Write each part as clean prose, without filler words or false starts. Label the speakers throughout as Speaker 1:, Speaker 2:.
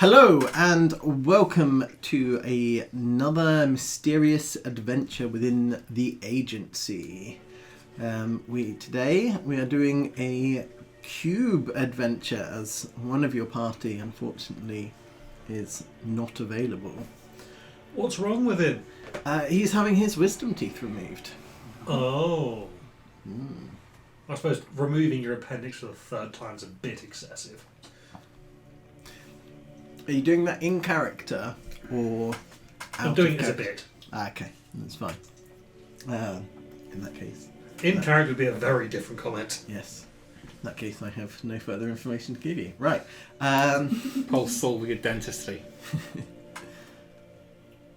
Speaker 1: Hello and welcome to another mysterious adventure within the agency. Today we are doing a cube adventure as one of your party unfortunately is not available.
Speaker 2: What's wrong with him?
Speaker 1: He's having his wisdom teeth removed.
Speaker 2: Oh. I suppose removing your appendix for the third time's a bit excessive.
Speaker 1: Are you doing that in character or out
Speaker 2: I'm doing
Speaker 1: of
Speaker 2: it as a
Speaker 1: character?
Speaker 2: bit.
Speaker 1: Okay, that's fine. In that case.
Speaker 2: In character would be a very different comment.
Speaker 1: Yes. In that case, I have no further information to give you. Right.
Speaker 3: Paul Solvig dentistry.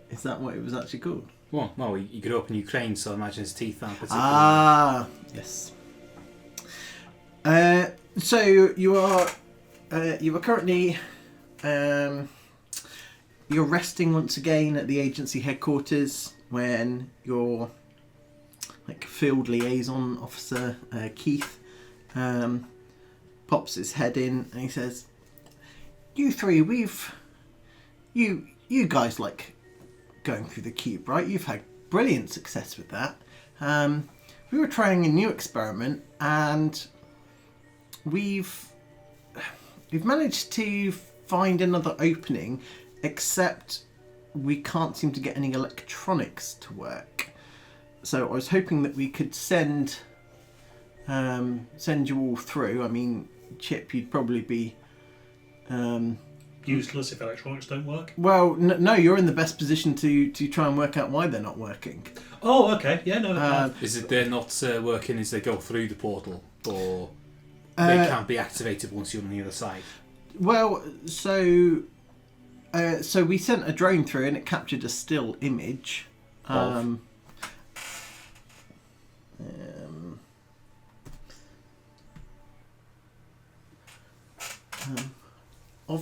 Speaker 1: Is that what it was actually called?
Speaker 3: Well, he grew up in Ukraine, so I imagine his teeth aren't particularly...
Speaker 1: Ah, yes. So you are currently you're resting once again at the agency headquarters when your field liaison officer Keith pops his head in and he says, "You three, you guys like going through the cube, right? You've had brilliant success with that. We were trying a new experiment and we've managed to find another opening, except we can't seem to get any electronics to work. So I was hoping that we could send you all through. I mean, Chip, you'd probably be
Speaker 2: Useless if electronics don't work.
Speaker 1: well. No, you're in the best position to try and work out why they're not working.
Speaker 2: Oh, okay. Yeah, no.
Speaker 3: Is it they're not working as they go through the portal, or they can't be activated once you're on the other side?
Speaker 1: Well, so we sent a drone through and it captured a still image of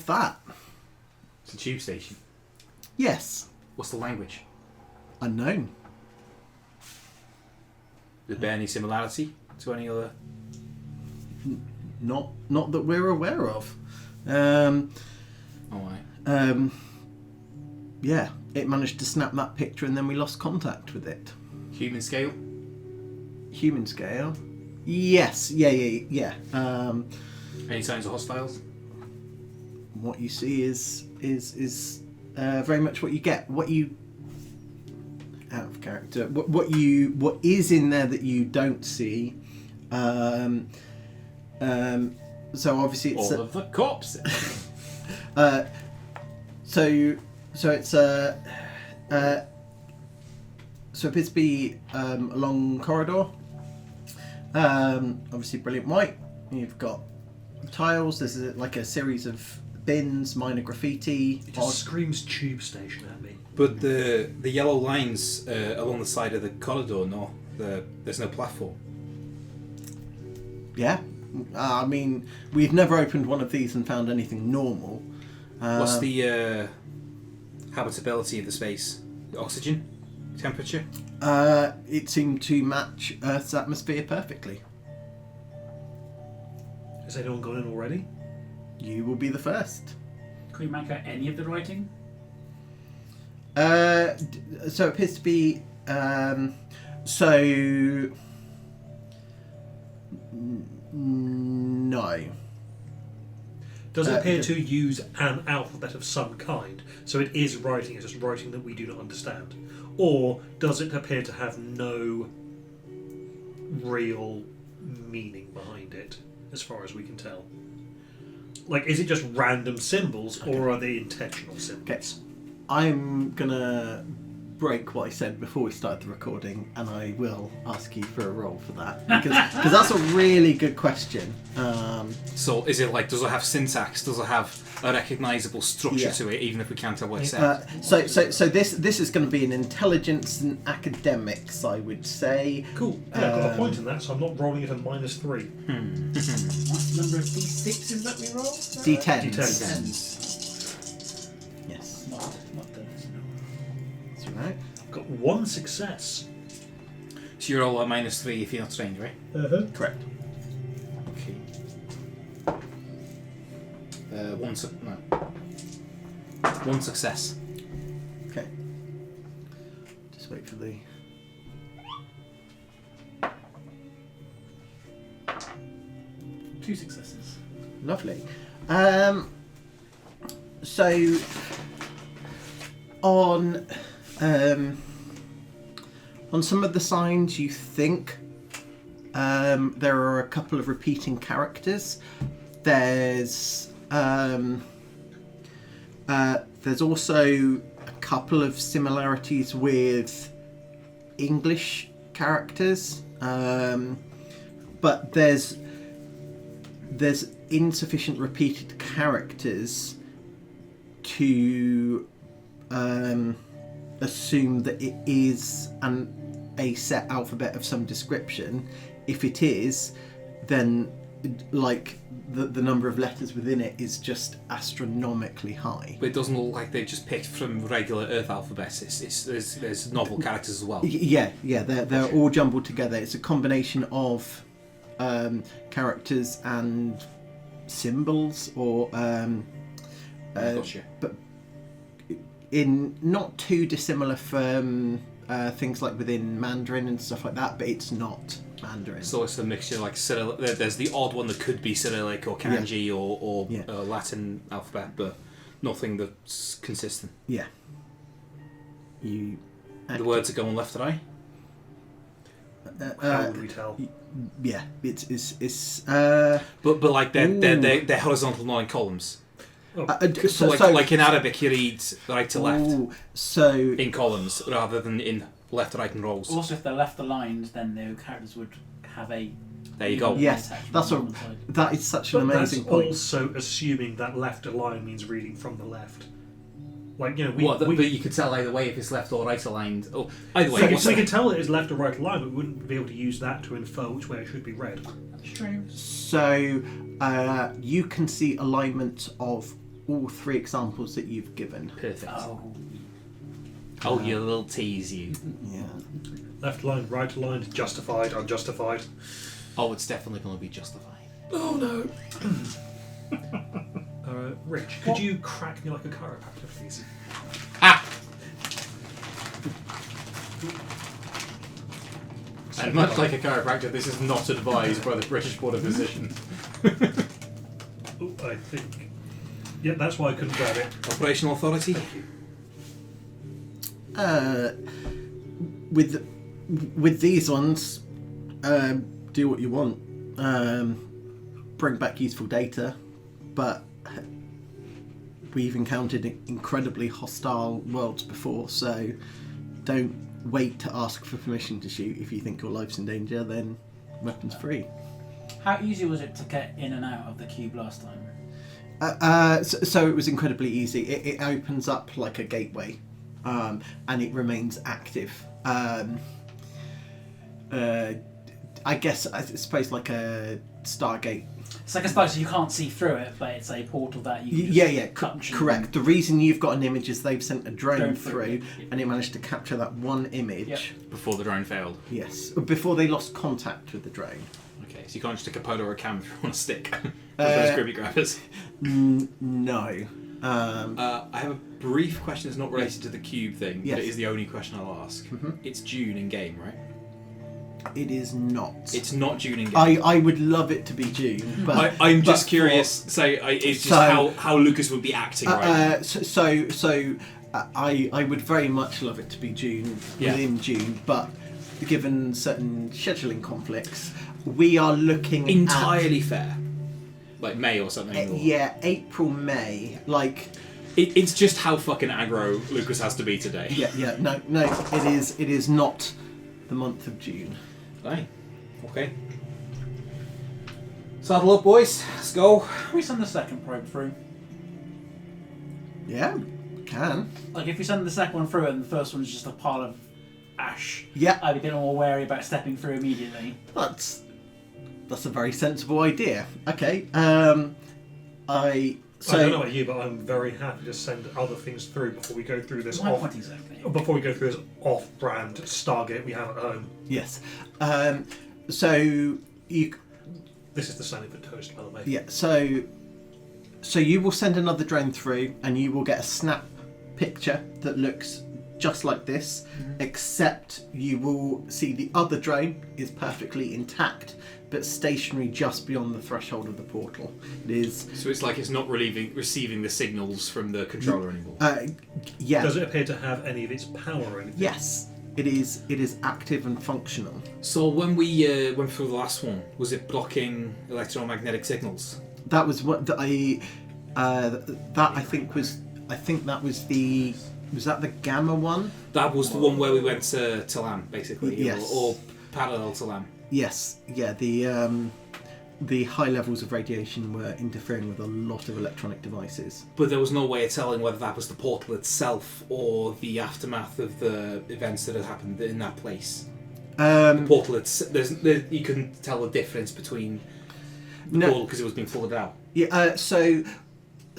Speaker 1: that.
Speaker 3: It's a tube station.
Speaker 1: Yes,
Speaker 3: What's the language?
Speaker 1: unknown.
Speaker 3: Is there any similarity to any other?
Speaker 1: Not that we're aware of.
Speaker 3: Alright.
Speaker 1: Yeah, it managed to snap that picture and then we lost contact with it.
Speaker 3: Human scale?
Speaker 1: Human scale? Yes, yeah.
Speaker 3: Any signs of hostiles?
Speaker 1: What you see is very much what you get. What you out of character. What is in there that you don't see. So obviously it's
Speaker 3: all of the corpses.
Speaker 1: So it's so it appears to be a long corridor. Obviously brilliant white. You've got tiles. There's like a series of bins, minor graffiti.
Speaker 2: It just screams tube station at me.
Speaker 3: But the yellow lines along the side of the corridor, there's no platform.
Speaker 1: Yeah. I mean, we've never opened one of these and found anything normal.
Speaker 3: What's the habitability of the space? The oxygen? Temperature?
Speaker 1: It seemed to match Earth's atmosphere perfectly.
Speaker 2: Has anyone gone in already?
Speaker 1: You will be the first.
Speaker 4: Can we make out any of the writing?
Speaker 1: So it appears to be... No.
Speaker 2: Does it appear to use an alphabet of some kind? So it is writing, it's just writing that we do not understand? Or does it appear to have no real meaning behind it, as far as we can tell? Like, is it just random symbols, or are they intentional symbols?
Speaker 1: Okay. I'm gonna break what I said before we started the recording, and I will ask you for a roll for that because that's a really good question.
Speaker 3: So is it like, does it have syntax? Does it have a recognisable structure to it, even if we can't tell what it says?
Speaker 1: So this is going to be an intelligence and academics, I would say.
Speaker 2: Cool. Yeah, I've got a point in that, so I'm not rolling it at -3.
Speaker 4: What's the number of D6s that we roll?
Speaker 1: D10s.
Speaker 2: D10s.
Speaker 1: Yes.
Speaker 4: Not those, no.
Speaker 1: That's right.
Speaker 2: I've got 1 success.
Speaker 3: So you're all at -3 if you're not trained, right?
Speaker 1: Correct.
Speaker 3: Okay. 1 success.
Speaker 1: Okay. Just wait for the...
Speaker 4: 2 successes.
Speaker 1: Lovely. So on some of the signs, you think there are a couple of repeating characters. There's also a couple of similarities with English characters, but there's insufficient repeated characters to assume that it is a set alphabet of some description. If it is, then like the number of letters within it is just astronomically high.
Speaker 3: But it doesn't look like they've just picked from regular Earth alphabets. There's novel characters as well.
Speaker 1: Yeah, they're all jumbled together. It's a combination of characters and symbols, or
Speaker 3: Gotcha.
Speaker 1: but in not too dissimilar from things like within Mandarin and stuff like that, but it's not Mandarin.
Speaker 3: So it's a mixture like Cyrillic. There's the odd one that could be Cyrillic or Kanji or Latin alphabet, but nothing that's consistent.
Speaker 1: Yeah. You.
Speaker 3: The words are going left to right.
Speaker 2: How would we tell?
Speaker 1: Yeah, it's.
Speaker 3: But like they're horizontal, not in columns.
Speaker 1: So
Speaker 3: like in Arabic, you read right to left
Speaker 1: So
Speaker 3: in columns rather than in left to right in rows.
Speaker 4: Also, if they're left aligned, then the characters would have a...
Speaker 3: There you go.
Speaker 1: Yes,
Speaker 4: attachment on one side.
Speaker 1: that is such an
Speaker 2: But
Speaker 1: amazing
Speaker 2: that's
Speaker 1: point.
Speaker 2: also assuming that left aligned means reading from the left. Like, you know,
Speaker 3: But you could tell either way if it's left or right aligned. Oh, either way.
Speaker 2: So we can tell it is left or right aligned, but we wouldn't be able to use that to infer which way it should be read.
Speaker 4: That's true.
Speaker 1: So you can see alignment of all 3 examples that you've given.
Speaker 3: Perfect.
Speaker 4: Oh.
Speaker 3: Oh, you little tease you.
Speaker 1: Yeah.
Speaker 2: Left aligned, right aligned, justified, unjustified.
Speaker 3: Oh, it's definitely going to be justified.
Speaker 2: Oh no. Rich, could you crack me like a chiropractor, please?
Speaker 3: Ah! And much like a chiropractor, this is not advised by the British Board of Physicians.
Speaker 2: Oh, I think. Yeah, that's why I couldn't grab it.
Speaker 3: Operational authority?
Speaker 2: Thank you.
Speaker 1: With these ones, do what you want. Bring back useful data, but we've encountered incredibly hostile worlds before, so don't wait to ask for permission to shoot. If you think your life's in danger, then weapons free.
Speaker 4: How easy was it to get in and out of the cube last time?
Speaker 1: So it was incredibly easy. It opens up like a gateway, and it remains active. I suppose like a Stargate.
Speaker 4: It's like a spider, so you can't see through it, but it's a portal that you can just touch.
Speaker 1: Correct. The reason you've got an image is they've sent a drone through,
Speaker 4: yeah.
Speaker 1: and it managed to capture that one image.
Speaker 4: Yep.
Speaker 3: Before the drone failed.
Speaker 1: Yes, before they lost contact with the drone.
Speaker 3: Okay, so you can't just stick a pod or a camera on a stick with those gribby grabbers.
Speaker 1: No.
Speaker 3: I have a brief question that's not related to the cube thing,
Speaker 1: Yes.
Speaker 3: but it is the only question I'll ask.
Speaker 1: Mm-hmm.
Speaker 3: It's June in game, right?
Speaker 1: It is not.
Speaker 3: It's not June in game.
Speaker 1: I would love it to be June, but
Speaker 3: I'm just
Speaker 1: but
Speaker 3: curious. It's just
Speaker 1: So-
Speaker 3: how Lucas would be acting right now.
Speaker 1: I would very much love it to be June,
Speaker 3: Yeah.
Speaker 1: within June, but given certain scheduling conflicts, we are looking
Speaker 3: Entirely fair. Like May or something.
Speaker 1: at,
Speaker 3: or-
Speaker 1: April, May, like.
Speaker 3: It's just how fucking aggro Lucas has to be today.
Speaker 1: No, it is not the month of June.
Speaker 3: Fine. Okay. Saddle up, boys. Let's go.
Speaker 4: Can we send the second probe through?
Speaker 1: Yeah, can.
Speaker 4: Like, if we send the second one through and the first one's just a pile of ash,
Speaker 1: Yeah,
Speaker 4: I'd be a bit more wary about stepping through immediately.
Speaker 1: that's a very sensible idea. Okay, I
Speaker 2: don't know about you, but I'm very happy to send other things through before we go through this
Speaker 4: My point exactly.
Speaker 2: before we go through this off-brand Stargate we have at home.
Speaker 1: Yes. So you.
Speaker 2: This is the sign for toast, by the way.
Speaker 1: Yeah. So So you will send another drone through, and you will get a snap picture that looks just like this, except you will see the other drone is perfectly intact, but stationary just beyond the threshold of the portal. It is.
Speaker 3: So it's like it's not receiving the signals from the controller anymore.
Speaker 1: Yeah.
Speaker 2: Does it appear to have any of its power or anything?
Speaker 1: Yes. It is. It is active and functional.
Speaker 3: So when we went through the last one, was it blocking electromagnetic signals?
Speaker 1: That was what I think that was the. Was that the Gamma one?
Speaker 3: That was the one where we went to LAM, basically,
Speaker 1: Yes.
Speaker 3: or parallel to LAM.
Speaker 1: Yes. Yeah. The high levels of radiation were interfering with a lot of electronic devices.
Speaker 3: But there was no way of telling whether that was the portal itself or the aftermath of the events that had happened in that place. The portal, you couldn't tell the difference between the portal because it was being flooded out.
Speaker 1: Yeah.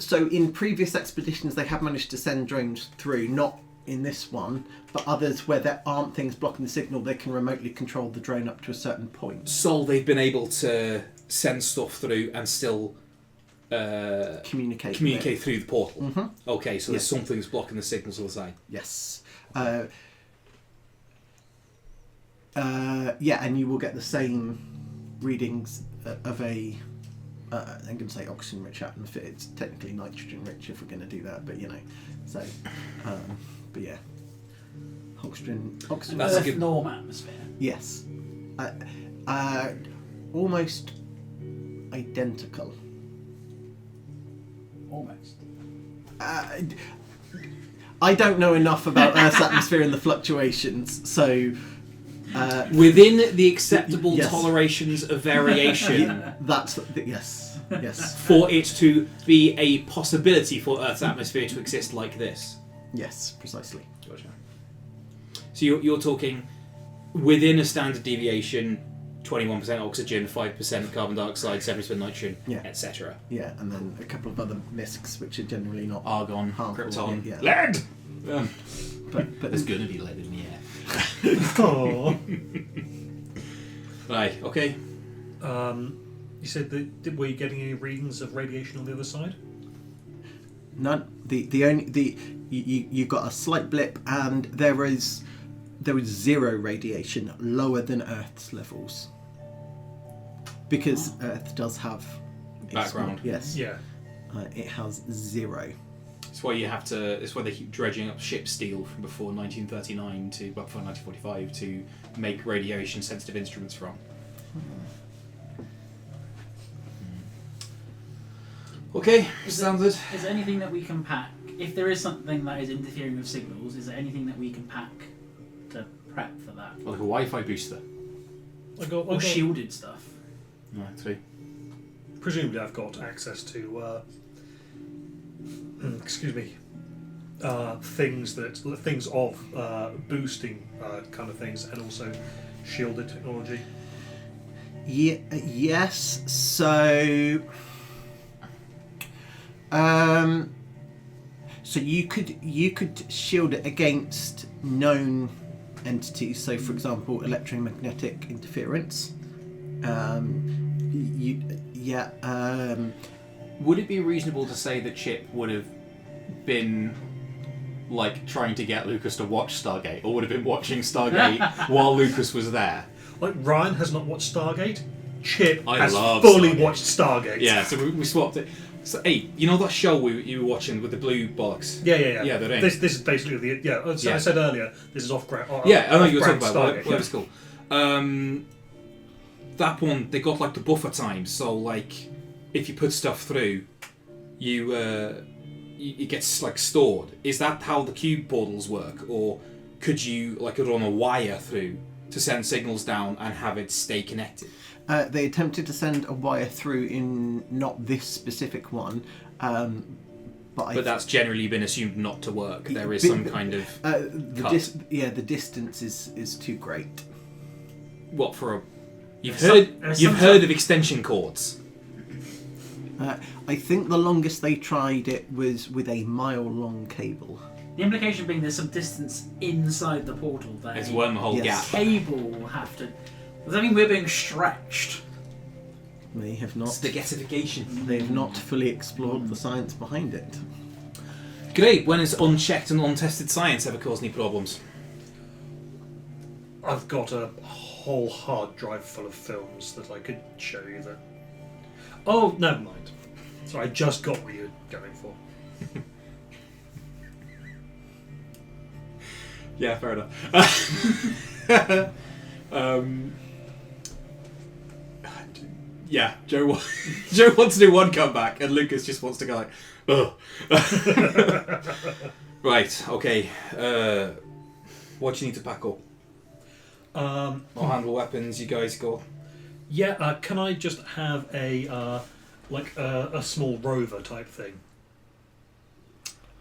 Speaker 1: So in previous expeditions, they have managed to send drones through, not in this one, but others where there aren't things blocking the signal, they can remotely control the drone up to a certain point.
Speaker 3: So they've been able to send stuff through and still
Speaker 1: Communicate
Speaker 3: through the portal.
Speaker 1: Mm-hmm.
Speaker 3: Okay, so there's something that's blocking the signals on the side.
Speaker 1: Yes. Yeah, and you will get the same readings of a. I'm going to say oxygen-rich atmosphere. It's technically nitrogen-rich if we're going to do that, but you know. So, but yeah, oxygen.
Speaker 3: That's a
Speaker 4: Earth
Speaker 3: good
Speaker 4: norm atmosphere.
Speaker 1: Yes. Almost identical.
Speaker 4: Almost.
Speaker 1: I don't know enough about Earth's atmosphere and the fluctuations, so.
Speaker 3: Within the acceptable
Speaker 1: Yes.
Speaker 3: tolerations of variation,
Speaker 1: Yes.
Speaker 3: for it to be a possibility for Earth's atmosphere to exist like this.
Speaker 1: Yes, precisely.
Speaker 3: Gotcha. So you're talking within a standard deviation, 21% oxygen, 5% carbon dioxide, 7% nitrogen,
Speaker 1: Yeah.
Speaker 3: etc.
Speaker 1: Yeah, and then a couple of other miscs which are generally not
Speaker 3: Argon,
Speaker 1: harmful.
Speaker 3: krypton,
Speaker 1: Yeah.
Speaker 3: lead.
Speaker 1: But
Speaker 3: There's going to be lead in the air.
Speaker 2: Oh.
Speaker 3: Right. Okay.
Speaker 2: You said that were you getting any readings of radiation on the other side?
Speaker 1: none. You got a slight blip, and there was zero radiation lower than Earth's levels, because Earth does have a
Speaker 3: Background.
Speaker 1: Yes.
Speaker 2: Yeah.
Speaker 1: It has zero.
Speaker 3: It's why you have to. It's why they keep dredging up ship steel from before 1939 to before 1945 to make radiation-sensitive instruments from. Okay, sounds good.
Speaker 4: Is there anything that we can pack? If there is something that is interfering with signals, is there anything that we can pack to prep for that?
Speaker 3: Like a Wi-Fi booster.
Speaker 4: Or shielded stuff?
Speaker 3: Right, three.
Speaker 2: Presumably, I've got access to. Excuse me. Things of boosting kind of things, and also shielded technology.
Speaker 1: Yeah. Yes. So. So you could shield it against known entities. So, for example, electromagnetic interference.
Speaker 3: Would it be reasonable to say that Chip would have been like trying to get Lucas to watch Stargate, or would have been watching Stargate while Lucas was there?
Speaker 2: Like Ryan has not watched Stargate. Chip
Speaker 3: I
Speaker 2: has
Speaker 3: love
Speaker 2: fully
Speaker 3: Stargate.
Speaker 2: watched Stargate.
Speaker 3: Yeah, so we swapped it. So, hey, you know that show you were watching with the blue box?
Speaker 2: Yeah.
Speaker 3: Yeah, they're in.
Speaker 2: This is basically the
Speaker 3: Yeah.
Speaker 2: I said earlier. This is off ground.
Speaker 3: Yeah, I know you were talking about
Speaker 2: Stargate.
Speaker 3: that. That was cool. That one, they got like the buffer time. So like, if you put stuff through, it gets like stored. Is that how the cube portals work, or could you like run a wire through to send signals down and have it stay connected?
Speaker 1: They attempted to send a wire through in not this specific one, but
Speaker 3: that's generally been assumed not to work. There is some kind of
Speaker 1: the distance is too great.
Speaker 3: what for a? You've
Speaker 4: There's
Speaker 3: heard of extension cords.
Speaker 1: I think the longest they tried it was with a mile-long cable.
Speaker 4: The implication being there's some distance inside the portal that
Speaker 3: It's one whole
Speaker 1: Yes.
Speaker 3: gap.
Speaker 4: cable will have to. Does that mean we're being stretched?
Speaker 1: They have not.
Speaker 3: Spaghettification.
Speaker 1: They have not fully explored the science behind it.
Speaker 3: Great. When has unchecked and untested science ever caused any problems?
Speaker 2: I've got a whole hard drive full of films that I could show you that... Oh, never mind. Sorry, I just got what you're going for.
Speaker 3: Yeah, fair enough. Yeah, Joe wants to do one comeback, and Lucas just wants to go like, ugh. Right, okay. What do you need to pack up? Or handle weapons, you guys go.
Speaker 2: Yeah, can I just have a small rover type thing?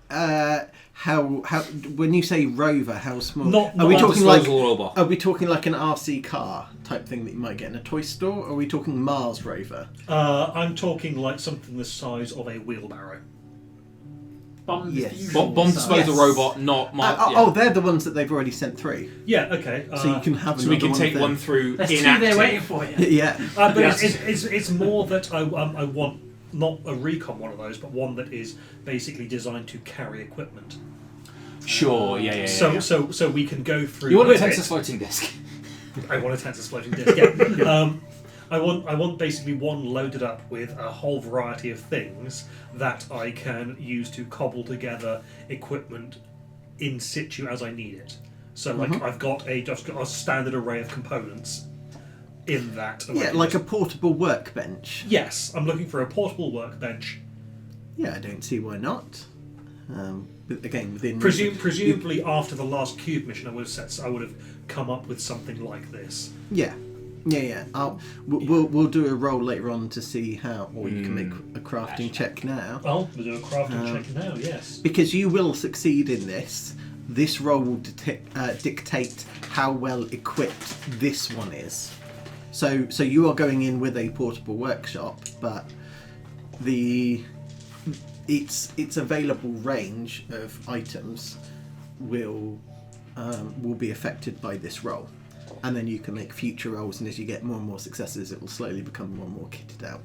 Speaker 1: How when you say rover, how small?
Speaker 2: Not
Speaker 1: are we talking like
Speaker 3: robot.
Speaker 1: Are we talking like an RC car type thing that you might get in a toy store? Or are we talking Mars rover?
Speaker 2: I'm talking like something the size of a wheelbarrow.
Speaker 4: Bomb
Speaker 1: Yes.
Speaker 4: diffusion
Speaker 3: Bomb
Speaker 4: size.
Speaker 3: disposal
Speaker 1: Yes.
Speaker 3: robot, not
Speaker 1: Oh, they're the ones that they've already sent through.
Speaker 2: Yeah, okay.
Speaker 1: So you can have.
Speaker 3: so we can
Speaker 1: another
Speaker 3: take
Speaker 1: of
Speaker 3: one
Speaker 1: them.
Speaker 3: through
Speaker 4: There's two
Speaker 3: inactive.
Speaker 4: there waiting for you.
Speaker 1: Yeah.
Speaker 2: But
Speaker 3: Yes.
Speaker 2: it's more that I want not a recon one of those, but one that is basically designed to carry equipment.
Speaker 3: Sure, yeah.
Speaker 2: So we can go through.
Speaker 3: You want a
Speaker 2: with
Speaker 3: Texas
Speaker 2: it.
Speaker 3: floating disc?
Speaker 2: I want a Texas floating disc. Yeah. I want basically one loaded up with a whole variety of things that I can use to cobble together equipment in situ as I need it. So like I've got a standard array of components in that. and I
Speaker 1: Yeah,
Speaker 2: can
Speaker 1: like a
Speaker 2: just-
Speaker 1: portable workbench.
Speaker 2: Yes, I'm looking for a portable workbench.
Speaker 1: Yeah, I don't see why not. But again, within
Speaker 2: Presumably after the last cube mission, I would have come up with something like this.
Speaker 1: Yeah. We'll do a roll later on to see how, or you can make a crafting check now.
Speaker 2: Oh, we'll do a crafting check now. Yes.
Speaker 1: Because you will succeed in this. This roll will dictate how well equipped this one is. So you are going in with a portable workshop, but its available range of items will be affected by this roll, and then you can make future rolls. And as you get more and more successes, it will slowly become more and more kitted out.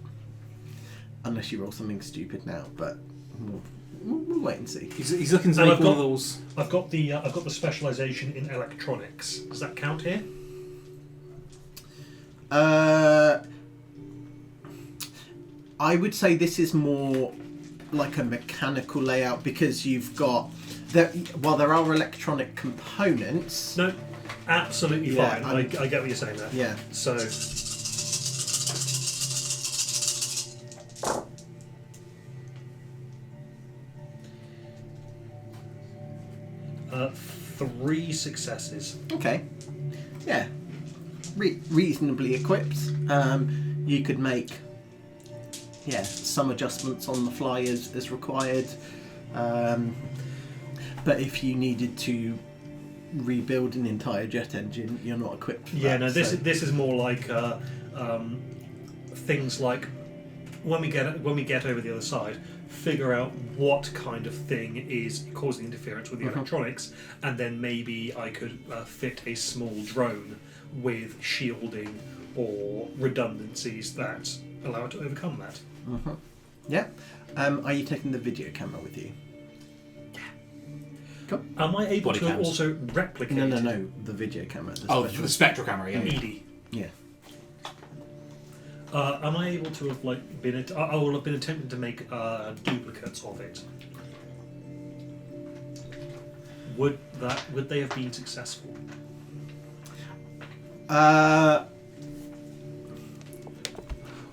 Speaker 1: Unless you roll something stupid now, but we'll wait and see.
Speaker 3: He's looking to
Speaker 2: And
Speaker 3: make
Speaker 2: I've
Speaker 3: one of
Speaker 2: got-
Speaker 3: those.
Speaker 2: I've got the specialization in electronics. Does that count here?
Speaker 1: I would say this is more like a mechanical layout, because you've got while there are electronic components.
Speaker 2: No, absolutely
Speaker 1: Yeah,
Speaker 2: fine. I get what you're saying there.
Speaker 1: Yeah.
Speaker 2: So. Three successes.
Speaker 1: Okay. Yeah. Reasonably equipped. You could make some adjustments on the fly as required. But if you needed to rebuild an entire jet engine, you're not equipped for
Speaker 2: Yeah,
Speaker 1: that.
Speaker 2: no.
Speaker 1: so-
Speaker 2: This is more like things like when we get over the other side, figure out what kind of thing is causing interference with the electronics, and then maybe I could fit a small drone with shielding or redundancies that allow it to overcome that.
Speaker 1: Yeah. Are you taking the video camera with you? Cool.
Speaker 2: Am I able
Speaker 3: Body
Speaker 2: to
Speaker 3: cams.
Speaker 2: also replicate?
Speaker 1: No. The video camera. The
Speaker 3: Oh,
Speaker 1: special-
Speaker 3: the spectral camera, yeah.
Speaker 2: ED.
Speaker 1: Yeah.
Speaker 2: Am I able to have been? I will have been attempting to make duplicates of it. Would they have been successful?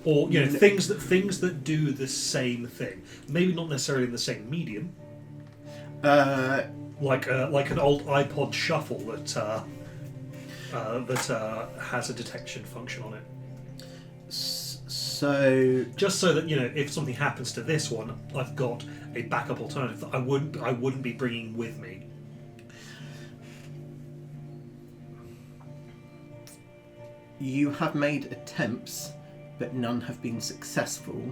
Speaker 2: Or things that do the same thing, maybe not necessarily in the same medium, like an old iPod Shuffle that has a detection function on it.
Speaker 1: So
Speaker 2: Just so that if something happens to this one, I've got a backup alternative that I wouldn't be bringing with me.
Speaker 1: you have made attempts, but none have been successful.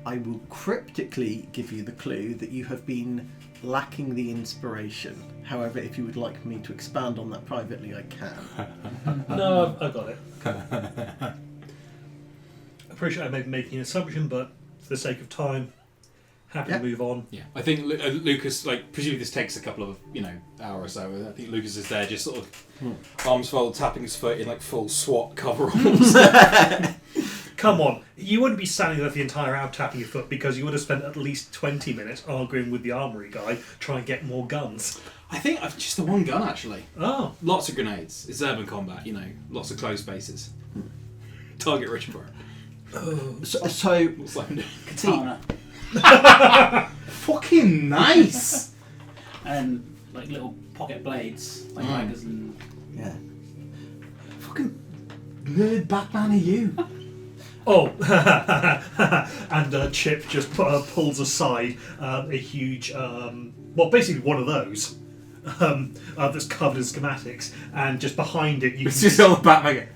Speaker 1: I will cryptically give you the clue that you have been lacking the inspiration. However, if you would like me to expand on that privately, I can.
Speaker 2: No, I've got it. appreciate I may be making an assumption, but for the sake of time, happy
Speaker 1: Yeah.
Speaker 2: to move on.
Speaker 3: Yeah, I think Lucas, like, presumably this takes a couple of, hour or so. I think Lucas is there just sort of arms folded, tapping his foot in, like, full SWAT coveralls.
Speaker 2: Come on, you wouldn't be standing there the entire hour tapping your foot because you would have spent at least 20 minutes arguing with the armory guy trying to get more guns.
Speaker 3: I think I've just the one gun, actually.
Speaker 2: Oh,
Speaker 3: Lots of grenades. It's urban combat, lots of close spaces. Target rich for it.
Speaker 1: So
Speaker 3: What's like
Speaker 4: Katana.
Speaker 3: fucking nice!
Speaker 4: And like little pocket blades, like daggers and.
Speaker 1: yeah.
Speaker 3: Fucking nerd Batman are you?
Speaker 2: oh, and Chip just pulls aside a huge, basically one of those that's covered in schematics, and just behind it you
Speaker 3: It's
Speaker 2: can
Speaker 3: just on the Batman.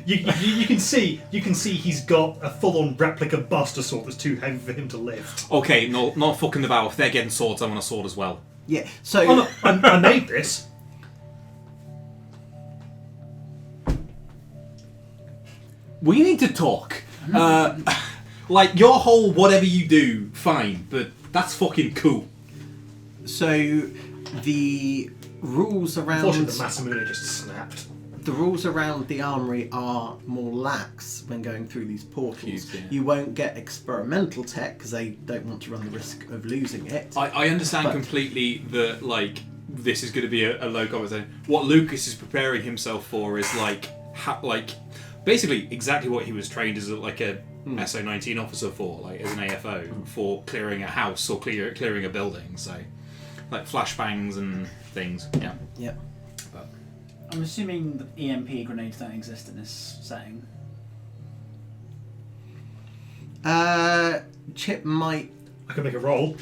Speaker 2: You can see he's got a full-on replica Buster sword that's too heavy for him to lift.
Speaker 3: Okay, no, not fucking about. If they're getting swords, I want a sword as well.
Speaker 1: Yeah. So
Speaker 2: Oh no, I made this.
Speaker 3: We need to talk. Like, your whole whatever you do, fine, but that's fucking cool.
Speaker 1: so the rules around
Speaker 2: Unfortunately, the Masamune just snapped.
Speaker 1: the rules around the armory are more lax when going through these portals.
Speaker 3: Cubes, yeah.
Speaker 1: You won't get experimental tech because they don't want to run the risk of losing it.
Speaker 3: I understand
Speaker 1: But-
Speaker 3: completely that, like, this is going to be a low combat zone. What Lucas is preparing himself for is, like, basically exactly what he was trained as, like, a SO-19 officer for, like, as an AFO, for clearing a house or clearing a building, so, like, flashbangs and things, yeah.
Speaker 1: Yep.
Speaker 3: But
Speaker 4: I'm assuming that EMP grenades don't exist in this setting.
Speaker 1: Chip might.
Speaker 2: I can make a roll.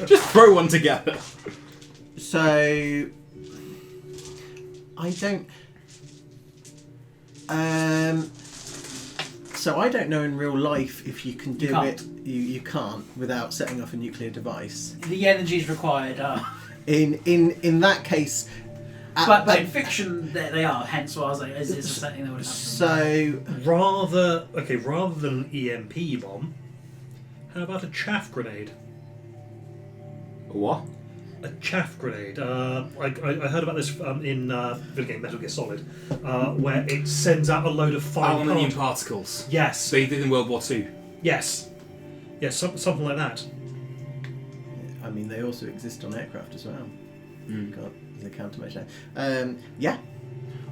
Speaker 3: just throw one together.
Speaker 1: So I don't. So I don't know in real life if you can do
Speaker 4: can't.
Speaker 1: it. You can't without setting off a nuclear device.
Speaker 4: The energies required are.
Speaker 1: In that case.
Speaker 4: But in fiction, they are. Hence why I was like, is this a setting that would happen?
Speaker 1: So
Speaker 2: Rather than an EMP bomb, how about a chaff grenade?
Speaker 3: What?
Speaker 2: A chaff grenade. I heard about this in video game Metal Gear Solid, where it sends out a load of fine
Speaker 3: Aluminium
Speaker 2: particles.
Speaker 3: particles.
Speaker 2: Yes,
Speaker 3: They did in World War II.
Speaker 2: yes, something like that.
Speaker 1: I mean, they also exist on aircraft as well.
Speaker 3: Mm.
Speaker 1: God, there's a countermeasure. Yeah.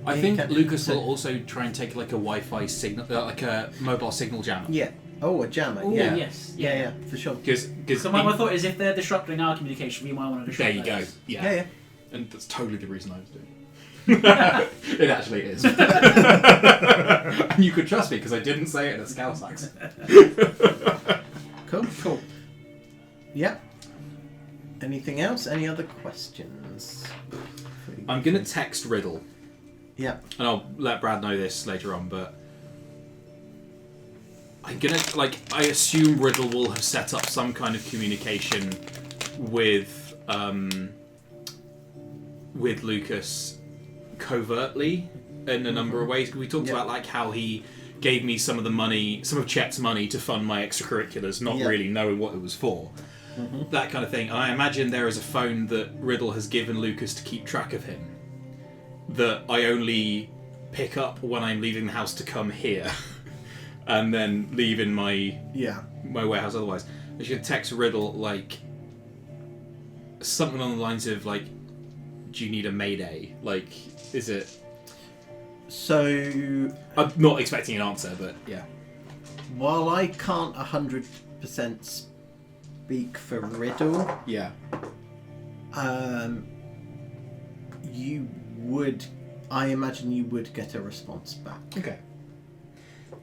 Speaker 3: I
Speaker 1: Yeah,
Speaker 3: think
Speaker 1: you can-
Speaker 3: Lucas
Speaker 1: so-
Speaker 3: will also try and take like a Wi-Fi signal, like a mobile signal jammer.
Speaker 1: Yeah. Oh, a jammer.
Speaker 4: Ooh,
Speaker 1: Yeah.
Speaker 4: yes.
Speaker 1: Yeah, for sure.
Speaker 3: Because
Speaker 4: So my thought is if they're disrupting our communication, we might want to
Speaker 3: there
Speaker 4: disrupt
Speaker 3: you go.
Speaker 4: theirs.
Speaker 3: Yeah.
Speaker 1: Yeah, yeah.
Speaker 3: And that's totally the reason I was doing it. It actually is. And you could trust me because I didn't say it in a Scouse accent.
Speaker 1: Cool. Yeah. Anything else? Any other questions?
Speaker 3: I'm gonna text Riddle,
Speaker 1: Yeah.
Speaker 3: and I'll let Brad know this later on. But I'm gonna I assume Riddle will have set up some kind of communication with Lucas covertly in a number of ways. We talked
Speaker 1: Yeah.
Speaker 3: about like how he gave me some of the money, some of Chet's money to fund my extracurriculars, not
Speaker 1: Yeah.
Speaker 3: really knowing what it was for. That kind of thing. And I imagine there is a phone that Riddle has given Lucas to keep track of him that I only pick up when I'm leaving the house to come here and then leave in my
Speaker 1: Yeah.
Speaker 3: warehouse otherwise. I should text Riddle like something along the lines of like, do you need a mayday? Like, is it...
Speaker 1: So,
Speaker 3: I'm not expecting an answer, but yeah.
Speaker 1: while I can't 100% speak for Riddle,
Speaker 3: Yeah.
Speaker 1: you would, I imagine you would get a response back.
Speaker 3: Okay.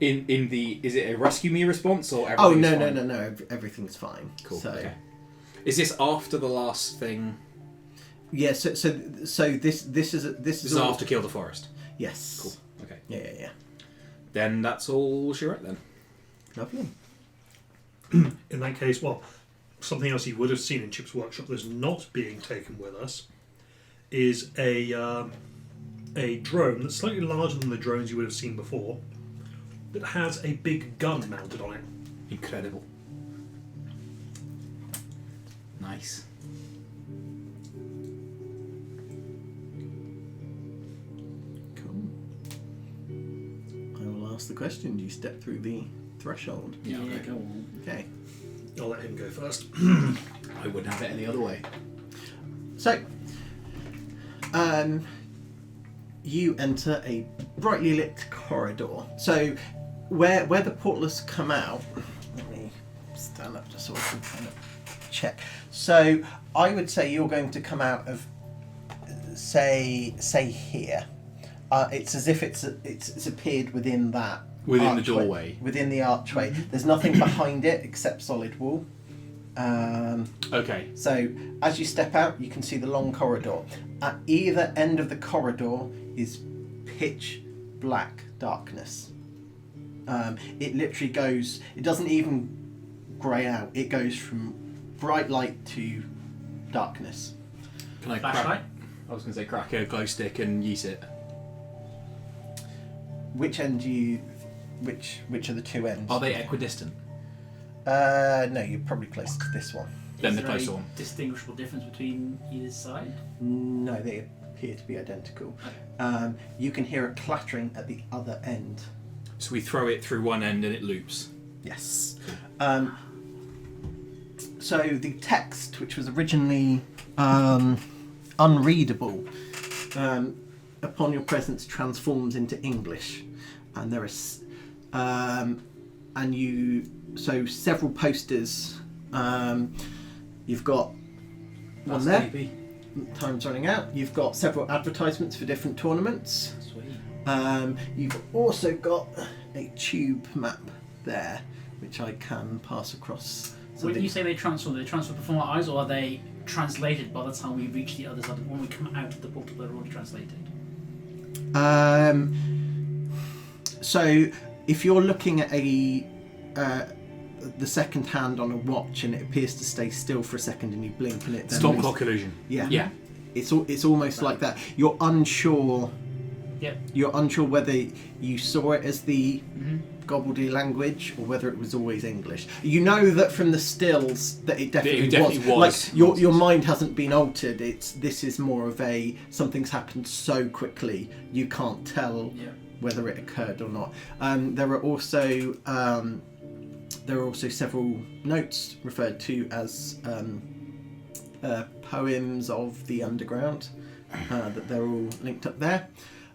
Speaker 3: In the... Is it a rescue me response or
Speaker 1: Oh,
Speaker 3: everything's
Speaker 1: no,
Speaker 3: fine?
Speaker 1: everything's fine.
Speaker 3: Cool,
Speaker 1: So,
Speaker 3: okay. Is this after the last thing?
Speaker 1: yeah, so this is
Speaker 3: This is
Speaker 1: all-
Speaker 3: after Kill the Forest?
Speaker 1: Yes.
Speaker 3: Cool, okay.
Speaker 1: Yeah.
Speaker 3: Then that's all she wrote then.
Speaker 1: Lovely.
Speaker 2: In that case, well, something else you would have seen in Chip's workshop that's not being taken with us is a drone that's slightly larger than the drones you would have seen before, that has a big gun mounted on it.
Speaker 3: Incredible. Nice.
Speaker 1: Cool. I will ask the question. Do you step through the threshold?
Speaker 4: Yeah,
Speaker 3: okay.
Speaker 4: go on.
Speaker 1: Okay.
Speaker 2: I'll let him go first.
Speaker 3: I wouldn't have it any other way.
Speaker 1: So, you enter a brightly lit corridor. So, where the portals come out, let me stand up just so I can kind of check. So, I would say you're going to come out of, say here. It's as if it's appeared within that.
Speaker 3: Within the
Speaker 1: archway.
Speaker 3: doorway.
Speaker 1: Within the archway. There's nothing behind it except solid wall.
Speaker 3: Okay.
Speaker 1: So as you step out, you can see the long corridor. At either end of the corridor is pitch black darkness. It literally goes, it doesn't even grey out, it goes from bright light to darkness.
Speaker 3: Can I
Speaker 4: Flashlight?
Speaker 3: crack? I was going to say crack a glow stick and use it.
Speaker 1: Which end do you, which are the two ends?
Speaker 3: Are they equidistant?
Speaker 1: No, you're probably closest to this one.
Speaker 3: Then
Speaker 4: Is
Speaker 3: the
Speaker 4: there
Speaker 3: closer
Speaker 4: a
Speaker 3: one.
Speaker 4: distinguishable difference between either side?
Speaker 1: No, they appear to be identical. You can hear a clattering at the other end.
Speaker 3: So we throw it through one end and it loops.
Speaker 1: Yes. So the text, which was originally unreadable, upon your presence transforms into English, and there is, so several posters. You've got one there.
Speaker 3: creepy.
Speaker 1: Time's running out. You've got several advertisements for different tournaments.
Speaker 4: Sweet.
Speaker 1: You've also got a tube map there, which I can pass across.
Speaker 4: When you say they transfer before our eyes, or are they translated by the time we reach the other side? When we come out of the portal, they're already translated.
Speaker 1: So if you're looking at the second hand on a watch and it appears to stay still for a second and you blink and it then
Speaker 3: Stop
Speaker 1: moves-
Speaker 3: clock illusion.
Speaker 1: Yeah.
Speaker 3: Yeah.
Speaker 1: It's almost like that. You're unsure.
Speaker 4: Yep.
Speaker 1: You're unsure whether you saw it as the
Speaker 4: Mm-hmm.
Speaker 1: Gobbledy language or whether it was always English. You know that from the stills that it definitely,
Speaker 3: was.
Speaker 1: Like your mind hasn't been altered. This is more of a something's happened so quickly you can't tell
Speaker 4: Yep.
Speaker 1: whether it occurred or not. There are also several notes referred to as poems of the underground. That they're all linked up there.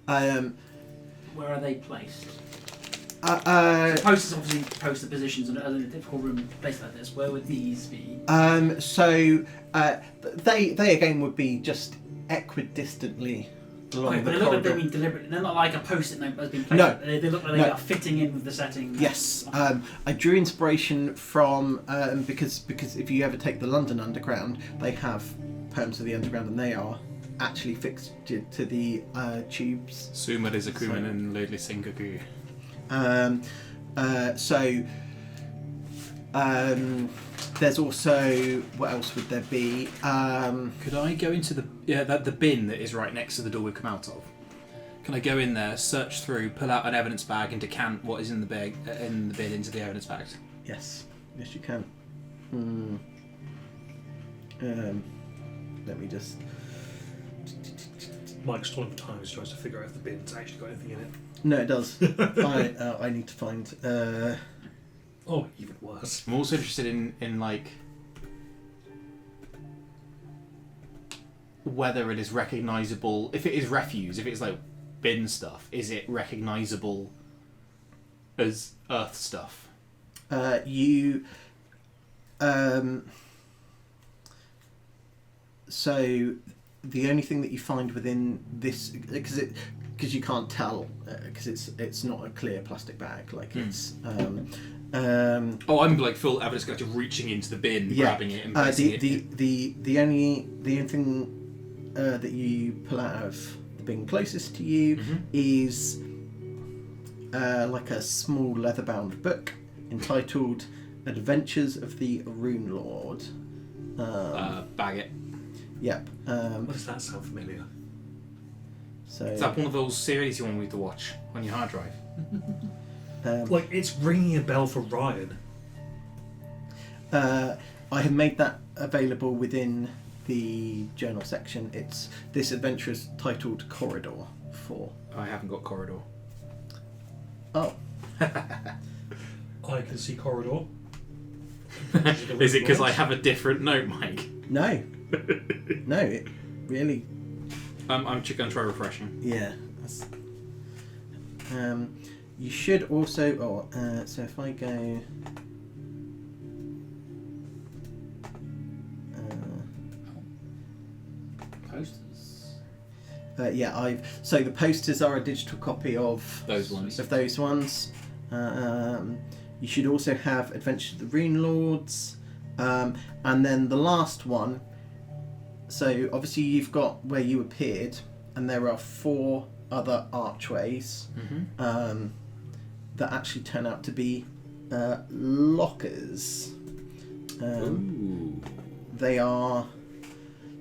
Speaker 4: Where are they placed?
Speaker 1: Uh,
Speaker 4: Posters obviously post the positions, and in a difficult room place like this, where would these be?
Speaker 1: They again would be just equidistantly along
Speaker 4: Okay, but
Speaker 1: the
Speaker 4: they look like
Speaker 1: corridor.
Speaker 4: they've been deliberate. They're not like a post-it note that's been placed.
Speaker 1: No.
Speaker 4: They look like they
Speaker 1: No.
Speaker 4: are fitting in with the setting.
Speaker 1: Yes, I drew inspiration from because if you ever take the London Underground, they have poems of the Underground, and they are actually fixed to the tubes.
Speaker 3: Suma is a Kuman and Lodley Sengoku.
Speaker 1: There's also, what else would there be?
Speaker 3: Could I go into the bin that is right next to the door we've come out of? Can I go in there, search through, pull out an evidence bag, and decant what is in the bin into the evidence bag?
Speaker 1: Yes, you can. Let me just.
Speaker 2: Mike's talking for time. He's trying to figure out if the bin's actually got anything in it.
Speaker 1: No, it does. I need to find.
Speaker 2: Oh, even worse.
Speaker 3: I'm also interested in like whether it is recognisable. If it is refuse, if it's like bin stuff, is it recognisable as Earth stuff?
Speaker 1: So the only thing that you find within this, because you can't tell, because it's not a clear plastic bag, like it's.
Speaker 3: Oh, I'm like full evidence going to reaching into the bin, grabbing it and placing it.
Speaker 1: The only thing that you pull out of the bin closest to you is like a small leather-bound book entitled "Adventures of the Rune Lord."
Speaker 3: Bag it.
Speaker 1: Yep.
Speaker 2: Why does that sound familiar?
Speaker 1: So
Speaker 3: Is that one of those series you want me to watch on your hard drive?
Speaker 2: Like, it's ringing a bell for Ryan.
Speaker 1: I have made that available within the journal section. This adventure is titled Corridor 4.
Speaker 3: I haven't got corridor.
Speaker 1: Oh.
Speaker 2: I can see corridor.
Speaker 3: Is it because I have a different note, Mike?
Speaker 1: No. No, it really...
Speaker 3: I'm going to try refreshing.
Speaker 1: Yeah. You should also... so if I go...
Speaker 4: Posters.
Speaker 1: So the posters are a digital copy of
Speaker 3: Those ones.
Speaker 1: You should also have Adventures of the Rune Lords, and then the last one. So obviously you've got where you appeared, and there are 4 other archways that actually turn out to be lockers.
Speaker 3: Ooh.
Speaker 1: They are.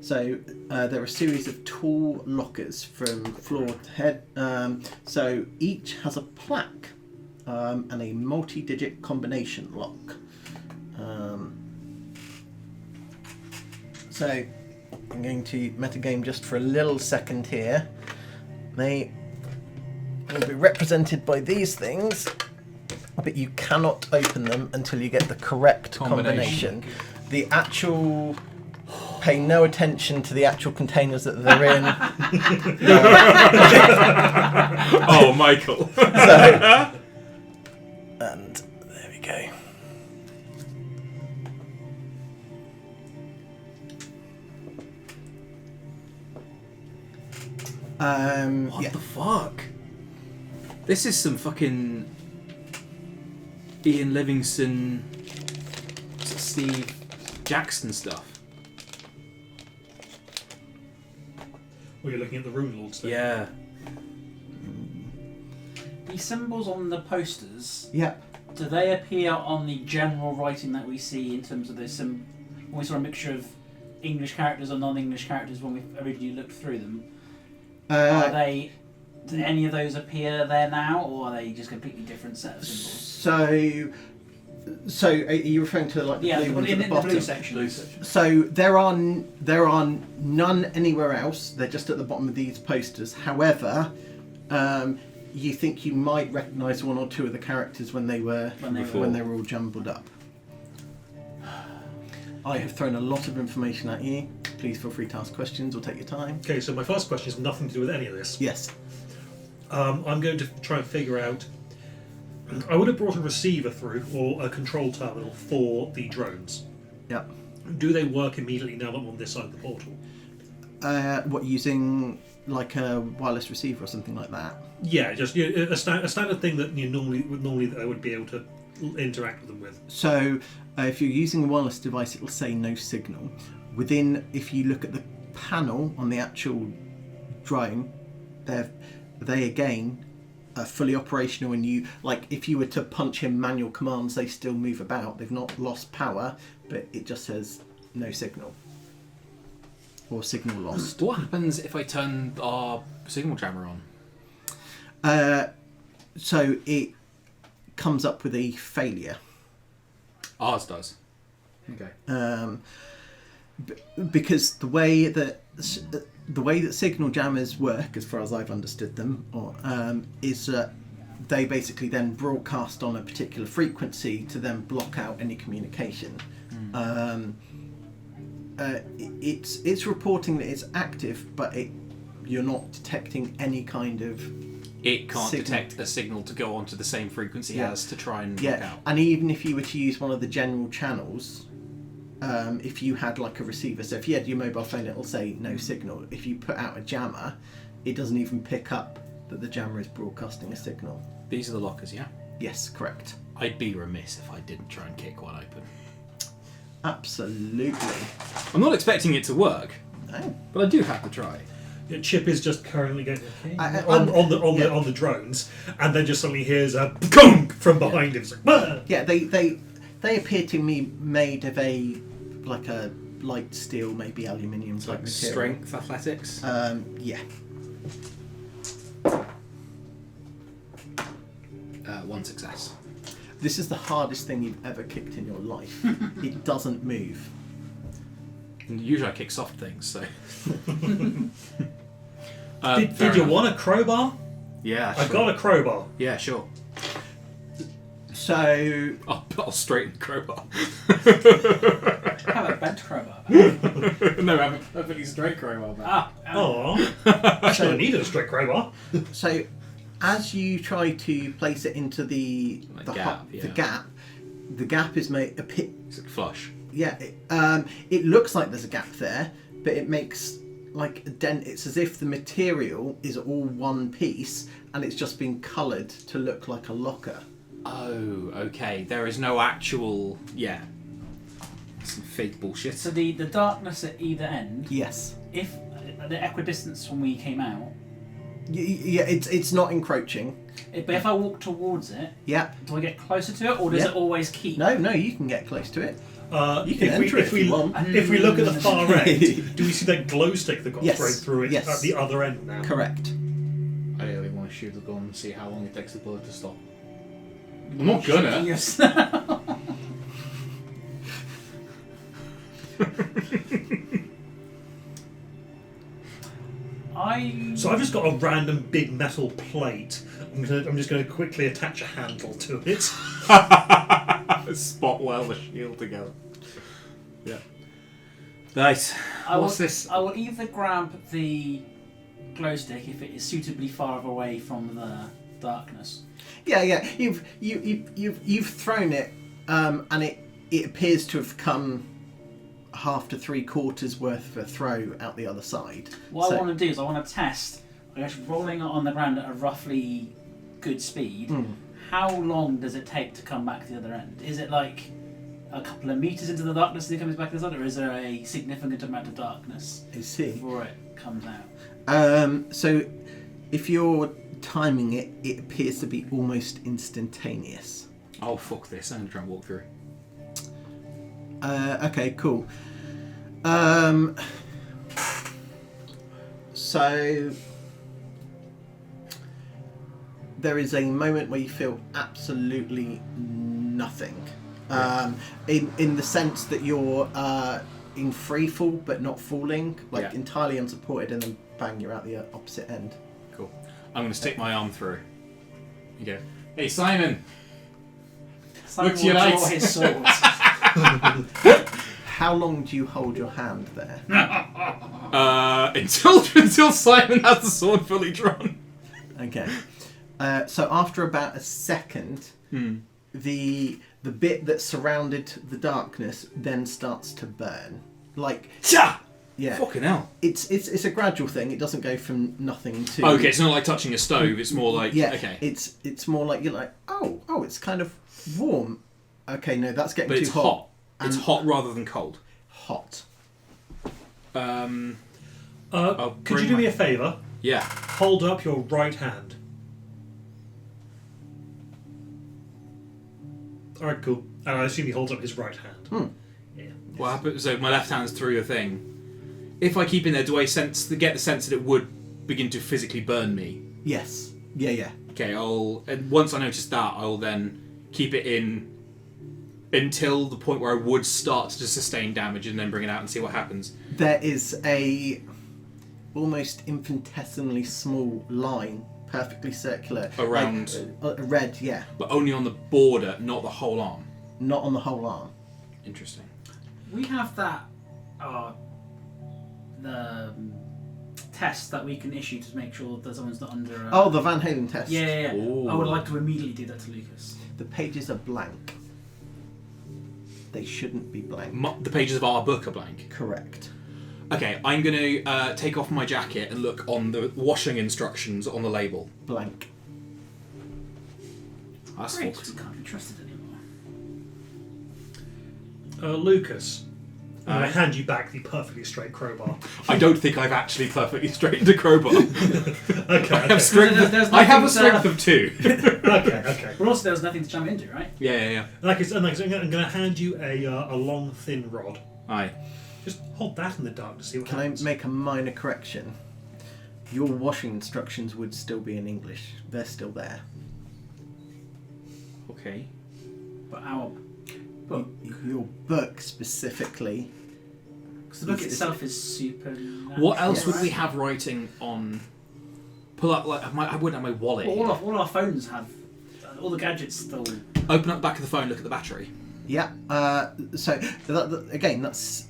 Speaker 1: So there are a series of tall lockers from floor to head. So each has a plaque and a multi-digit combination lock. So I'm going to metagame just for a little second here. They will be represented by these things, but you cannot open them until you get the correct combination. The actual... Pay no attention to the actual containers that they're in.
Speaker 3: Oh, Michael.
Speaker 1: And there we go.
Speaker 3: What the fuck? This is some fucking Ian Livingstone, Steve Jackson stuff.
Speaker 2: Well, you're looking at the Rune Lords thing.
Speaker 3: Yeah.
Speaker 4: The symbols on the posters,
Speaker 1: Yep.
Speaker 4: do they appear on the general writing that we see in terms of this? When we saw a mixture of English characters or non-English characters when we originally looked through them, do any of those appear there now, or are they just completely different set of symbols?
Speaker 1: So are you referring to like the blue ones at the
Speaker 4: in
Speaker 1: bottom?
Speaker 4: the blue section.
Speaker 1: So there are none anywhere else. They're just at the bottom of these posters. However, you think you might recognise 1 or 2 of the characters when they were all jumbled up. I have thrown a lot of information at you. Please feel free to ask questions or take your time.
Speaker 2: Okay, so my first question has nothing to do with any of this.
Speaker 1: Yes.
Speaker 2: I'm going to try and figure out... I would have brought a receiver through, or a control terminal for the drones.
Speaker 1: Yep.
Speaker 2: Do they work immediately now that I'm on this side of the portal?
Speaker 1: What, using like a wireless receiver or something like that?
Speaker 2: Yeah, just a standard thing that normally I would be able to interact with them with.
Speaker 1: So if you're using a wireless device, it'll say no signal. If you look at the panel on the actual drone, they again are fully operational, and if you were to punch in manual commands, they still move about. They've not lost power, but it just says no signal or signal lost.
Speaker 3: What happens if I turn our signal jammer on?
Speaker 1: So it comes up with a failure.
Speaker 3: Ours does. Okay.
Speaker 1: Because the way that signal jammers work, as far as I've understood them, is that they basically then broadcast on a particular frequency to then block out any communication. It's reporting that it's active, but you're not detecting any kind of...
Speaker 3: It can't
Speaker 1: signal.
Speaker 3: detect a signal to go onto the same frequency as to try and block out.
Speaker 1: And even if you were to use one of the general channels, if you had like a receiver, so if you had your mobile phone, it'll say no signal. If you put out a jammer, it doesn't even pick up that the jammer is broadcasting a signal.
Speaker 3: These are the lockers, yeah?
Speaker 1: Yes, correct.
Speaker 3: I'd be remiss if I didn't try and kick one open.
Speaker 1: Absolutely.
Speaker 3: I'm not expecting it to work,
Speaker 1: No.
Speaker 3: but I do have to try.
Speaker 2: Yeah, Chip is just currently getting on the drones, and then just suddenly hears a gong from behind him. It's like, "Bah!"
Speaker 1: Yeah, they appear to me made of a light steel, maybe aluminium type
Speaker 3: Like
Speaker 1: material.
Speaker 3: strength athletics.
Speaker 1: Yeah.
Speaker 3: 1 success.
Speaker 1: This is the hardest thing you've ever kicked in your life. It doesn't move.
Speaker 3: And usually I kick soft things, so.
Speaker 2: Did you want a crowbar?
Speaker 3: Yeah,
Speaker 2: I got a crowbar.
Speaker 3: Yeah, sure.
Speaker 1: So
Speaker 3: I'll straighten the crowbar.
Speaker 4: Have a bent crowbar.
Speaker 3: No, I have a perfectly straight crowbar.
Speaker 2: Oh, I should have needed a straight crowbar.
Speaker 1: So, as you try to place it into the
Speaker 3: gap,
Speaker 1: the gap is made a pit.
Speaker 3: It's like flush.
Speaker 1: Yeah, it looks like there's a gap there, but it makes like a dent. It's as if the material is all one piece, and it's just been coloured to look like a locker.
Speaker 3: Oh, okay. There is no actual. Yeah. Some fake bullshit.
Speaker 4: So the darkness at either end.
Speaker 1: Yes.
Speaker 4: If the equidistance when we came out.
Speaker 1: Yeah, it's not encroaching.
Speaker 4: But if I walk towards it,
Speaker 1: Yeah.
Speaker 4: do I get closer to it, or does
Speaker 1: Yeah.
Speaker 4: it always keep?
Speaker 1: No, you can get close to it.
Speaker 2: You
Speaker 1: can enter it if you want.
Speaker 2: If we look at the far end, do we see that glow stick that got
Speaker 1: Yes,
Speaker 2: thrown through it
Speaker 1: yes.
Speaker 2: at the other end now?
Speaker 1: Correct.
Speaker 3: I really want to shoot the gun and see how long it takes the bullet to stop. I'm not gonna.
Speaker 4: Yes.
Speaker 2: So I've just got a random big metal plate. I'm just going to quickly attach a handle to it.
Speaker 3: Spot weld the shield together. Yeah. Nice. What's this?
Speaker 4: I will either grab the glow stick if it is suitably far away from the darkness.
Speaker 1: Yeah. You've thrown it, and it appears to have come half to 3/4 worth of a throw out the other side.
Speaker 4: What I want to do is I want to test, I guess, rolling it on the ground at a roughly good speed. How long does it take to come back to the other end? Is it like a couple of meters into the darkness and it comes back to the other, or is there a significant amount of darkness
Speaker 1: I see.
Speaker 4: before it comes out?
Speaker 1: So if you're timing it, it appears to be almost instantaneous.
Speaker 3: Oh, fuck this. I'm going to try and walk through.
Speaker 1: Okay, cool. So there is a moment where you feel absolutely nothing. In the sense that you're in free fall but not falling, like entirely unsupported, and then bang, you're out the opposite end.
Speaker 3: Cool. I'm going to stick my arm through. You go, hey Simon!
Speaker 4: Simon
Speaker 3: Look to your
Speaker 4: will draw
Speaker 3: right.
Speaker 4: his sword.
Speaker 1: How long do you hold your hand there?
Speaker 3: Until Simon has the sword fully drawn.
Speaker 1: Okay. So after about a second, the bit that surrounded the darkness then starts to burn. Like, yeah.
Speaker 3: Fucking hell.
Speaker 1: It's a gradual thing. It doesn't go from nothing to.
Speaker 3: Okay, it's not like touching a stove. It's more like okay.
Speaker 1: It's more like you're like, oh, it's kind of warm. Okay, no, that's getting
Speaker 3: But
Speaker 1: too
Speaker 3: it's hot. It's
Speaker 1: And-
Speaker 3: hot rather than cold.
Speaker 1: Hot.
Speaker 3: I'll
Speaker 2: Could
Speaker 3: bring
Speaker 2: you do me
Speaker 3: my-
Speaker 2: a favour?
Speaker 3: Yeah.
Speaker 2: Hold up your right hand. Alright, cool. And I assume he holds up his right hand. Yeah.
Speaker 3: What happens? So my left hand's through the thing. If I keep in there, do I get the sense that it would begin to physically burn me?
Speaker 1: Yes. Yeah.
Speaker 3: Okay, and once I notice that, I'll then keep it in until the point where I would start to sustain damage, and then bring it out and see what happens.
Speaker 1: There is a almost infinitesimally small line, perfectly circular,
Speaker 3: Around-
Speaker 1: like, red. Yeah,
Speaker 3: But only on the border, not the whole arm.
Speaker 1: not on the whole arm.
Speaker 3: Interesting.
Speaker 4: We have that the test that we can issue to make sure that someone's not under.
Speaker 1: Oh, the Van Halen test.
Speaker 4: Yeah.
Speaker 3: Ooh.
Speaker 4: I would like to immediately do that to Lucas.
Speaker 1: The pages are blank. They shouldn't be blank.
Speaker 3: The pages of our book are blank.
Speaker 1: Correct.
Speaker 3: Okay, I'm going to take off my jacket and look on the washing instructions on the label.
Speaker 1: Blank.
Speaker 3: That's
Speaker 4: Great.
Speaker 3: fucked.
Speaker 4: We can't be trusted anymore.
Speaker 2: Lucas, I'm going to hand you back the perfectly straight crowbar.
Speaker 3: I don't think I've actually perfectly straightened a crowbar.
Speaker 2: Okay.
Speaker 3: I have strength. I have a strength of 2.
Speaker 2: Okay.
Speaker 4: But also, there was nothing to jump into, right?
Speaker 3: Yeah.
Speaker 2: Like I said, I'm going to hand you a long, thin rod.
Speaker 3: Aye.
Speaker 2: Just hold that in the dark to see what
Speaker 1: Can I
Speaker 2: happens.
Speaker 1: make a minor correction? Your washing instructions would still be in English. They're still there.
Speaker 3: Okay.
Speaker 4: But our book.
Speaker 1: Your book specifically.
Speaker 4: Because the book itself is supernatural.
Speaker 3: What else would
Speaker 4: right?
Speaker 3: we have writing on? Pull up like I wouldn't have my wallet.
Speaker 4: Well,
Speaker 3: here.
Speaker 4: all our phones have. All the gadgets still.
Speaker 3: Open up the back of the phone. Look at the battery.
Speaker 1: Yeah. So again, that's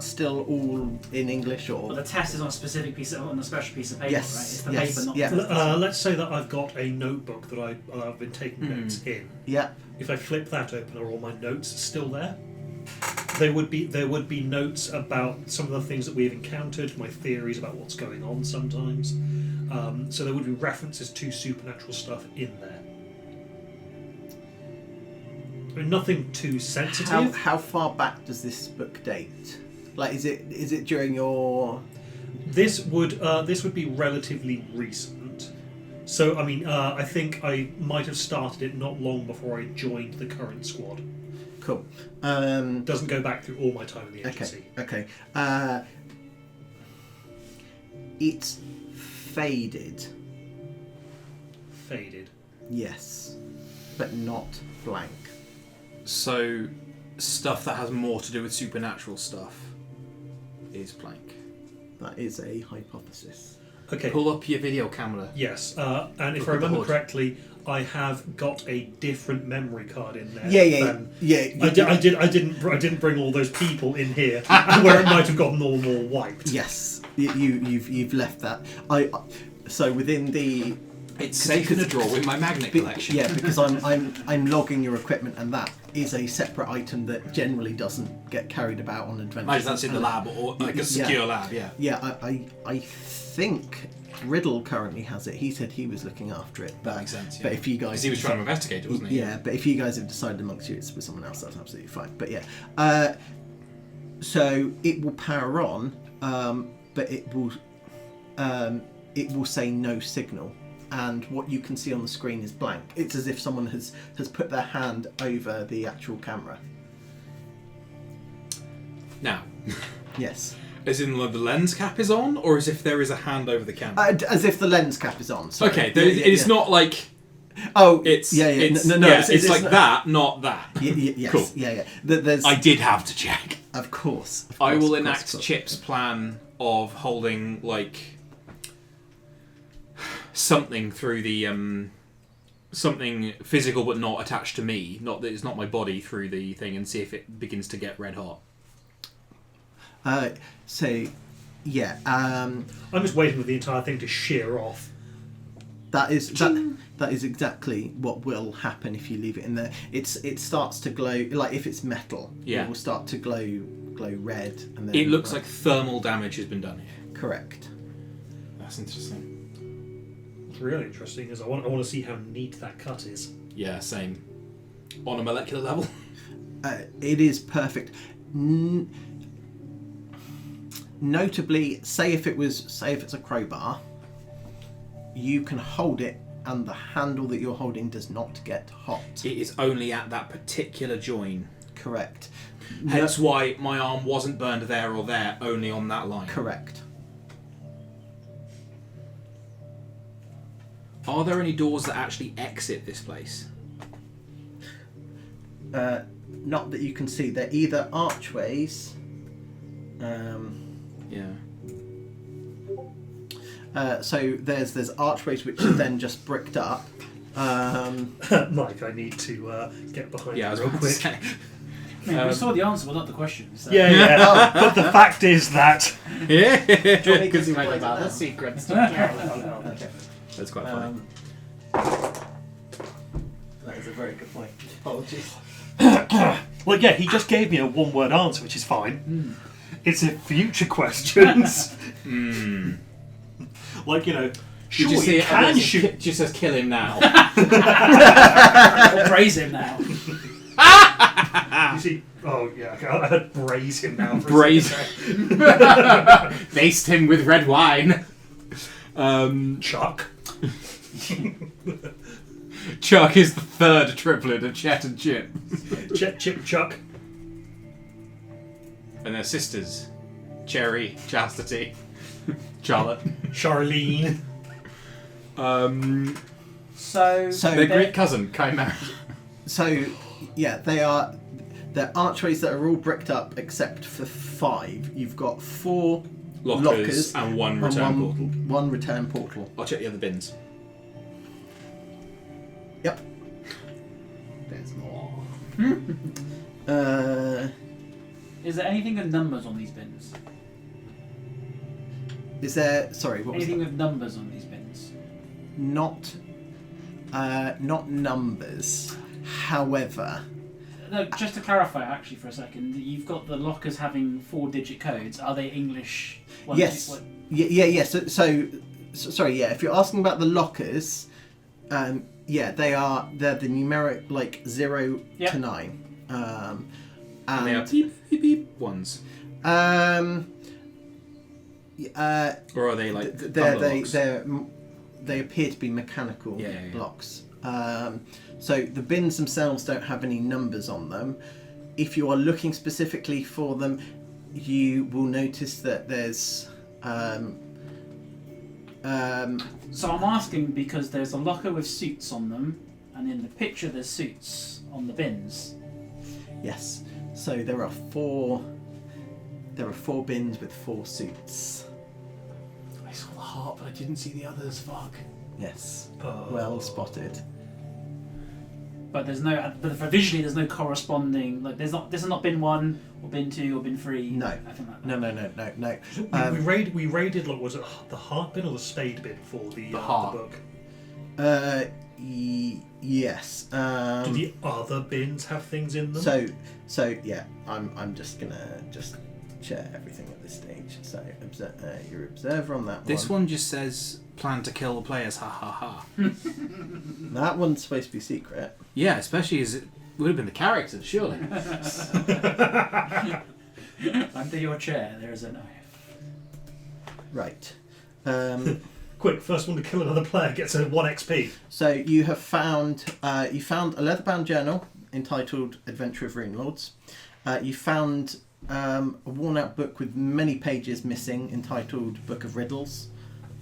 Speaker 1: still all in English
Speaker 4: But
Speaker 1: or.
Speaker 4: the test is on a specific on a special piece of paper,
Speaker 1: Yes,
Speaker 4: right? It's the
Speaker 1: yes,
Speaker 4: paper, not
Speaker 1: yeah.
Speaker 4: the
Speaker 2: Let's say that I've got a notebook that I've been taking notes in.
Speaker 1: Yeah.
Speaker 2: If I flip that open, are all my notes still there? There would be notes about some of the things that we've encountered, my theories about what's going on sometimes. So there would be references to supernatural stuff in there. I mean, nothing too sensitive.
Speaker 1: How far back does this book date? Like, is it during your?
Speaker 2: This would be relatively recent. So I mean, I think I might have started it not long before I joined the current squad.
Speaker 1: Cool.
Speaker 2: Doesn't go back through all my time in the agency.
Speaker 1: Okay. It's faded.
Speaker 2: Faded.
Speaker 1: Yes, but not blank.
Speaker 3: So, stuff that has more to do with supernatural stuff is blank.
Speaker 1: That is a hypothesis.
Speaker 2: Okay.
Speaker 3: Pull up your video camera.
Speaker 2: Yes, and if
Speaker 3: Look
Speaker 2: I
Speaker 3: at the
Speaker 2: remember
Speaker 3: hood.
Speaker 2: correctly, I have got a different memory card in there.
Speaker 1: Yeah.
Speaker 2: I didn't bring all those people in here where it might have gotten all more wiped.
Speaker 1: Yes, you've left that. So within the.
Speaker 3: It's safe in a drawer with my magnet collection.
Speaker 1: Yeah, because I'm logging your equipment, and that is a separate item that generally doesn't get carried about on adventures.
Speaker 3: Imagine that's in the lab or like a secure lab. Yeah.
Speaker 1: Yeah, I think Riddle currently has it. He said he was looking after it.
Speaker 3: That makes sense. Yeah.
Speaker 1: But if you guys,
Speaker 3: because he was trying to investigate it, wasn't he?
Speaker 1: Yeah, but if you guys have decided amongst you it's with someone else, that's absolutely fine. But yeah, so it will power on, but it will say no signal. And what you can see on the screen is blank. It's as if someone has put their hand over the actual camera.
Speaker 3: Now,
Speaker 1: Yes.
Speaker 3: as in the lens cap is on, or as if there is a hand over the camera?
Speaker 1: As if the lens cap is on. Sorry.
Speaker 3: Okay,
Speaker 1: Yeah,
Speaker 3: it's not like
Speaker 1: Oh,
Speaker 3: it's
Speaker 1: yeah.
Speaker 3: It's,
Speaker 1: No,
Speaker 3: yeah,
Speaker 1: it's
Speaker 3: like
Speaker 1: not-
Speaker 3: that, not that.
Speaker 1: Yes.
Speaker 3: Cool.
Speaker 1: Yeah. There's.
Speaker 3: I did have to check.
Speaker 1: Of course.
Speaker 3: I will
Speaker 1: of
Speaker 3: enact
Speaker 1: course.
Speaker 3: Chip's plan of holding like something through the something physical but not attached to me, not that it's not my body, through the thing, and see if it begins to get red hot.
Speaker 1: So, yeah.
Speaker 2: I'm just waiting for the entire thing to shear off.
Speaker 1: That is exactly what will happen if you leave it in there. It starts to glow, like if it's metal.
Speaker 3: Yeah.
Speaker 1: It will start to glow red, and then
Speaker 3: It looks like thermal damage has been done here.
Speaker 1: correct.
Speaker 3: That's interesting.
Speaker 2: What's really interesting is I want to see how neat that cut is.
Speaker 3: Yeah, same. On a molecular level.
Speaker 1: It is perfect. Notably, say if it's a crowbar, you can hold it, and the handle that you're holding does not get hot.
Speaker 3: It is only at that particular join.
Speaker 1: Correct.
Speaker 3: Hence why my arm wasn't burned there or there, only on that line.
Speaker 1: Correct.
Speaker 3: Are there any doors that actually exit this place?
Speaker 1: Not that you can see. They're either archways.
Speaker 3: Yeah.
Speaker 1: So there's archways which are then just bricked up.
Speaker 2: Mike, I need to get behind
Speaker 3: Yeah, I
Speaker 2: you
Speaker 3: was
Speaker 2: real
Speaker 3: about to
Speaker 2: quick.
Speaker 3: say.
Speaker 4: I mean, we saw the answer, but not the question. So.
Speaker 2: Yeah. But the fact is that
Speaker 3: Yeah.
Speaker 1: Because
Speaker 3: you might have other secrets. That's quite funny.
Speaker 1: That is a very good point. Apologies.
Speaker 2: well, yeah, he just gave me a one-word answer, which is fine. It's in future questions. Like, sure,
Speaker 3: you
Speaker 2: you can shoot.
Speaker 3: Just says kill him now.
Speaker 4: Or praise him now.
Speaker 2: You see? Oh yeah, okay, I had braise him now. For
Speaker 3: Braise.
Speaker 2: a second.
Speaker 3: Based him with red wine.
Speaker 2: Chuck.
Speaker 3: Chuck is the third triplet of Chet and Chip.
Speaker 2: Chet, Chip, Chuck.
Speaker 3: And their sisters. Cherry, Chastity, Charlotte.
Speaker 2: Charlene.
Speaker 4: So
Speaker 1: So
Speaker 3: Their Greek cousin, Chimera.
Speaker 1: So, yeah, they're archways that are all bricked up except for 5. You've got 4 lockers
Speaker 3: and 1 return portal.
Speaker 1: One return portal.
Speaker 3: I'll check the other bins.
Speaker 1: Yep.
Speaker 3: There's more.
Speaker 4: Is there anything with numbers on these bins?
Speaker 1: Is there... Sorry, what was
Speaker 4: Anything
Speaker 1: that?
Speaker 4: with numbers on these bins?
Speaker 1: Not numbers. However...
Speaker 4: No, just to clarify, actually, for a second, you've got the lockers having 4-digit codes. Are they English?
Speaker 1: Yes. Yeah. So, sorry. Yeah. If you're asking about the lockers, yeah, they're the numeric like 0 to 9.
Speaker 3: And they are beep beep beep ones. Or are they like
Speaker 1: they appear to be mechanical
Speaker 3: Yeah.
Speaker 1: locks. So the bins themselves don't have any numbers on them. If you are looking specifically for them, you will notice that there's
Speaker 4: So I'm asking because there's a locker with suits on them, and in the picture there's suits on the bins.
Speaker 1: yes. So there are 4 bins with 4 suits.
Speaker 3: I saw the heart, but I didn't see the others. Fuck.
Speaker 1: Yes.
Speaker 2: Oh.
Speaker 1: Well spotted.
Speaker 4: But visually there's no corresponding, like this is not bin 1 or bin 2 or bin 3.
Speaker 1: No.
Speaker 4: Nothing like that.
Speaker 1: No.
Speaker 2: We raided, like, was it the heart bin or the spade bin for the
Speaker 3: heart.
Speaker 2: book?
Speaker 1: Yes.
Speaker 2: Do the other bins have things in them?
Speaker 1: So yeah, I'm just gonna share everything at this stage. So your observer on that
Speaker 3: This one just says plan to kill the players. Ha ha ha.
Speaker 1: That one's supposed to be secret.
Speaker 3: Yeah, especially as it would have been the characters, surely.
Speaker 4: Under your chair there is a knife.
Speaker 1: Right.
Speaker 2: Quick, first one to kill another player gets a 1 XP.
Speaker 1: So you have found a leather-bound journal entitled Adventure of Rune Lords. You found a worn-out book with many pages missing entitled Book of Riddles.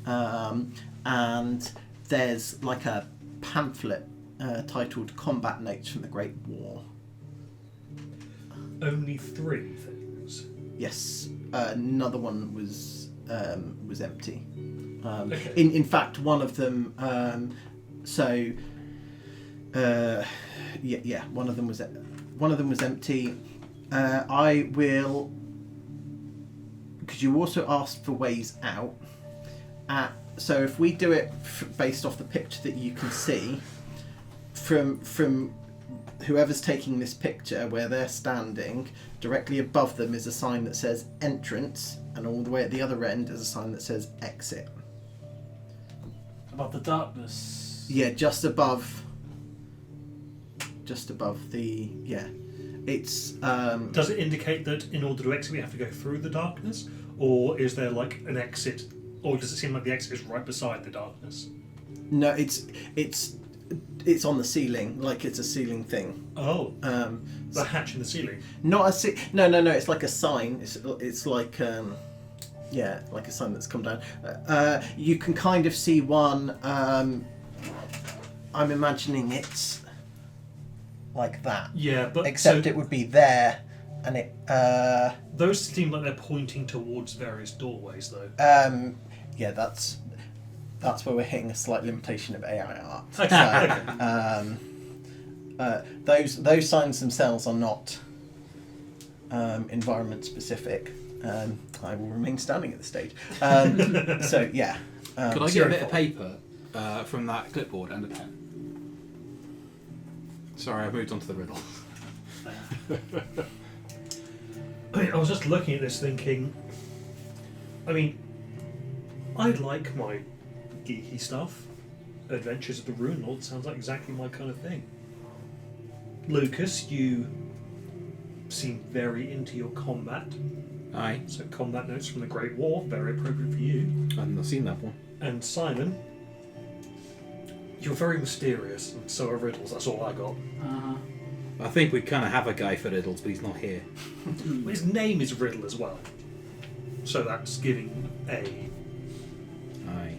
Speaker 1: And there's like a pamphlet titled Combat Notes from the Great War.
Speaker 2: Only 3 things.
Speaker 1: Yes, another one was empty.
Speaker 2: Okay.
Speaker 1: In fact, one of them. One of them was empty. I will. Because you also asked for ways out. So if we do it based off the picture that you can see, from whoever's taking this picture, where they're standing, directly above them is a sign that says entrance, and all the way at the other end is a sign that says exit.
Speaker 4: Above the darkness.
Speaker 1: Yeah, just above the It's
Speaker 2: Does it indicate that in order to exit we have to go through the darkness, or is there like an exit, or does it seem like the exit is right beside the darkness?
Speaker 1: no, it's on the ceiling, like it's a ceiling thing.
Speaker 2: Oh, the hatch in the ceiling.
Speaker 1: Not a no. It's like a sign. It's like like a sign that's come down. You can kind of see one. I'm imagining it's like that.
Speaker 2: Yeah, but
Speaker 1: Except it would be there, and it.
Speaker 2: Those seem like they're pointing towards various doorways, though.
Speaker 1: Yeah, that's where we're hitting a slight limitation of AI art.
Speaker 2: Okay.
Speaker 1: So, those signs themselves are not environment specific. I will remain standing at the stage. So yeah.
Speaker 3: Could I get a bit of paper from that clipboard and a pen? Sorry, I've moved on to the riddle.
Speaker 2: I was just looking at this thinking, I like my geeky stuff. Adventures of the Rune Lord sounds like exactly my kind of thing. Lucas, you seem very into your combat.
Speaker 3: Aye.
Speaker 2: So combat notes from the Great War, very appropriate for you.
Speaker 3: I've not seen that one.
Speaker 2: And Simon, you're very mysterious, and so are riddles, that's all I got.
Speaker 4: Uh-huh.
Speaker 3: I think we kind of have a guy for riddles, but he's not here.
Speaker 2: His name is Riddle as well. So that's giving A.
Speaker 3: Aye.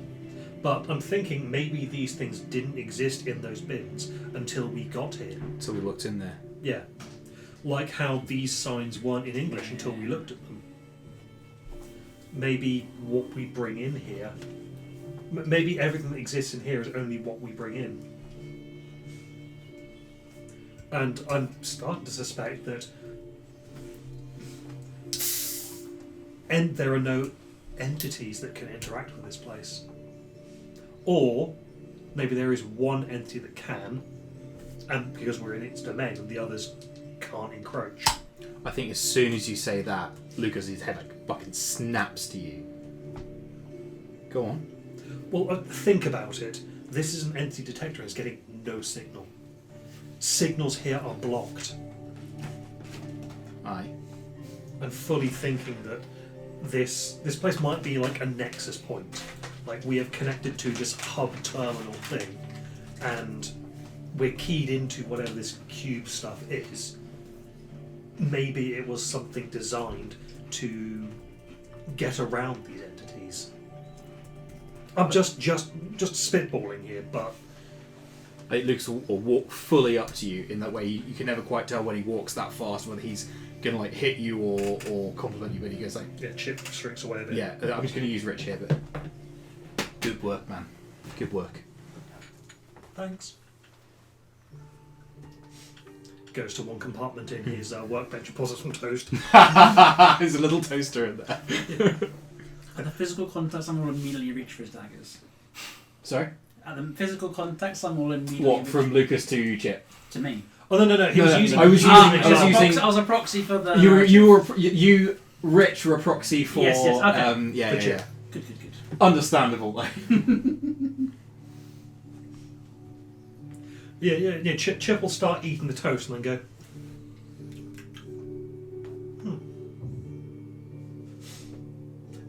Speaker 2: But I'm thinking maybe these things didn't exist in those bins until we got here.
Speaker 3: So we looked in there.
Speaker 2: Yeah. Like how these signs weren't in English until we looked at them. Maybe what we bring in here... Maybe everything that exists in here is only what we bring in. And I'm starting to suspect that there are no entities that can interact with this place. Or maybe there is one entity that can, and because we're in its domain and the others can't encroach.
Speaker 3: I think as soon as you say that, Lucas's head like fucking snaps to you. Go on.
Speaker 2: Well, think about it. This is an entity detector and it's getting no signal. Signals here are blocked.
Speaker 3: Aye.
Speaker 2: I'm fully thinking that this place might be like a nexus point. Like we have connected to this hub terminal thing, and we're keyed into whatever this cube stuff is. Maybe it was something designed to get around these entities. I'm just spitballing here, but
Speaker 3: I think Lucas will walk fully up to you in that way. You can never quite tell when he walks that fast whether he's gonna like hit you or compliment you. But he goes like,
Speaker 2: yeah, Chip shrinks away a bit.
Speaker 3: yeah, I'm just gonna use Rich here, but good work, man. Good work.
Speaker 2: Thanks. Goes to one compartment in his workbench and pulls some toast.
Speaker 3: There's a little toaster in there.
Speaker 4: At the physical contact, someone will immediately reach for his daggers.
Speaker 3: Sorry?
Speaker 4: At the physical contact, someone will immediately
Speaker 3: What,
Speaker 4: reach
Speaker 3: from Lucas to Chip?
Speaker 4: to me.
Speaker 2: Oh no! He was using.
Speaker 3: I was
Speaker 4: I was a proxy for the.
Speaker 3: You Rich were a proxy for.
Speaker 4: Yes, okay.
Speaker 3: Yeah.
Speaker 4: Good.
Speaker 3: Understandable.
Speaker 2: Yeah. Chip will start eating the toast and then go.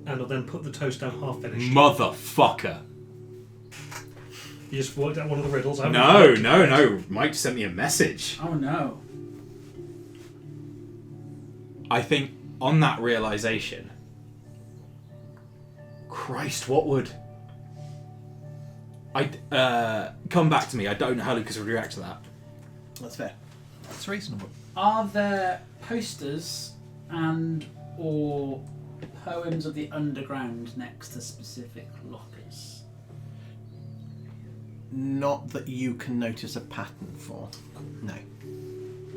Speaker 2: And I'll then put the toast down half finished.
Speaker 3: Motherfucker.
Speaker 2: You just worked out one of the riddles.
Speaker 3: No. Mike sent me a message.
Speaker 4: Oh no.
Speaker 3: I think on that realization, Christ, what would come back to me? I don't know how Lucas would react to that.
Speaker 1: That's fair. That's reasonable.
Speaker 4: Are there posters and or poems of the underground next to specific lockers?
Speaker 1: Not that you can notice a pattern for. No.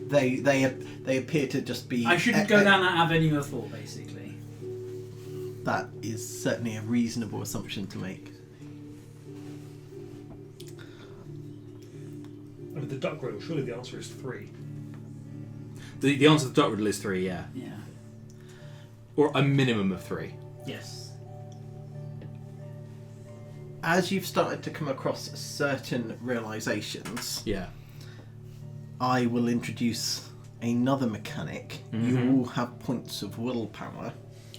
Speaker 1: They appear to just be...
Speaker 4: I shouldn't go down that avenue of thought, basically.
Speaker 1: That is certainly a reasonable assumption to make.
Speaker 2: I mean, the duck riddle, surely the answer is 3.
Speaker 3: The answer to the duck riddle is 3, yeah.
Speaker 4: Yeah.
Speaker 3: Or a minimum of 3.
Speaker 4: Yes.
Speaker 1: As you've started to come across certain realizations,
Speaker 3: Yeah.
Speaker 1: I will introduce another mechanic. You
Speaker 3: Mhm.
Speaker 1: all have points of willpower.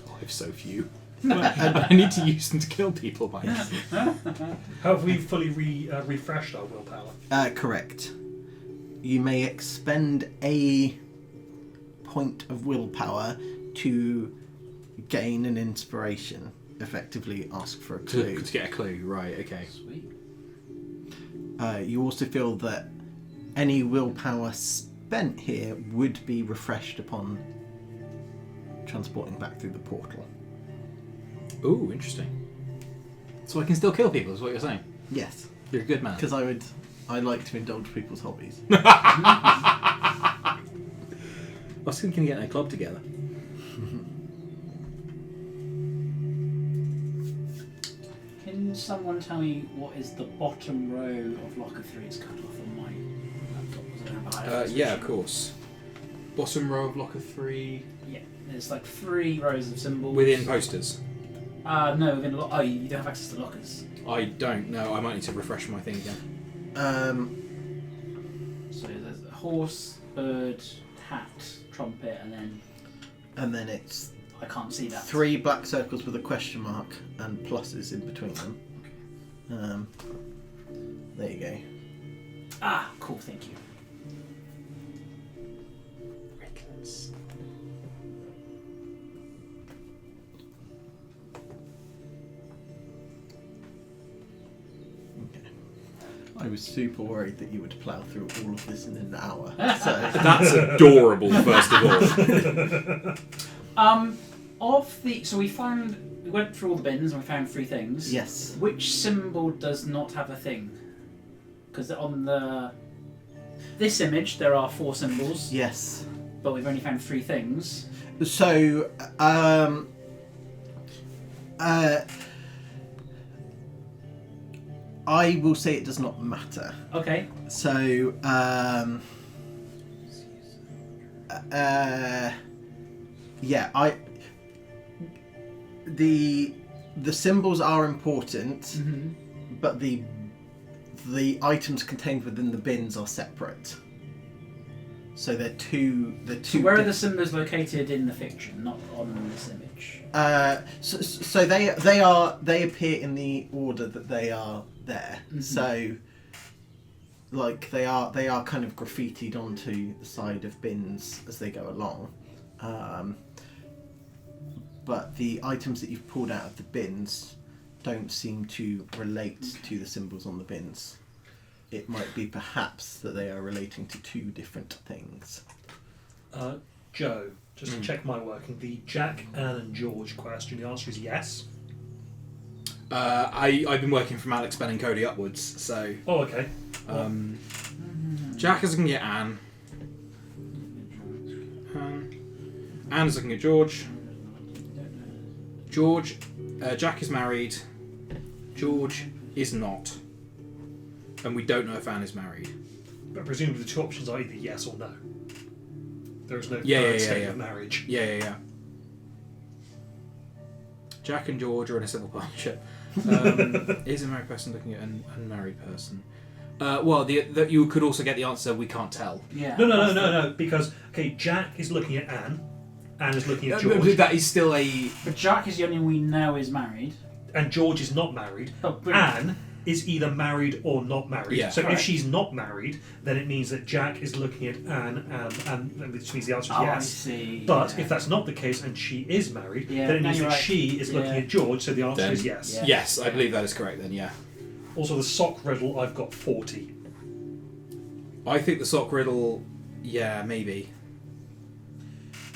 Speaker 3: Oh, I have so few. I need to use them to kill people by now.
Speaker 2: Have we fully refreshed our willpower?
Speaker 1: Correct. You may expend a point of willpower to gain an inspiration. Effectively ask for a clue.
Speaker 3: To get a clue, right, okay.
Speaker 4: Sweet.
Speaker 1: You also feel that any willpower spent here would be refreshed upon transporting back through the portal.
Speaker 3: Ooh, interesting. So I can still kill people, is what you're saying?
Speaker 1: Yes,
Speaker 3: You're a good man.
Speaker 1: because I like to indulge people's hobbies.
Speaker 3: I was thinking of getting a club together.
Speaker 4: Can someone tell me what is the bottom row of locker 3? It's cut off on my laptop. 'Cause I don't have a high
Speaker 3: Yeah,
Speaker 4: resolution.
Speaker 3: of course. Bottom row of locker 3.
Speaker 4: Yeah, there's like 3 rows of symbols.
Speaker 3: Within posters.
Speaker 4: No, within a oh, you don't have access to lockers.
Speaker 3: I don't know. I might need to refresh my thing again.
Speaker 4: So there's a horse, bird, hat, trumpet, and then
Speaker 1: it's
Speaker 4: I can't see that.
Speaker 1: 3 black circles with a question mark and pluses in between them. There you go.
Speaker 4: Ah, cool, thank you.
Speaker 1: I was super worried that you would plough through all of this in an hour. So
Speaker 3: That's adorable, first of all.
Speaker 4: So we went through all the bins and we found 3 things.
Speaker 1: yes.
Speaker 4: Which symbol does not have a thing? Because on this image there are 4 symbols,
Speaker 1: Yes.
Speaker 4: but we've only found 3 things.
Speaker 1: So, I will say it does not matter.
Speaker 4: Okay.
Speaker 1: So, yeah, the symbols are important,
Speaker 4: Mm-hmm.
Speaker 1: but the items contained within the bins are separate. So they're two.
Speaker 4: So where are the symbols located in the fiction, not on this image?
Speaker 1: So they appear in the order that they are there.
Speaker 4: Mhm.
Speaker 1: So, like they are kind of graffitied onto the side of bins as they go along. But the items that you've pulled out of the bins don't seem to relate to the symbols on the bins. It might be perhaps that they are relating to 2 different things.
Speaker 2: Joe, just to check my working, the Jack, Anne and George question, the answer is yes.
Speaker 3: I've been working from Alex, Ben and Cody upwards, so...
Speaker 2: Oh, okay.
Speaker 3: Jack is looking at Anne. Anne's looking at George. Jack is married. George is not. And we don't know if Anne is married.
Speaker 2: But presumably the 2 options are either yes or no. There is no
Speaker 3: Yeah,
Speaker 2: state
Speaker 3: yeah.
Speaker 2: of marriage.
Speaker 3: Yeah. Jack and George are in a civil partnership. Is a married person looking at an unmarried person? You could also get the answer, we can't tell.
Speaker 4: Yeah.
Speaker 2: No, because, okay, Jack is looking at Anne. Anne is looking at George.
Speaker 3: That is still a...
Speaker 4: But Jack is the only one we know is married.
Speaker 2: And George is not married.
Speaker 4: Oh,
Speaker 2: Anne is either married or not married.
Speaker 3: Yeah.
Speaker 2: So
Speaker 4: Correct.
Speaker 2: if she's not married, then it means that Jack is looking at Anne, and which means the answer is
Speaker 4: I
Speaker 2: yes.
Speaker 4: see.
Speaker 2: But
Speaker 4: yeah.
Speaker 2: if that's not the case and she is married,
Speaker 4: Yeah,
Speaker 2: then it
Speaker 4: no,
Speaker 2: means
Speaker 4: you're
Speaker 2: that
Speaker 4: right.
Speaker 2: she is looking
Speaker 4: Yeah.
Speaker 2: at George, so the answer
Speaker 3: Then-
Speaker 2: is yes.
Speaker 4: Yeah.
Speaker 3: Yes, I believe that is correct then, yeah.
Speaker 2: Also, the sock riddle, I've got 40.
Speaker 3: I think the sock riddle, yeah, maybe.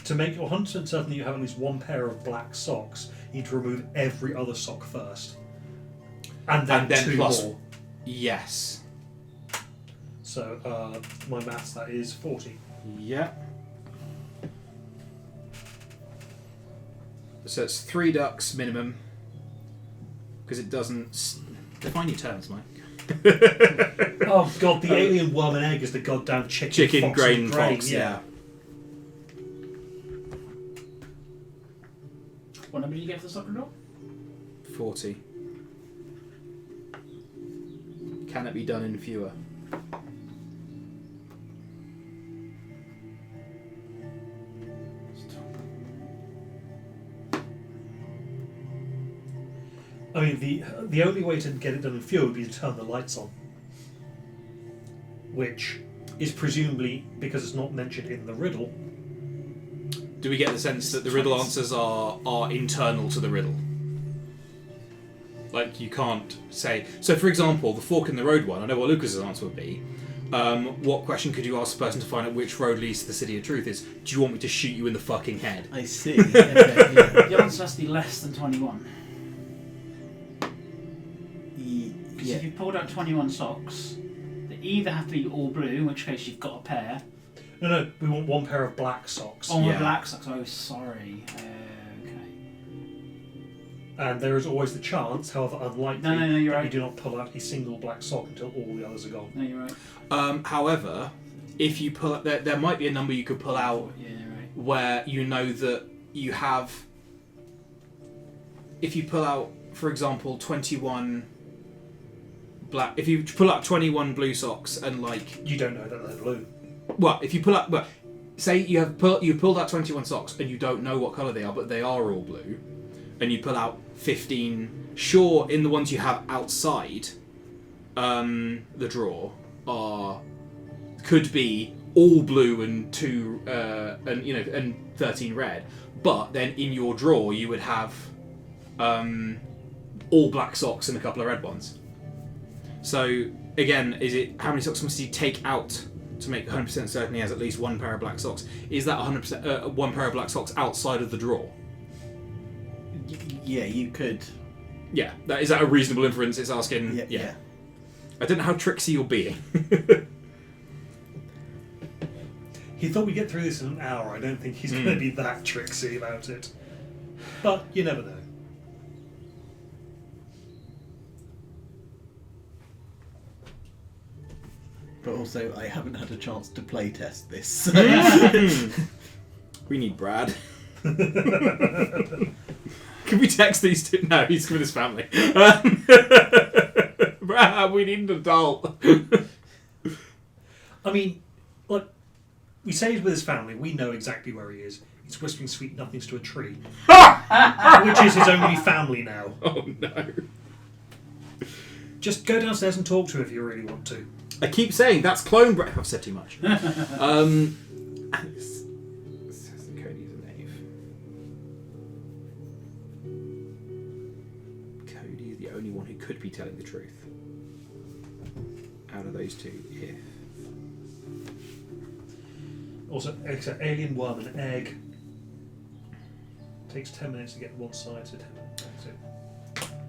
Speaker 2: To make 100% certain that you have at least 1 pair of black socks, you need to remove every other sock first. And then 2
Speaker 3: plus-
Speaker 2: more.
Speaker 3: Yes.
Speaker 2: So, my maths, that is 40.
Speaker 3: Yeah. So it's 3 ducks minimum. Because it doesn't... Define your terms, Mike.
Speaker 2: Oh god, the alien worm and egg is the goddamn
Speaker 3: Chicken,
Speaker 2: fox,
Speaker 3: grain,
Speaker 2: and
Speaker 3: fox, yeah.
Speaker 4: What number did you get for the soccer dog?
Speaker 3: 40. Can it be done in fewer?
Speaker 2: I mean, the only way to get it done in fewer would be to turn the lights on. Which is presumably, because it's not mentioned in the riddle.
Speaker 3: Do we get the sense that the riddle answers are internal to the riddle? Like, you can't say... So, for example, the fork in the road one, I know what Lucas's answer would be. What question could you ask the person to find out which road leads to the City of Truth is, do you want me to shoot you in the fucking head?
Speaker 1: I see. Okay, yeah.
Speaker 4: The answer has to be less than 21. Because
Speaker 1: Yeah.
Speaker 4: if you pulled out 21 socks, they either have to be all blue, in which case you've got a pair.
Speaker 2: No, we want 1 pair of black socks.
Speaker 4: Oh,
Speaker 3: Yeah.
Speaker 4: black socks. Oh, sorry. Okay.
Speaker 2: And there is always the chance, however unlikely,
Speaker 4: No, you're
Speaker 2: that
Speaker 4: right.
Speaker 2: you do not pull out a single black sock until all the others are gone.
Speaker 4: No, you're right.
Speaker 3: However, if you pull... There might be a number you could pull out
Speaker 4: Yeah, you're right.
Speaker 3: where you know that you have... If you pull out, for example, 21 black... If you pull out 21 blue socks and, like...
Speaker 2: You don't know that they're blue.
Speaker 3: Well, if you pull out... Well, say you pulled out 21 socks and you don't know what colour they are, but they are all blue, and you pull out 15... Sure, in the ones you have outside the drawer could be all blue and 13 red, but then in your drawer you would have all black socks and a couple of red ones. So again, is it how many socks must he take out to make 100% certain he has at least one pair of black socks? Is that 100% one pair of black socks outside of the drawer?
Speaker 1: Yeah, you could.
Speaker 3: Yeah, is that a reasonable inference? It's asking.
Speaker 1: Yeah.
Speaker 3: I don't know how tricksy you're being.
Speaker 2: He thought we'd get through this in an hour. I don't think he's going to be that tricksy about it. But you never know.
Speaker 1: But also, I haven't had a chance to play test this.
Speaker 3: We need Brad. Can we text these two? No, he's with his family. Brad, we need an adult.
Speaker 2: I mean, like, we say he's with his family. We know exactly where he is. He's whispering sweet nothings to a tree. Which is his only family now.
Speaker 3: Oh, no.
Speaker 2: Just go downstairs and talk to him if you really want to.
Speaker 3: I keep saying that's clone Brad. I've said too much. Assassin Cody's a knave. Cody is the only one who could be telling the truth. Out of those two, if.
Speaker 2: Also, except alien worm and egg. Takes 10 minutes to get one side, so 10 minutes.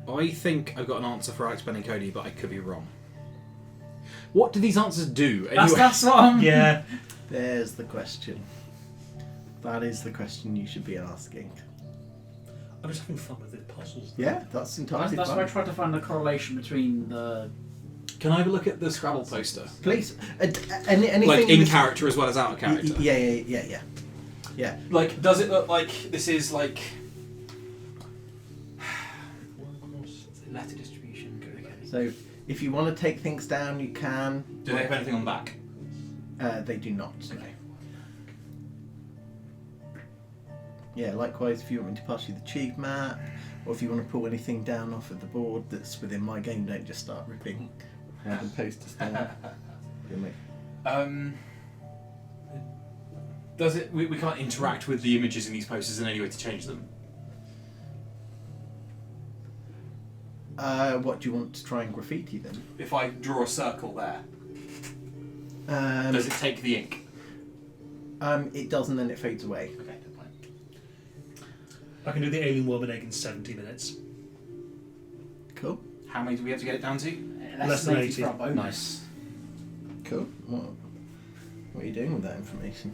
Speaker 3: I think I've got an answer for Alex, Ben and Cody, but I could be wrong. What do these answers do? Anyway?
Speaker 4: That's what I'm...
Speaker 2: Yeah.
Speaker 1: There's the question. That is the question you should be asking.
Speaker 2: I'm just having fun with the puzzles.
Speaker 1: Yeah, that's entirely
Speaker 4: That's
Speaker 1: fine.
Speaker 4: why I tried to find a correlation between the...
Speaker 3: Can I have a look at the Scrabble poster?
Speaker 1: Please, anything
Speaker 3: Like in
Speaker 1: with-
Speaker 3: character as well as out of character?
Speaker 1: Yeah.
Speaker 3: Like, does it look like this is like... letter distribution. Okay.
Speaker 1: So, if you want to take things down, you can.
Speaker 3: Do they have anything on the back?
Speaker 1: They do not. No.
Speaker 3: Okay.
Speaker 1: Yeah, likewise, if you want me to pass you the cheat map, or if you want to pull anything down off of the board that's within my game, don't just start ripping random posters down.
Speaker 3: Does it? We can't interact with the images in these posters in any way to change them.
Speaker 1: What do you want to try and graffiti them?
Speaker 3: If I draw a circle there, does it take the ink?
Speaker 1: It does, and then it fades away.
Speaker 3: Okay, fine.
Speaker 2: I can do the alien worm and egg in 70 minutes.
Speaker 1: Cool.
Speaker 3: How many do we have to get it down to?
Speaker 2: Less than 80.
Speaker 4: For a bonus.
Speaker 3: Nice.
Speaker 1: Cool. What are you doing with that information?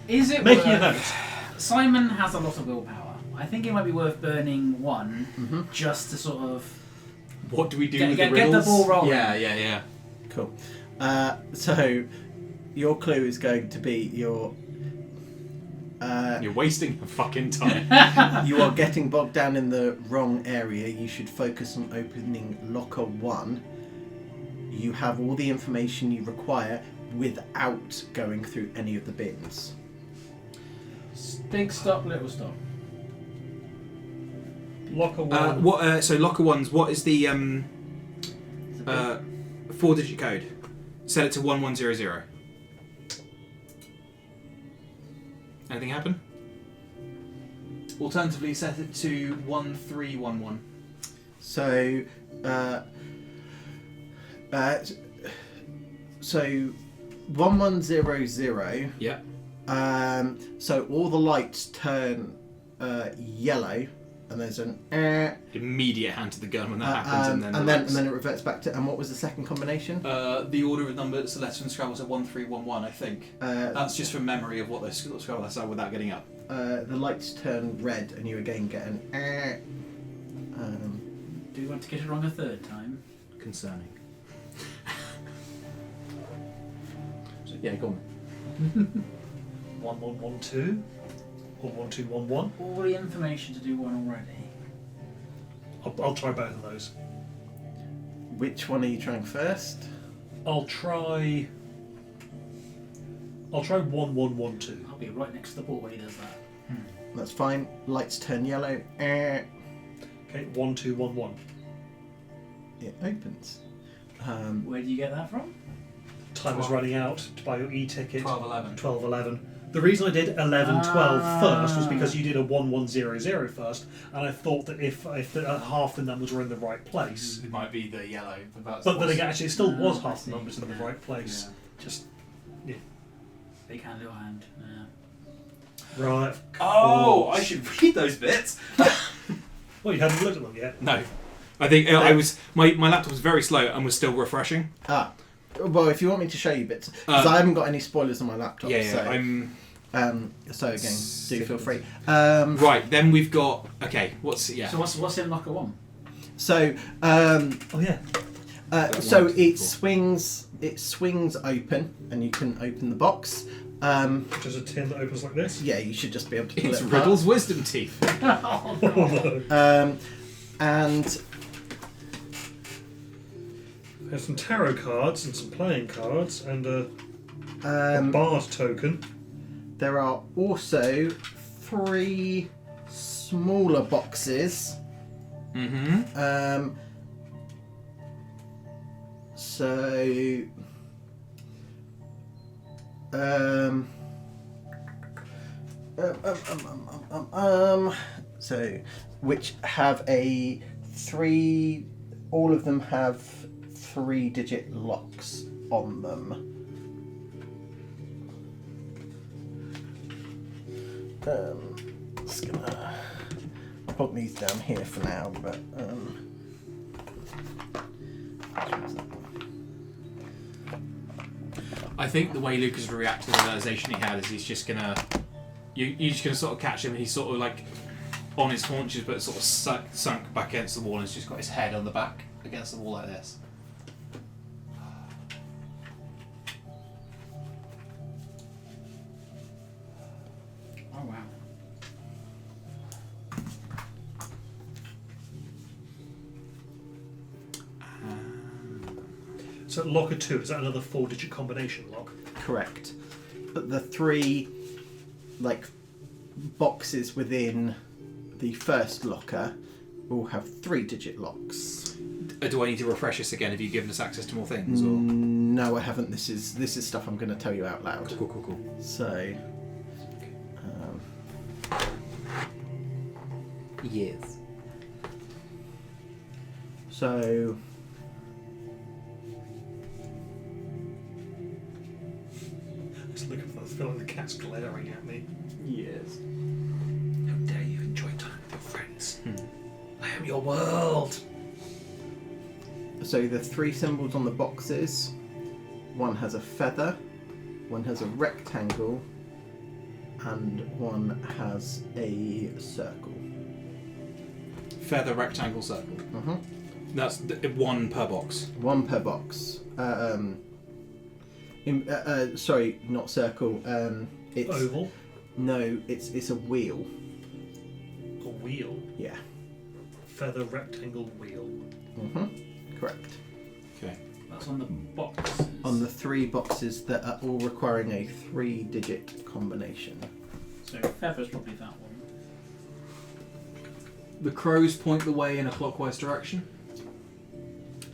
Speaker 4: Is it
Speaker 2: Making a
Speaker 4: worth...
Speaker 2: note.
Speaker 4: Simon has a lot of willpower. I think it might be worth burning one
Speaker 1: Mm-hmm.
Speaker 4: just to sort of...
Speaker 3: What do we do
Speaker 4: Get-
Speaker 3: with
Speaker 4: get-
Speaker 3: the
Speaker 4: get the
Speaker 3: riddles?
Speaker 4: ball rolling.
Speaker 3: Yeah.
Speaker 1: Cool. So, your clue is going to be your.
Speaker 3: You're wasting your fucking time.
Speaker 1: You are getting bogged down in the wrong area. You should focus on opening locker 1. You have all the information you require without going through any of the bins.
Speaker 4: Big stop, little stop.
Speaker 2: Locker one.
Speaker 3: So locker ones. What is the 4-digit code? Set it to 1100. Anything happen? Alternatively, set it to 1311.
Speaker 1: So, so 1100.
Speaker 3: Yeah.
Speaker 1: So all the lights turn yellow, and there's an
Speaker 3: Immediate hand to the gun when that happens,
Speaker 1: and then it reverts back to. And what was the second combination?
Speaker 3: the order of numbers, the letters in Scrabble, are 1311. I think that's just from memory of what the Scrabble letters are without getting up.
Speaker 1: The lights turn red, and you again get an.
Speaker 4: Do we want to get it wrong a third time?
Speaker 3: Concerning. Yeah, go on.
Speaker 2: 1112 or 1211.
Speaker 4: All the information to do one already.
Speaker 2: I'll try both of those.
Speaker 1: Which one are you trying first?
Speaker 2: I'll try 1112.
Speaker 4: I'll be right next to the ball when he does that.
Speaker 1: That's fine. Lights turn yellow.
Speaker 2: Okay, 1211.
Speaker 1: It opens.
Speaker 4: Where do you get that from?
Speaker 2: Time is running out to buy your e-ticket.
Speaker 3: 1211.
Speaker 2: 1211. The reason I did 11, 12 first was because you did a 1, 1, 0, 0 first, and I thought that if half the numbers were in the right place,
Speaker 3: It might be the yellow,
Speaker 2: but then again, actually, it still was half the numbers in the right place. Just
Speaker 4: Big hand, little hand. Yeah.
Speaker 2: right. of
Speaker 5: Oh, I
Speaker 2: course.
Speaker 5: should read those bits.
Speaker 2: Well, you hadn't looked at them yet.
Speaker 3: No. I think I was my laptop was very slow and was still refreshing.
Speaker 1: Well, if you want me to show you bits, because I haven't got any spoilers on my laptop.
Speaker 3: Yeah,
Speaker 1: So,
Speaker 3: I'm
Speaker 1: so again, do feel free.
Speaker 3: right. Then we've got
Speaker 4: So what's in locker 1?
Speaker 1: So,
Speaker 2: Oh yeah.
Speaker 1: so
Speaker 3: one, two,
Speaker 1: it
Speaker 3: four.
Speaker 1: swings open, and you can open the box.
Speaker 2: Which is a tin that opens like this.
Speaker 1: Yeah, you should just be able to pull
Speaker 3: It's
Speaker 1: it apart.
Speaker 3: Riddle's wisdom teeth.
Speaker 2: Oh, no.
Speaker 1: And
Speaker 2: There's some tarot cards and some playing cards and a
Speaker 1: um,
Speaker 2: bard token.
Speaker 1: there are also 3 smaller boxes.
Speaker 3: Mm-hmm.
Speaker 1: So which have a 3. All of them have 3-digit locks on them. Just gonna put these down here for now, but
Speaker 3: I think the way Lucas reacted to the realization he had is he's just gonna you're just gonna sort of catch him and he's sort of like on his haunches but sort of sunk back against the wall and he's just got his head on the back against the wall like this.
Speaker 4: Oh wow.
Speaker 2: So locker 2, is that another 4-digit combination lock?
Speaker 1: correct. But the 3 boxes within the first locker all have 3-digit locks.
Speaker 3: Do I need to refresh this again? Have you given us access to more things? Or?
Speaker 1: No, I haven't. This is stuff I'm going to tell you out loud.
Speaker 3: Cool.
Speaker 1: So,
Speaker 3: Yes.
Speaker 1: so
Speaker 2: Just looking for the feeling the cat's glaring at me.
Speaker 3: Yes.
Speaker 2: How dare you enjoy time with your friends? I am your world.
Speaker 1: So the 3 symbols on the boxes, one has a feather, one has a rectangle, and one has a circle.
Speaker 3: Feather, rectangle, circle.
Speaker 1: Mhm.
Speaker 3: That's one per box.
Speaker 1: One per box. Sorry, not circle. It's
Speaker 2: Oval.
Speaker 1: no, it's a wheel.
Speaker 2: A wheel.
Speaker 1: Yeah.
Speaker 2: Feather rectangle wheel.
Speaker 1: Correct.
Speaker 3: Okay.
Speaker 4: That's on the box.
Speaker 1: On the 3 boxes that are all requiring a 3-digit combination.
Speaker 4: So feather's probably that one.
Speaker 3: The crows point the way in a clockwise direction.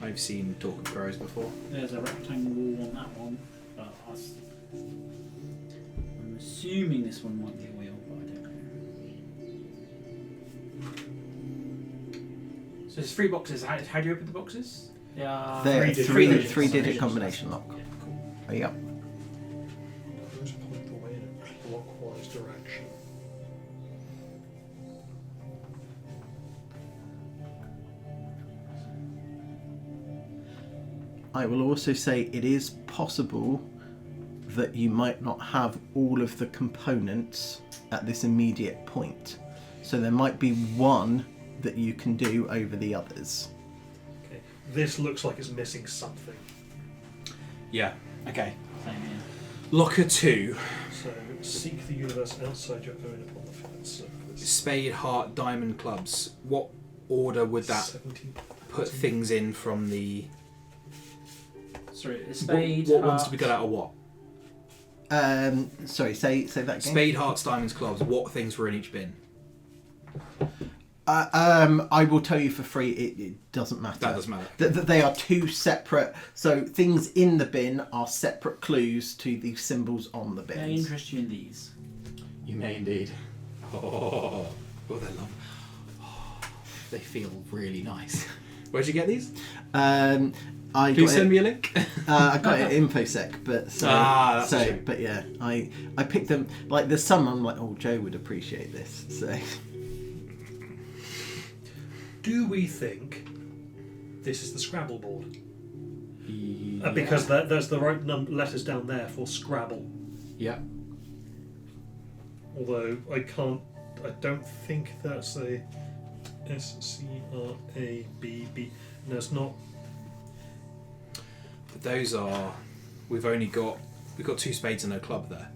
Speaker 3: I've seen talk of crows before.
Speaker 4: There's a rectangle on that one, but I'm assuming this one might be a wheel, but I don't know. So there's 3 boxes. How do you open the boxes? They are
Speaker 1: They're
Speaker 2: 3-digit
Speaker 1: 3-digit combination lock.
Speaker 4: Yeah, cool.
Speaker 1: Oh, yeah.
Speaker 2: Crows point the way in a clockwise direction.
Speaker 1: I will also say it is possible that you might not have all of the components at this immediate point. So there might be one that you can do over the others.
Speaker 2: Okay. This looks like it's missing something.
Speaker 3: Yeah. Okay.
Speaker 4: Same here.
Speaker 3: Locker 2.
Speaker 2: So seek the universe outside your own upon the flat surface.
Speaker 3: Spade, heart, diamond, clubs. What order would that
Speaker 2: 17.
Speaker 3: put things in from the...
Speaker 4: Sorry, the spade.
Speaker 3: What ones
Speaker 4: heart.
Speaker 3: to be got out of what?
Speaker 1: Sorry, say that again.
Speaker 3: Spade, hearts, diamonds, clubs. What things were in each bin?
Speaker 1: I will tell you for free. It doesn't matter.
Speaker 3: That doesn't matter.
Speaker 1: They are two separate. So things in the bin are separate clues to the symbols on the
Speaker 4: Can I
Speaker 1: bins.
Speaker 4: interest you in these?
Speaker 3: You may indeed. Oh, they're lovely. Oh, they feel really nice. Where'd you get these?
Speaker 1: I
Speaker 3: Can you
Speaker 1: got
Speaker 3: send
Speaker 1: it,
Speaker 3: me a link?
Speaker 1: I got it at InfoSec, but
Speaker 3: that's a shame.
Speaker 1: but yeah, I picked them. Like there's some I'm like, oh, Joe would appreciate this. So
Speaker 2: Do we think this is the Scrabble board?
Speaker 3: Yeah.
Speaker 2: Because there's the right letters down there for Scrabble.
Speaker 3: Yeah.
Speaker 2: Although I don't think that's a SCRABB. No, it's not.
Speaker 3: But those are. We've got 2 spades and no club there.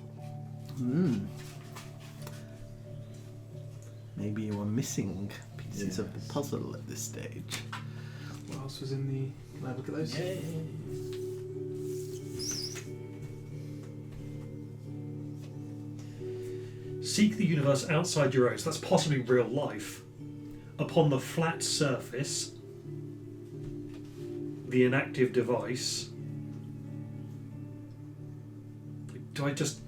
Speaker 1: maybe you are missing pieces of the puzzle at this stage.
Speaker 3: What else was in the? Can I look at those?
Speaker 2: Seek the universe outside your own. So that's possibly real life. Upon the flat surface, the inactive device. Do I just?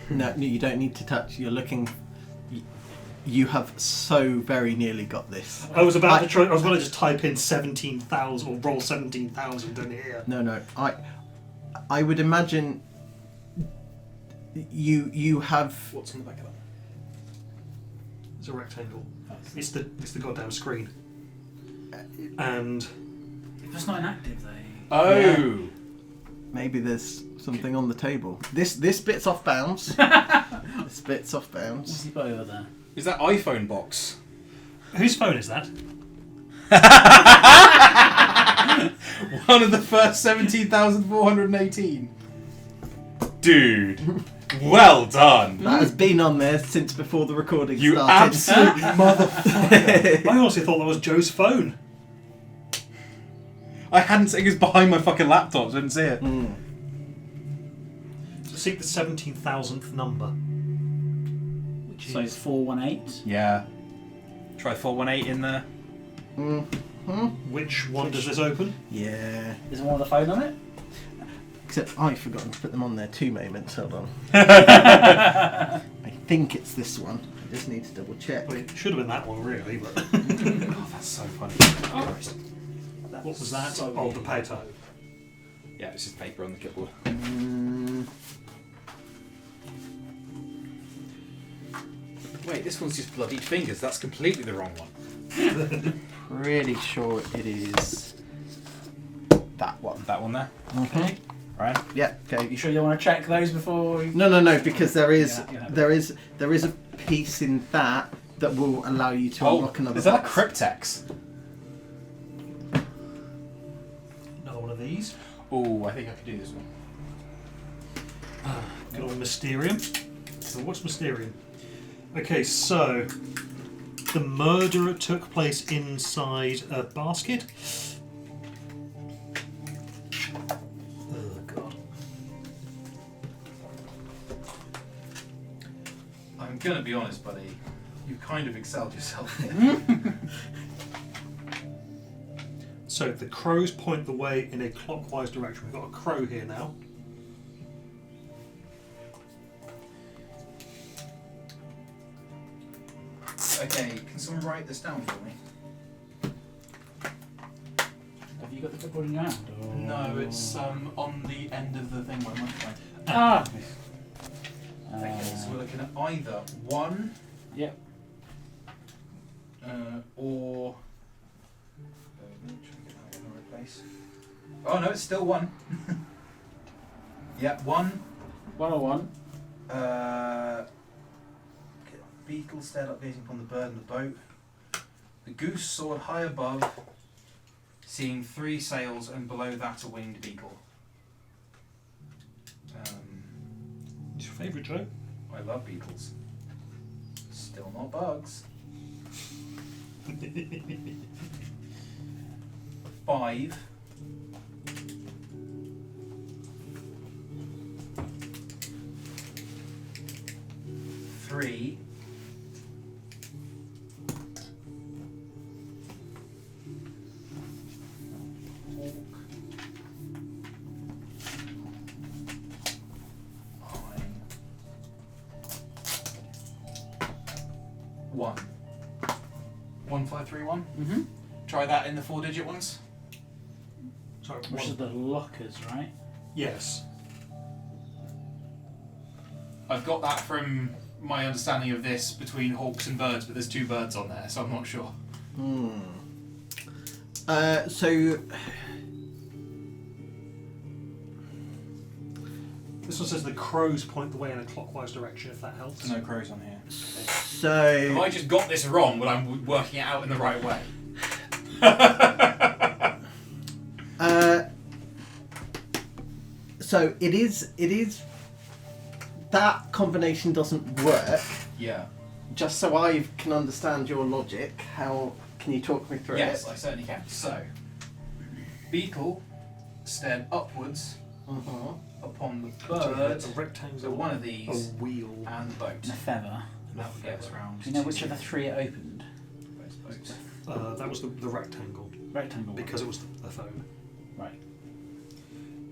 Speaker 1: No, you don't need to touch. You're looking. You have so very nearly got this.
Speaker 2: I was about to try. I was going to just type in 17,000 or roll 17,000 in here.
Speaker 1: No. I would imagine. You have.
Speaker 3: What's on the back of that?
Speaker 2: It's a rectangle. It's the goddamn screen. And
Speaker 4: It's not inactive, though.
Speaker 3: Oh.
Speaker 1: Yeah. Maybe there's something on the table. This bit's off bounds. This bit's off
Speaker 4: What's
Speaker 1: bounds.
Speaker 4: he got over there?
Speaker 3: Is that iPhone box?
Speaker 2: whose phone is that?
Speaker 3: One of the first 17,418. Dude, well done.
Speaker 1: That has been on there since before the recording
Speaker 3: You
Speaker 1: started.
Speaker 3: absolute motherfucker.
Speaker 2: I honestly thought that was Joe's phone.
Speaker 3: I hadn't seen it was behind my fucking laptop, so I didn't see it.
Speaker 2: So seek the 17,000th number. Which
Speaker 4: So
Speaker 2: is
Speaker 4: 418.
Speaker 3: Yeah. Try 418 in there.
Speaker 2: which one does this open?
Speaker 1: Yeah.
Speaker 4: Is there one with a phone on it?
Speaker 1: Except I've forgotten to put them on there 2 moments. Hold on. I think it's this one. I just need to double check.
Speaker 2: Well, it should have been that one, really. But
Speaker 3: Oh, that's so funny. Christ.
Speaker 2: what was that?
Speaker 3: So
Speaker 2: Oh, the paper.
Speaker 3: Yeah, it's just paper on the clipboard. Wait, this one's just bloodied fingers. That's completely the wrong one.
Speaker 1: Pretty sure it is that one.
Speaker 3: That one there.
Speaker 4: Okay.
Speaker 3: Right.
Speaker 1: Yeah. Okay.
Speaker 4: You sure you don't want to check those before?
Speaker 1: No, because there is
Speaker 4: Yeah.
Speaker 1: there is a piece in that will allow you to unlock another
Speaker 3: is that a
Speaker 1: box.
Speaker 3: cryptex?
Speaker 2: Another one of these.
Speaker 3: Oh, I think I could do this one.
Speaker 2: Good old Mysterium. So what's Mysterium? Okay, so the murder took place inside a basket. Oh god.
Speaker 3: I'm gonna be honest, buddy. You kind of excelled yourself here.
Speaker 2: So the crows point the way in a clockwise direction. We've got a crow here now.
Speaker 3: Okay, can someone write this down for me?
Speaker 4: Have you got the clipboard in your hand? Or...
Speaker 3: No, it's on the end of the thing where my microphone.
Speaker 4: Ah!
Speaker 3: Okay, so we're looking at either 1
Speaker 4: Yep.
Speaker 3: or. Let me try and get that in the right place. Oh no, it's still 1. Yeah, 1.
Speaker 4: 101.
Speaker 3: Beetle stared up, gazing upon the bird in the boat. The goose soared high above, seeing 3 sails, and below that a winged beetle.
Speaker 2: What's your favourite, Joe?
Speaker 3: I love beetles. Still not bugs. 5. Three. 1. 1531.
Speaker 4: Mm-hmm.
Speaker 3: Try that in the 4-digit ones.
Speaker 2: Sorry,
Speaker 4: Which
Speaker 2: one.
Speaker 4: is the lockers, right?
Speaker 2: Yes.
Speaker 3: I've got that from my understanding of this between hawks and birds, but there's 2 birds on there, so I'm not sure.
Speaker 1: So
Speaker 2: This one says the crows point the way in a clockwise direction, if that helps.
Speaker 3: No crows on here.
Speaker 1: so
Speaker 3: I just got this wrong, but I'm working it out in the right way.
Speaker 1: so it is that combination doesn't work.
Speaker 3: Yeah.
Speaker 1: Just so I can understand your logic, how can you talk me through
Speaker 3: Yes,
Speaker 1: it?
Speaker 3: I certainly can. So, beetle stared upwards upon the bird,
Speaker 2: A rectangle,
Speaker 3: so one of
Speaker 2: a
Speaker 3: these,
Speaker 2: wheel,
Speaker 3: and the boat.
Speaker 4: And a feather.
Speaker 3: And that would get us round.
Speaker 4: Do you know which of the 3 it opened?
Speaker 3: Boats.
Speaker 2: that was the rectangle,
Speaker 4: Rectangle.
Speaker 2: because it was the phone.
Speaker 4: Right.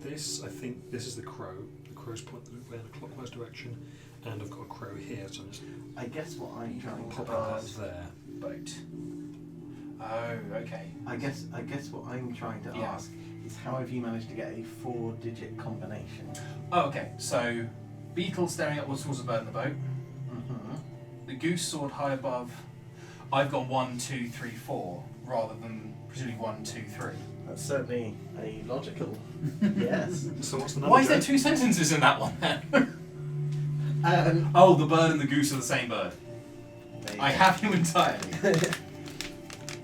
Speaker 2: This, I think, this is the crow. The crow's point the way in a clockwise direction, and I've got a crow here, so I'm just
Speaker 1: I guess what I'm trying
Speaker 2: popping
Speaker 1: to
Speaker 2: that
Speaker 1: ask.
Speaker 2: there.
Speaker 3: Boat. Oh, okay.
Speaker 1: I guess what I'm trying to
Speaker 3: Yeah.
Speaker 1: ask is how have you managed to get a 4-digit combination?
Speaker 3: Oh, okay. So, beetle staring upwards towards the bird in the boat. The goose soared high above. I've got 1, 2, 3, 4, rather than presumably 1, 2, 3.
Speaker 1: That's certainly a logical yes.
Speaker 2: So what's the number?
Speaker 3: Why is there
Speaker 2: Joe?
Speaker 3: 2 sentences in that one then?
Speaker 1: Um,
Speaker 3: Oh, the bird and the goose are the same bird.
Speaker 1: there you
Speaker 3: I
Speaker 1: go.
Speaker 3: have you entirely.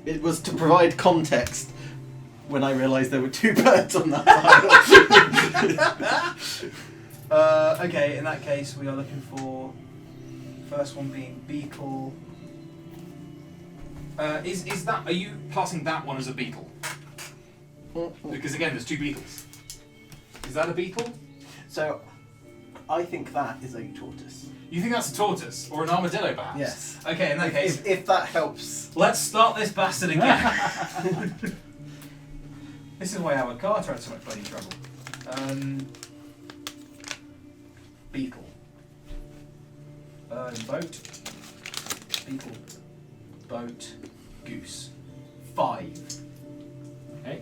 Speaker 1: It was to provide context when I realised there were 2 birds on that tile.
Speaker 3: Okay, in that case, we are looking for first one being beetle. Is that? Are you classing that one as a beetle? Because again, there's 2 beetles. Is that a beetle?
Speaker 1: So, I think that is a tortoise.
Speaker 3: You think that's a tortoise or an armadillo, perhaps?
Speaker 1: Yes.
Speaker 3: Okay, in that case,
Speaker 1: If that helps.
Speaker 3: let's start this bastard again. This is why our Carter had so much bloody trouble. Beetle. Boat. Beetle. Boat. Goose. 5.
Speaker 4: Okay.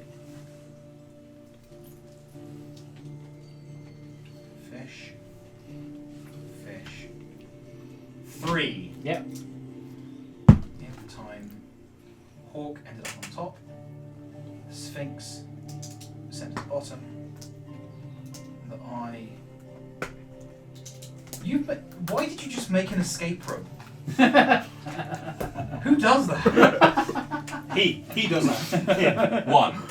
Speaker 3: Fish. Fish. 3.
Speaker 4: Yep.
Speaker 3: In time. Hawk ended up on top. Sphinx sent to the bottom. The eye. Why did you just make an escape room? Who does that?
Speaker 2: He does that. Him.
Speaker 3: 1.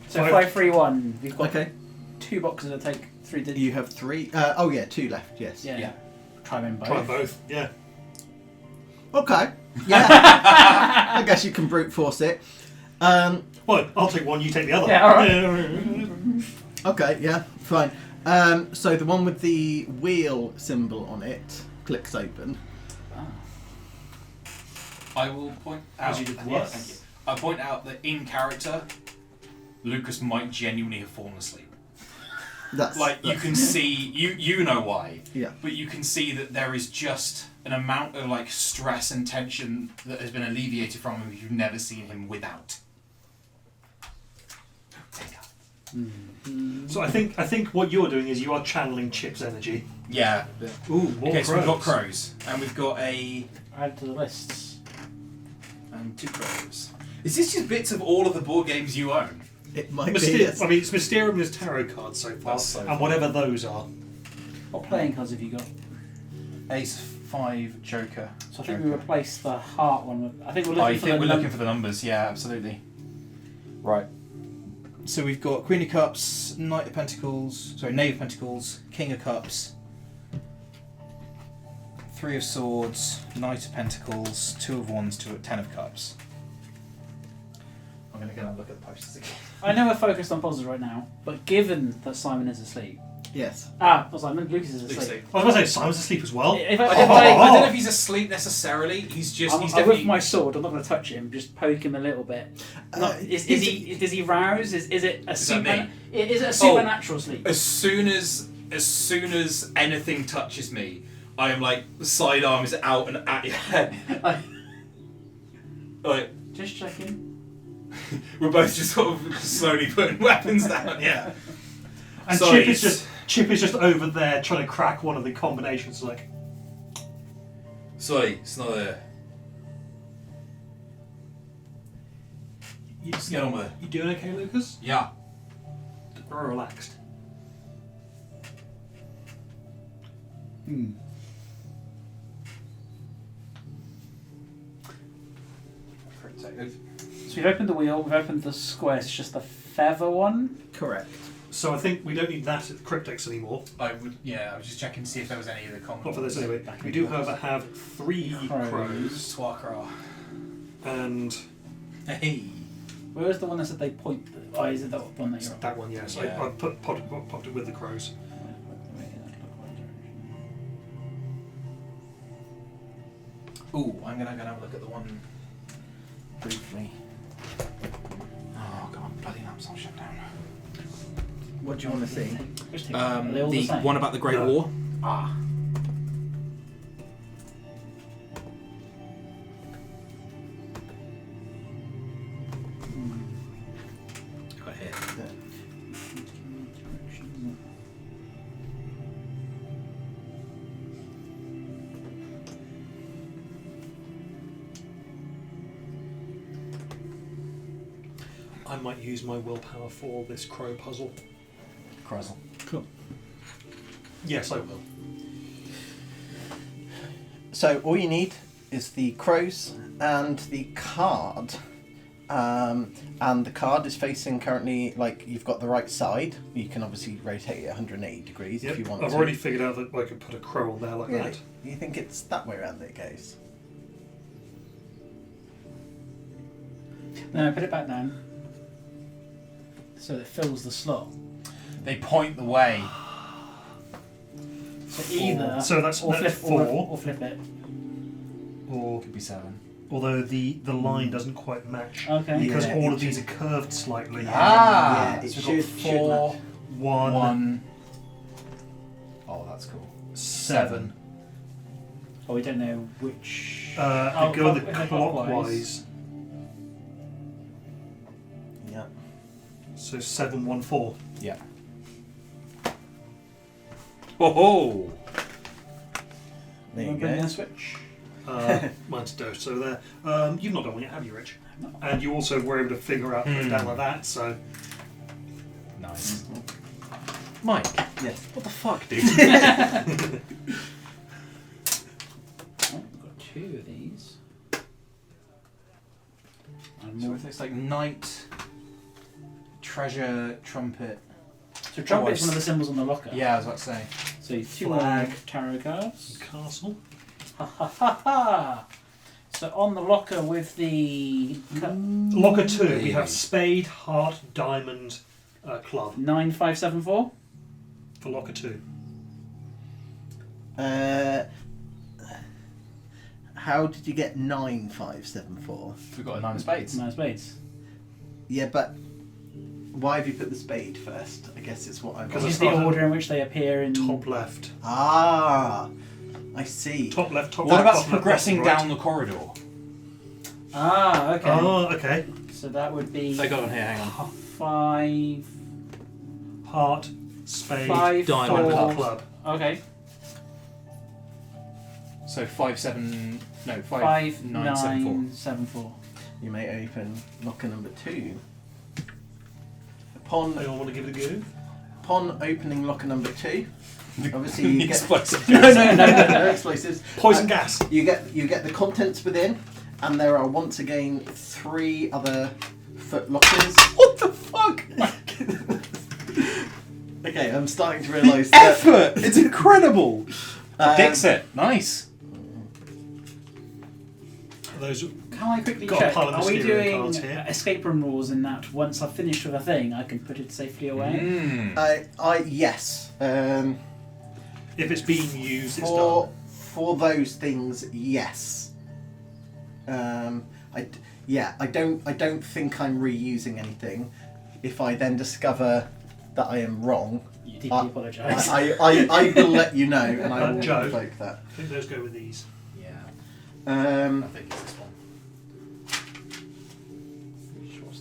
Speaker 4: So
Speaker 2: Five.
Speaker 4: 5, 3, 1. We've got
Speaker 1: Okay.
Speaker 4: 2 boxes that take 3 digits.
Speaker 1: You have 3. Oh yeah, 2 left. Yes.
Speaker 4: Yeah.
Speaker 3: Yeah.
Speaker 4: Try them both.
Speaker 2: Try both. Yeah.
Speaker 1: Okay. Yeah. I guess you can brute force it.
Speaker 2: Well, I'll take one. You take the other.
Speaker 4: Yeah, all right.
Speaker 1: Okay. Yeah. Fine. So the one with the wheel symbol on it clicks open.
Speaker 3: I will point out.
Speaker 2: As you did the
Speaker 3: Yes,
Speaker 2: work.
Speaker 3: thank you. I point out that in character, Lucas might genuinely have fallen asleep.
Speaker 1: That's
Speaker 3: Like you can see, you know why.
Speaker 1: Yeah.
Speaker 3: But you can see that there is just an amount of like stress and tension that has been alleviated from him you've never seen him without. Take that.
Speaker 2: So I think what you're doing is you are channeling Chip's energy.
Speaker 3: Yeah.
Speaker 2: Ooh, more
Speaker 3: Okay,
Speaker 2: crows.
Speaker 3: so we've got crows, and we've got
Speaker 4: Add to the lists.
Speaker 3: and 2 crows. Is this just bits of all of the board games you own?
Speaker 1: It might be.
Speaker 2: Mysterium.
Speaker 1: Yes.
Speaker 2: I mean, it's Mysterium and his tarot cards so far,
Speaker 3: That's so
Speaker 2: and
Speaker 3: far.
Speaker 2: whatever those are.
Speaker 4: What playing cards have you got?
Speaker 3: Ace 5 Joker.
Speaker 4: So I think we replaced the heart one with. I think we're looking
Speaker 3: I
Speaker 4: for
Speaker 3: think
Speaker 4: the
Speaker 3: we're
Speaker 4: num-
Speaker 3: looking for the numbers. Yeah, absolutely. Right. So we've got Queen of Cups, Knave of Pentacles, King of Cups, 3 of Swords, Knight of Pentacles, 2 of Wands, 10 of Cups. I'm going to go and look at the posters again.
Speaker 4: I know we're focused on puzzles right now, but given that Simon is asleep.
Speaker 1: Yes.
Speaker 4: Not Simon, Lucas is asleep.
Speaker 2: I was going to say Simon's asleep as well.
Speaker 4: If
Speaker 3: I
Speaker 4: I,
Speaker 3: don't know if he's asleep necessarily. He's just.
Speaker 4: I'm
Speaker 3: he's
Speaker 4: with
Speaker 3: definitely.
Speaker 4: my sword. I'm not going to touch him. Just poke him a little bit. Is
Speaker 1: is
Speaker 4: he? Does he rouse? Is it a
Speaker 3: Is that me?
Speaker 4: Is it a supernatural sleep?
Speaker 3: As soon as anything touches me, I am like the sidearm is out and at your head. Like,
Speaker 4: Just checking.
Speaker 3: we're both just sort of slowly putting weapons down. Yeah.
Speaker 2: And
Speaker 3: Sorry,
Speaker 2: Chip is just over there trying to crack one of the combinations. Like,
Speaker 5: Sorry, it's not there.
Speaker 2: Just
Speaker 5: get on with it.
Speaker 2: You doing okay, Lucas?
Speaker 5: Yeah.
Speaker 2: We're relaxed.
Speaker 4: So we've opened the wheel, we've opened the square, it's just the feather one.
Speaker 1: Correct.
Speaker 2: So I think we don't need that at Cryptex anymore.
Speaker 6: I was just checking to see if there was any of the common.
Speaker 2: Not for this anyway.
Speaker 4: Back
Speaker 2: We
Speaker 4: in
Speaker 2: do,
Speaker 4: the box.
Speaker 2: however, have 3 crows
Speaker 6: Twakra.
Speaker 2: and
Speaker 5: Hey.
Speaker 4: Where's the one that said they point? Oh, is it that one that you're on?
Speaker 2: that one. Yes,
Speaker 6: Yeah.
Speaker 2: I popped it with the crows.
Speaker 6: Ooh, I'm gonna have a look at the one briefly. Oh god, bloody lamps all shut down.
Speaker 1: What do you want to see?
Speaker 4: Just take Are they all the
Speaker 3: The
Speaker 4: same?
Speaker 3: one about the Great
Speaker 2: No.
Speaker 3: War.
Speaker 4: Ah.
Speaker 3: Got here.
Speaker 2: I might use my willpower for this crow puzzle.
Speaker 6: Crozzle.
Speaker 1: Cool.
Speaker 2: Yes, I will.
Speaker 1: So all you need is the crows and the card. And the card is facing currently, like, you've got the right side. You can obviously rotate it 180 degrees
Speaker 2: Yep.
Speaker 1: if you want
Speaker 2: I've
Speaker 1: to.
Speaker 2: already figured out that I could put a crow on there like
Speaker 1: Really?
Speaker 2: that.
Speaker 1: You think it's that way around that it goes?
Speaker 4: No, put it back down. So it fills the slot.
Speaker 6: They point the way.
Speaker 4: So either.
Speaker 2: So that's
Speaker 4: or flip,
Speaker 2: 4.
Speaker 4: or flip it.
Speaker 2: Or
Speaker 6: Could be 7.
Speaker 2: although the line doesn't quite match
Speaker 4: Okay.
Speaker 2: because
Speaker 1: Yeah,
Speaker 2: all
Speaker 1: it
Speaker 2: of these are curved slightly.
Speaker 6: Ah!
Speaker 1: Yeah, it
Speaker 6: so we've got
Speaker 1: should
Speaker 6: 4,
Speaker 1: match.
Speaker 2: 1,
Speaker 6: Oh, that's cool.
Speaker 2: 7.
Speaker 4: Oh, we don't know which.
Speaker 2: They go the
Speaker 4: clockwise.
Speaker 2: clockwise.
Speaker 1: Yeah.
Speaker 2: So 7, 1, 4.
Speaker 6: Yeah.
Speaker 3: Ho ho!
Speaker 1: There you
Speaker 4: Wanna bring in
Speaker 1: go.
Speaker 4: a switch.
Speaker 2: Mine's dosed over there. You've not done one yet, have you, Rich?
Speaker 4: No.
Speaker 2: And you also were able to figure out put it down like that. So
Speaker 6: Nice.
Speaker 3: Mike,
Speaker 1: Yes.
Speaker 3: what the fuck, dude?
Speaker 4: Oh, we've got 2 of these. And
Speaker 6: So
Speaker 4: more.
Speaker 6: if it's like knight, treasure, trumpet.
Speaker 4: So trumpet
Speaker 6: Oh,
Speaker 4: is one of the symbols on the locker.
Speaker 6: Yeah, I was about to say.
Speaker 4: So 2
Speaker 2: Flag.
Speaker 4: more tarot cards.
Speaker 2: castle.
Speaker 4: Ha ha ha ha! So on the locker with the
Speaker 2: Locker 2. We have spade, heart, diamond, club
Speaker 4: 9574.
Speaker 2: for locker 2.
Speaker 1: How did you get 9574?
Speaker 6: We've got a 9 of spades.
Speaker 4: 9 spades.
Speaker 1: Yeah, but why have you put the spade first? I guess it's what I'm.
Speaker 2: Because
Speaker 4: This
Speaker 2: it's
Speaker 4: is the
Speaker 2: not
Speaker 4: order in which they appear in.
Speaker 2: Top left.
Speaker 1: Ah, I see.
Speaker 2: Top left. Top
Speaker 6: What
Speaker 2: right.
Speaker 6: about
Speaker 2: bottom left,
Speaker 6: progressing
Speaker 2: bottom right.
Speaker 6: down the corridor?
Speaker 4: Ah, okay.
Speaker 2: Oh, okay.
Speaker 4: So that would be
Speaker 3: I got on here, hang on.
Speaker 4: 5.
Speaker 2: Heart, spade,
Speaker 4: 5,
Speaker 3: diamond,
Speaker 4: 4.
Speaker 2: club.
Speaker 4: Okay.
Speaker 6: So 5, 7. No,
Speaker 4: 5,
Speaker 6: 9, 7, 4.
Speaker 4: 9, 7, 4.
Speaker 1: You may open locker number 2. Upon
Speaker 2: Anyone want to give it a go?
Speaker 1: upon opening locker number 2, obviously you get
Speaker 3: Explosive.
Speaker 1: no explosives.
Speaker 2: Poison gas.
Speaker 1: You get the contents within, and there are once again 3 other foot lockers.
Speaker 3: What the fuck?
Speaker 1: Okay, I'm starting to realise that.
Speaker 3: Effort! It's incredible!
Speaker 6: Dixit. Nice.
Speaker 2: Those.
Speaker 4: Can I quickly
Speaker 2: Got a
Speaker 4: check?
Speaker 2: pile of
Speaker 4: Are we
Speaker 2: Mysterio
Speaker 4: doing
Speaker 2: cards here.
Speaker 4: escape room rules in that once I've finished with a thing, I can put it safely away?
Speaker 6: Mm.
Speaker 1: Yes.
Speaker 2: If it's being used, it's
Speaker 1: For
Speaker 2: done.
Speaker 1: for those things, yes. I don't think I'm reusing anything. If I then discover that I am wrong,
Speaker 4: You deeply
Speaker 1: I-
Speaker 4: apologise.
Speaker 1: I will let you know, and I will
Speaker 2: Joe.
Speaker 1: invoke that.
Speaker 2: I think those go with these.
Speaker 6: Yeah. I
Speaker 1: Um,
Speaker 6: think it's this one.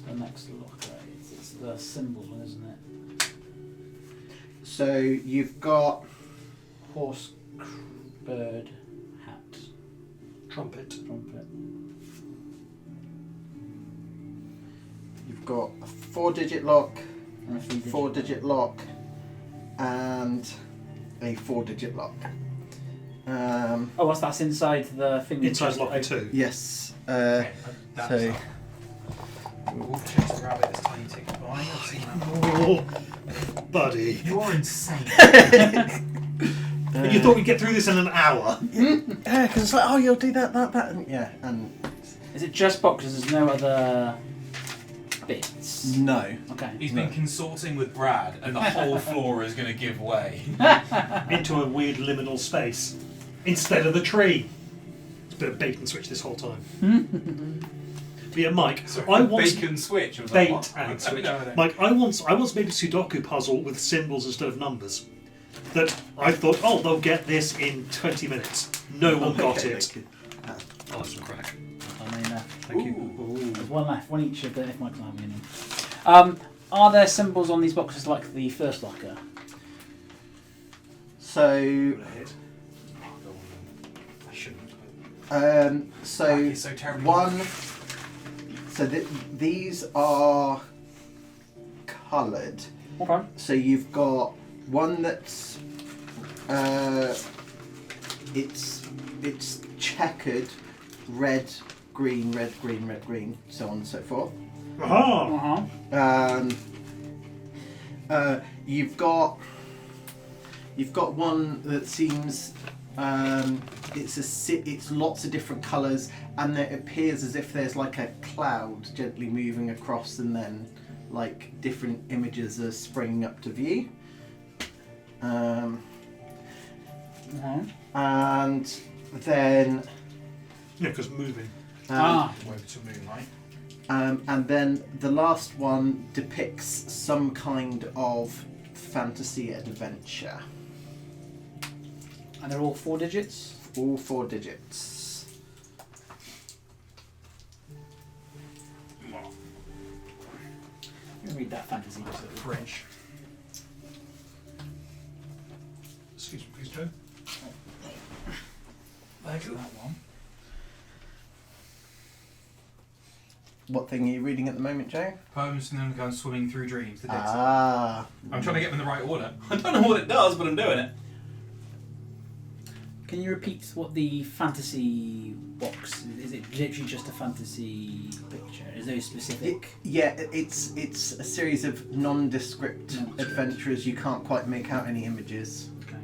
Speaker 4: the next locker? It's the symbol, isn't it?
Speaker 1: So you've got
Speaker 4: Horse, bird, hat,
Speaker 2: Trumpet.
Speaker 4: trumpet.
Speaker 1: you've got a 4-digit lock,
Speaker 4: And a 3-digit.
Speaker 1: 4-digit lock, and a 4-digit lock.
Speaker 4: Oh, that's inside the thing.
Speaker 2: Inside locker 2.
Speaker 1: Yes.
Speaker 6: Okay, that's
Speaker 1: So
Speaker 6: Wolf chased a rabbit this tiny ticket by. I've seen that.
Speaker 2: Oh, buddy.
Speaker 6: You're insane.
Speaker 2: You thought we'd get through this in an hour?
Speaker 1: yeah, because it's like, oh, you'll do that, and yeah, and
Speaker 4: Is it just boxes? There's no other bits.
Speaker 1: no.
Speaker 4: Okay.
Speaker 6: He's been consorting with Brad, and the whole floor is going to give way.
Speaker 2: Into a weird liminal space. Instead of the tree. It's a bit of bait and switch this whole time. But yeah, Mike, I once...
Speaker 6: Bacon switch. I was
Speaker 2: Bait
Speaker 6: like, what?
Speaker 2: and switch.
Speaker 6: No.
Speaker 2: Mike, I once made a Sudoku puzzle with symbols instead of numbers. That I thought, oh, they'll get this in 20 minutes. No one got
Speaker 1: Okay,
Speaker 2: it.
Speaker 1: okay.
Speaker 2: Oh, that's a crack.
Speaker 4: I mean,
Speaker 2: Thank you.
Speaker 4: there's one left, one each of the if Mike's not having any. Are there symbols on these boxes like the first locker?
Speaker 1: So,
Speaker 6: I shouldn't.
Speaker 1: so
Speaker 6: It's so terrible.
Speaker 1: one. So these are coloured.
Speaker 4: Okay.
Speaker 1: So you've got one that's it's checkered, red, green, red, green, red, green, so on and so forth.
Speaker 2: Aha!
Speaker 1: You've got one that seems it's lots of different colours, and it appears as if there's like a cloud gently moving across, and then like different images are springing up to view. And then
Speaker 2: Yeah, because moving.
Speaker 6: Way to moonlight.
Speaker 1: and then the last one depicts some kind of fantasy adventure.
Speaker 4: And they're all 4 digits?
Speaker 1: All 4 digits.
Speaker 4: Let me read that fantasy book.
Speaker 6: French.
Speaker 2: Excuse me, please, Joe.
Speaker 6: Thank you. That one.
Speaker 1: What thing are you reading at the moment, Joe?
Speaker 6: Poems and then going swimming through dreams. The Dixon.
Speaker 1: Ah.
Speaker 6: I'm trying to get them in the right order. I don't know what it does, but I'm doing it.
Speaker 4: Can you repeat what the fantasy box is? It literally just a fantasy picture? Is there a specific?
Speaker 1: Yeah, it's a series of nondescript
Speaker 4: Nondescript.
Speaker 1: adventures. You can't quite make out any images.
Speaker 4: Okay.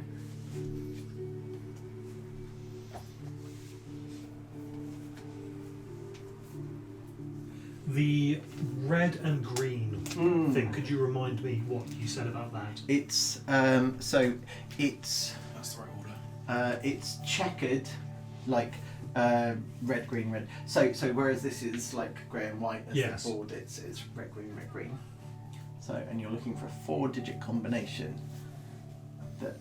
Speaker 2: The red and green
Speaker 1: Mm.
Speaker 2: thing, could you remind me what you said about that?
Speaker 1: It's
Speaker 6: That's the right order.
Speaker 1: it's checkered, like red, green, red. So whereas this is like grey and white as
Speaker 2: Yes.
Speaker 1: the board, it's red, green, red, green. So and you're looking for a 4-digit combination that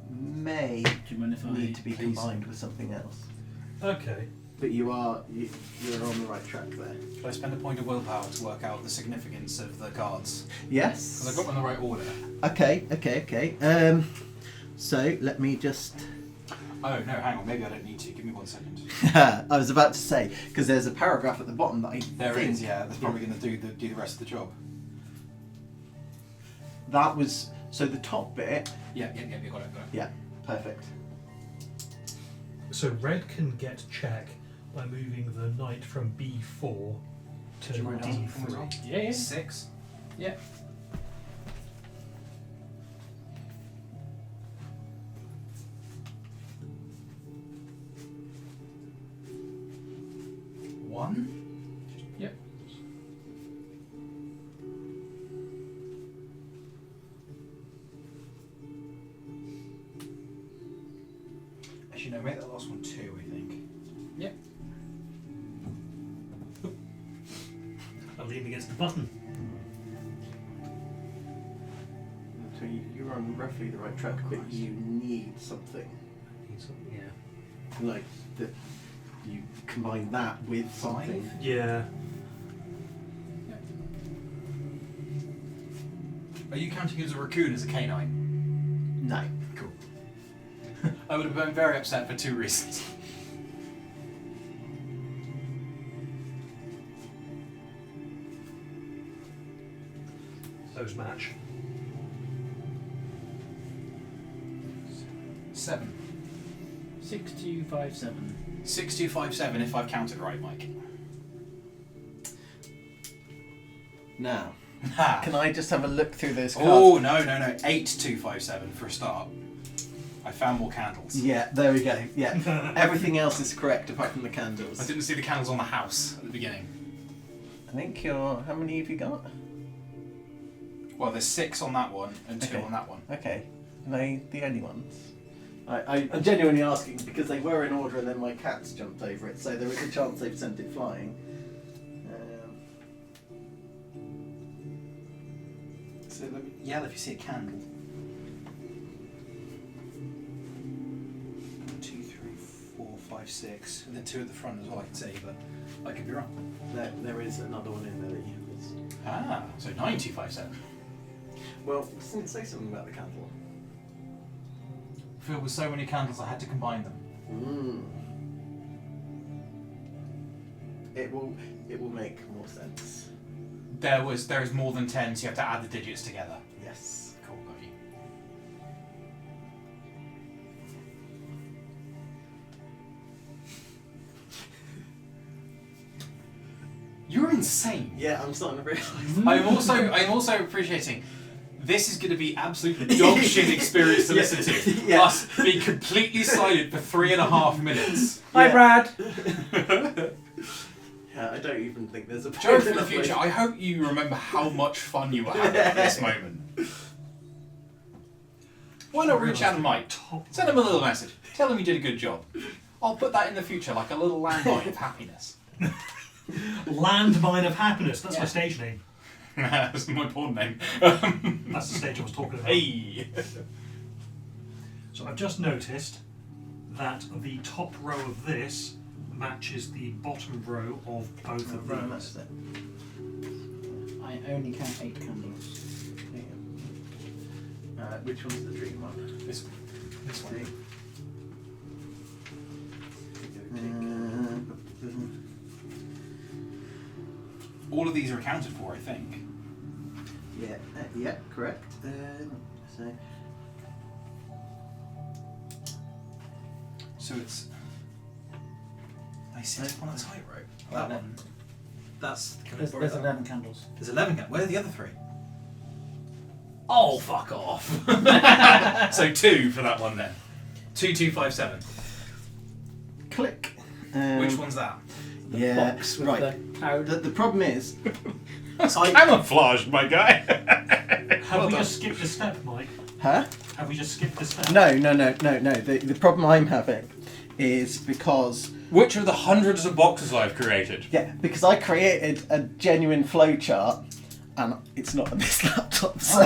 Speaker 1: may
Speaker 4: Do you mind if I
Speaker 1: need to be
Speaker 4: please?
Speaker 1: combined with something else.
Speaker 2: Okay.
Speaker 1: But you're on the right track there.
Speaker 6: Should I spend a point of willpower to work out the significance of the cards?
Speaker 1: Yes.
Speaker 6: Because I got them in the right order.
Speaker 1: Okay. So let me just.
Speaker 6: Oh, no, hang on. Maybe I don't need to. Give me 1 second.
Speaker 1: I was about to say because there's a paragraph at the bottom that I
Speaker 6: There
Speaker 1: think
Speaker 6: it is, yeah. That's probably going to do the rest of the job.
Speaker 1: that was so the top bit.
Speaker 6: Yeah, got it.
Speaker 1: Yeah, perfect.
Speaker 2: So red can get check by moving the knight from B4 to
Speaker 6: Did you write down
Speaker 2: D3.
Speaker 6: as well?
Speaker 4: Yeah.
Speaker 6: 6.
Speaker 4: Yeah.
Speaker 6: One.
Speaker 4: Yep.
Speaker 6: Actually, no, make that last one 2, I think.
Speaker 4: Yep.
Speaker 2: I lean against the button.
Speaker 1: So you're on roughly the right track, but you need something
Speaker 2: Yeah.
Speaker 1: like that. You combine that with something.
Speaker 2: Yeah.
Speaker 6: Are you counting as a raccoon as a canine?
Speaker 1: No.
Speaker 6: Cool. I would have been very upset for 2 reasons.
Speaker 2: Those match.
Speaker 6: 7.
Speaker 4: 6257.
Speaker 6: 6257 if I've counted right, Mike.
Speaker 1: Now,
Speaker 6: Ha.
Speaker 1: can I just have a look through those cards?
Speaker 6: Oh, no. 8257 for a start. I found more candles.
Speaker 1: Yeah, there we go. Yeah. Everything else is correct apart from the candles.
Speaker 6: I didn't see the candles on the house at the beginning.
Speaker 1: I think you're... How many have you got?
Speaker 6: Well, there's 6 on that one and 2
Speaker 1: Okay.
Speaker 6: on that one.
Speaker 1: Okay. Are they the only ones? I'm genuinely asking because they were in order and then my cats jumped over it, so there is a chance they've sent it flying.
Speaker 6: So let me yell if you see a candle. 1, 2, 3, 4, 5, 6, and then 2 at the front is all I can see, but I could be wrong.
Speaker 1: There is another one in there that you missed.
Speaker 6: Ah, so 9257.
Speaker 1: Well, doesn't it say something about the candle?
Speaker 6: Filled with so many candles, I had to combine them.
Speaker 1: It will make more sense.
Speaker 6: There is more than 10, so you have to add the digits together.
Speaker 1: Yes.
Speaker 6: Cool, got you. You're insane.
Speaker 1: Yeah, I'm starting to realise.
Speaker 6: I'm also appreciating. This is going to be absolute dog shit experience to
Speaker 1: Yeah.
Speaker 6: listen to.
Speaker 1: Yeah.
Speaker 6: Us being completely silent for 3.5 minutes.
Speaker 4: Hi,
Speaker 1: Yeah.
Speaker 4: Brad.
Speaker 1: Yeah, I don't even think there's a
Speaker 6: Joe, for the future, I hope you remember how much fun you were having at this moment. Why not reach out to Mike? Send him a little message. Tell him you did a good job. I'll put that in the future like a little landmine of happiness.
Speaker 2: Landmine of Happiness. That's
Speaker 6: Yeah.
Speaker 2: my stage name.
Speaker 6: That's my porn name.
Speaker 2: That's the stage I was talking about.
Speaker 6: Hey!
Speaker 2: So I've just noticed that the top row of this matches the bottom row of both of
Speaker 1: Right,
Speaker 2: these.
Speaker 1: that's it.
Speaker 4: I only count 8 candles.
Speaker 1: Which one's the dream one?
Speaker 6: This one. All of these are accounted for, I think.
Speaker 1: Yeah, correct.
Speaker 6: So it's. I see on a tightrope.
Speaker 4: That
Speaker 6: one. That's.
Speaker 4: There's 11 candles.
Speaker 6: There's 11. Where are the other 3? Oh, fuck off. So 2 for that one then. 2257.
Speaker 1: Click.
Speaker 6: Which one's that?
Speaker 1: Yeah,
Speaker 4: Box with
Speaker 1: right.
Speaker 4: the cloud.
Speaker 1: The problem is,
Speaker 6: That's
Speaker 1: I-
Speaker 6: camouflaged, my guy.
Speaker 2: Have we just skipped a step, Mike?
Speaker 1: huh?
Speaker 2: Have we just skipped a step?
Speaker 1: No. The problem I'm having is because
Speaker 6: Which of the hundreds of boxes I've created?
Speaker 1: because I created a genuine flowchart and it's not on this laptop. So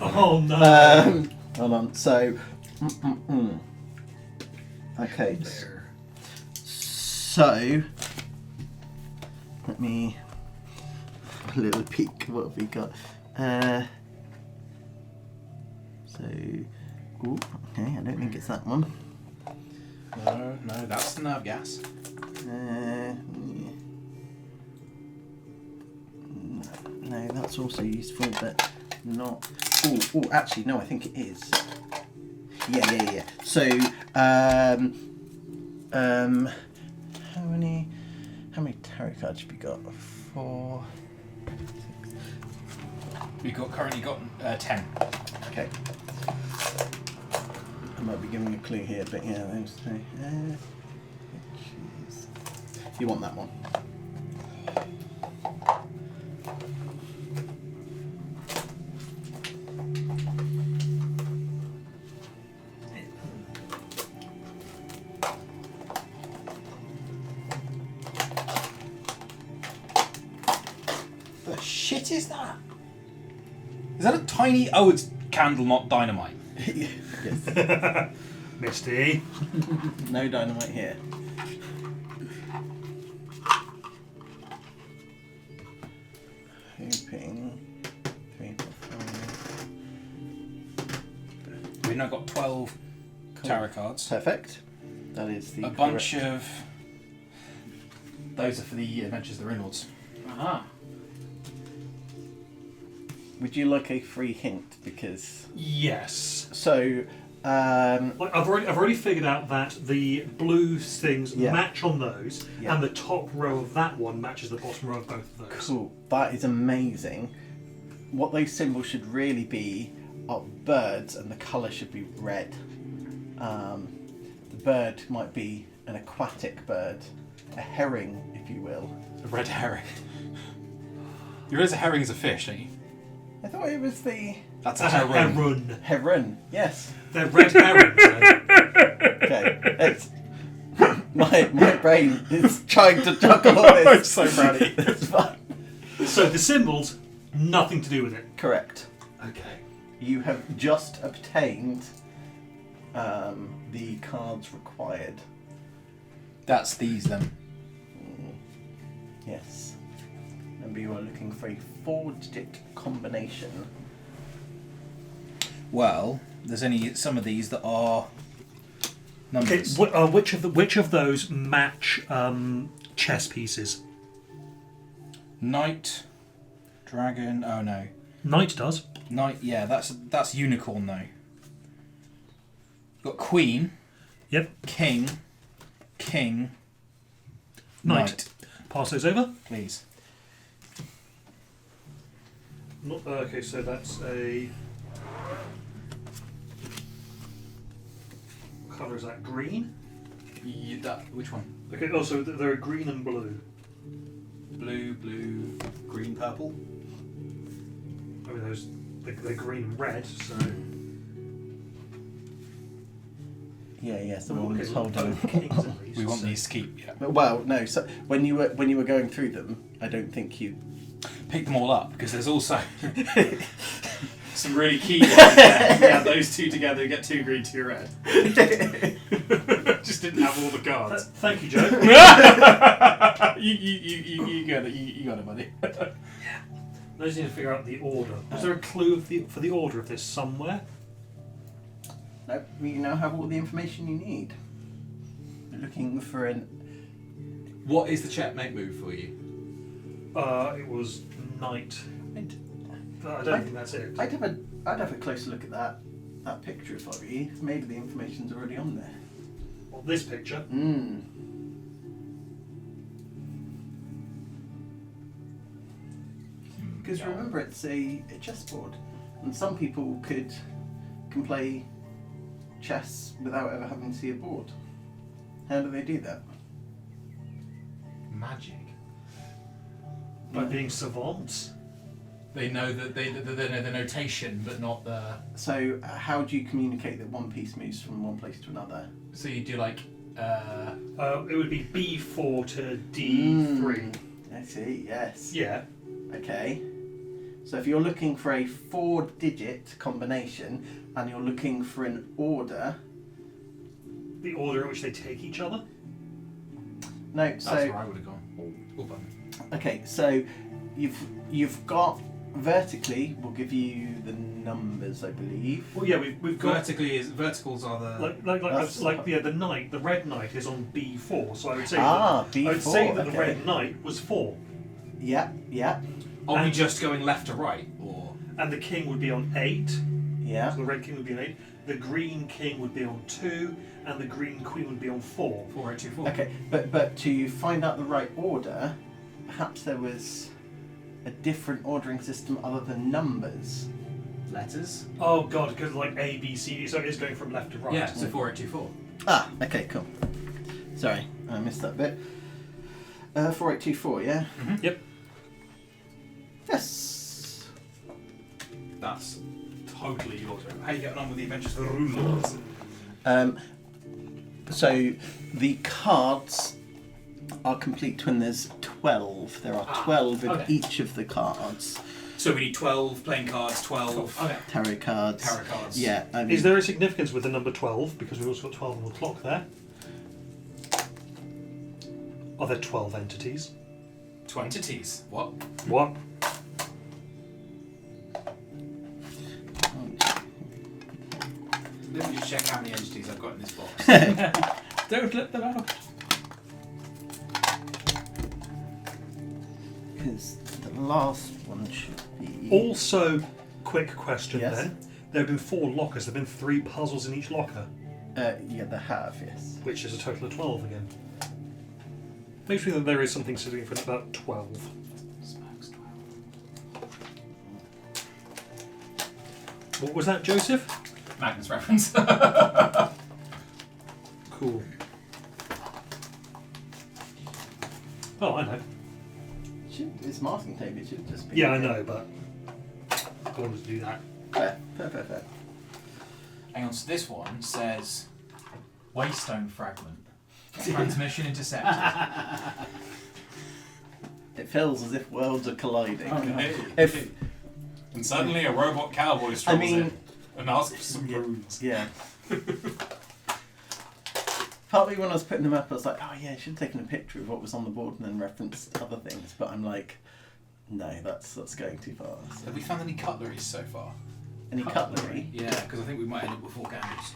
Speaker 4: Oh, no.
Speaker 2: Oh no.
Speaker 1: hold on. So okay. So let me have a little peek. What have we got? So, ooh, okay. I don't think it's that one.
Speaker 6: No, that's the nerve gas.
Speaker 1: Yeah. No, that's also useful, but not. Oh, actually, no. I think it is. Yeah. So, how many tarot cards have you got? 4.
Speaker 6: We've currently got 10.
Speaker 1: Okay. I might be giving a clue here, but yeah, those 3. You want that one?
Speaker 6: The shit is that? Is that a tiny... Oh, it's candle, not dynamite.
Speaker 1: Yes.
Speaker 2: Misty.
Speaker 1: No dynamite here. Hoping 3, 4, 5.
Speaker 6: we've now got 12 tarot cards.
Speaker 1: Perfect. That is the
Speaker 6: A bunch of... Those are for the Adventures of the Ringlords.
Speaker 4: Aha.
Speaker 1: Would you like a free hint? Because
Speaker 2: Yes.
Speaker 1: so
Speaker 2: Like I've already figured out that the blue things
Speaker 1: Yeah.
Speaker 2: match on those,
Speaker 1: Yeah.
Speaker 2: and the top row of that one matches the bottom row of both of those.
Speaker 1: cool. That is amazing. What those symbols should really be are birds, and the colour should be red. The bird might be an aquatic bird, a herring, if you will.
Speaker 6: A red herring. You realize a herring is a fish, don't you?
Speaker 1: I thought it was the
Speaker 6: That's a heron.
Speaker 2: Heron.
Speaker 1: heron. Yes.
Speaker 2: They're red herons.
Speaker 1: Okay. It's my brain is trying to juggle all this.
Speaker 6: I'm so proud of you.
Speaker 1: It's fine.
Speaker 2: So the symbols, nothing to do with it.
Speaker 1: Correct.
Speaker 3: Okay.
Speaker 1: You have just obtained the cards required.
Speaker 6: That's these then.
Speaker 1: Yes. Remember, you are looking for a 4-digit combination.
Speaker 6: Well, there's only some of these that are
Speaker 2: Okay,
Speaker 6: numbers.
Speaker 2: which of those match chess pieces?
Speaker 6: Knight, dragon. Oh no,
Speaker 2: Knight does.
Speaker 6: knight. Yeah, that's unicorn though. Got queen,
Speaker 2: Yep.
Speaker 6: king, king,
Speaker 2: Knight. Pass those over.
Speaker 6: Please.
Speaker 2: Okay, so that's a. What colour is that? Green.
Speaker 6: Which one?
Speaker 2: Okay. Oh, so they're green and blue.
Speaker 6: Blue, blue, green, purple.
Speaker 2: I mean, they're green and red. So.
Speaker 1: Yeah, the
Speaker 2: Well,
Speaker 1: one
Speaker 2: okay,
Speaker 1: that's holding.
Speaker 2: both kings at least.
Speaker 6: We want
Speaker 2: so-
Speaker 6: these to keep. Yeah.
Speaker 1: Well, no. So when you were going through them, I don't think you.
Speaker 6: Pick them all up because there's also some really key ones there. We add those two together, you get 2 green, 2 red. Just didn't have all the cards.
Speaker 2: Thank you, Joe.
Speaker 6: You got it. You got it, buddy.
Speaker 2: I just need to figure out the order. Is there a clue for the order of this somewhere?
Speaker 1: No, you now have all the information you need. You're looking for an.
Speaker 3: What is the checkmate move for you?
Speaker 2: It was knight. But I don't think that's it.
Speaker 1: I'd have a closer look at that picture if I were you. Maybe the information's already on there.
Speaker 2: Well, this picture.
Speaker 1: Because remember, it's a chessboard, and some people can play chess without ever having to see a board. How do they do that?
Speaker 3: Magic.
Speaker 2: By being savants.
Speaker 3: They know that they know the notation, but not the.
Speaker 1: So how do you communicate that one piece moves from one place to another?
Speaker 3: So you do like.
Speaker 2: It would be B4 to D3.
Speaker 1: I see. Yes.
Speaker 2: Yeah.
Speaker 1: Okay. So if you're looking for a 4-digit combination and you're looking for an order,
Speaker 2: The order in which they take each other.
Speaker 1: no.
Speaker 3: That's
Speaker 1: So
Speaker 3: where I would have gone.
Speaker 1: okay. So you've got vertically. We'll give you the numbers, I believe.
Speaker 2: Well, yeah, we've got
Speaker 3: Verticals are the.
Speaker 2: the knight. The red knight is on B4. So I would say
Speaker 1: B4.
Speaker 2: I would say that
Speaker 1: okay.
Speaker 2: the red knight was 4,
Speaker 1: Yeah.
Speaker 3: Are we
Speaker 2: and-
Speaker 3: just going left to right, or?
Speaker 2: and the king would be on 8.
Speaker 1: Yeah.
Speaker 2: So the red king would be on 8. The green king would be on 2, and the green queen would be on 4.
Speaker 3: 4824.
Speaker 1: Okay, but to find out the right order, perhaps there was a different ordering system other than numbers.
Speaker 3: Letters.
Speaker 2: Oh god, because like A, B, C, D, so it is going from left to right.
Speaker 3: Yeah, so 4824.
Speaker 1: Ah, okay, cool. Sorry, I missed that bit. 4824, yeah?
Speaker 3: Mhm.
Speaker 2: Yep.
Speaker 1: Yes.
Speaker 3: That's totally yours. How are you getting on with the Adventures of the Ringlords?
Speaker 1: So the cards are complete when there's 12. There are 12 in
Speaker 2: okay.
Speaker 1: each of the cards.
Speaker 3: So we need 12 playing cards, 12
Speaker 2: Okay.
Speaker 1: Tarot cards.
Speaker 3: tarot cards.
Speaker 1: Yeah, I mean,
Speaker 2: Is there a significance with the number 12? Because we've also got 12 on the clock there. Are there 12 entities?
Speaker 3: 2 entities. What?
Speaker 2: What?
Speaker 6: Let me just check how many entities I've got in this box.
Speaker 4: Don't let them out.
Speaker 1: Because the last one should be.
Speaker 2: Also, quick question
Speaker 1: Yes.
Speaker 2: then. There have been 4 lockers. There have been 3 puzzles in each locker,
Speaker 1: Yeah, they have, yes.
Speaker 2: which is a total of 12 again. Makes me think there is something sitting for about 12.
Speaker 4: Smokes 12.
Speaker 2: What was that, Joseph?
Speaker 6: Magnus reference.
Speaker 2: Cool. Oh, I know.
Speaker 1: It's masking tape, it should just be.
Speaker 2: Yeah, I know, but I wanted to do that.
Speaker 1: Fair.
Speaker 6: Hang on, so this one says Waystone Fragment. Transmission intercepted.
Speaker 1: It feels as if worlds are colliding.
Speaker 4: Oh, no.
Speaker 1: If
Speaker 5: And suddenly a robot cowboy strolls
Speaker 1: mean-
Speaker 5: in and asks for some prunes.
Speaker 1: yeah. Partly when I was putting them up, I was like, oh yeah, I should have taken a picture of what was on the board and then referenced other things. But I'm like, no, that's going too far. So.
Speaker 6: Have we found any cutlery so far?
Speaker 1: Any cutlery?
Speaker 6: Yeah, because I think we might end up with 4 candles.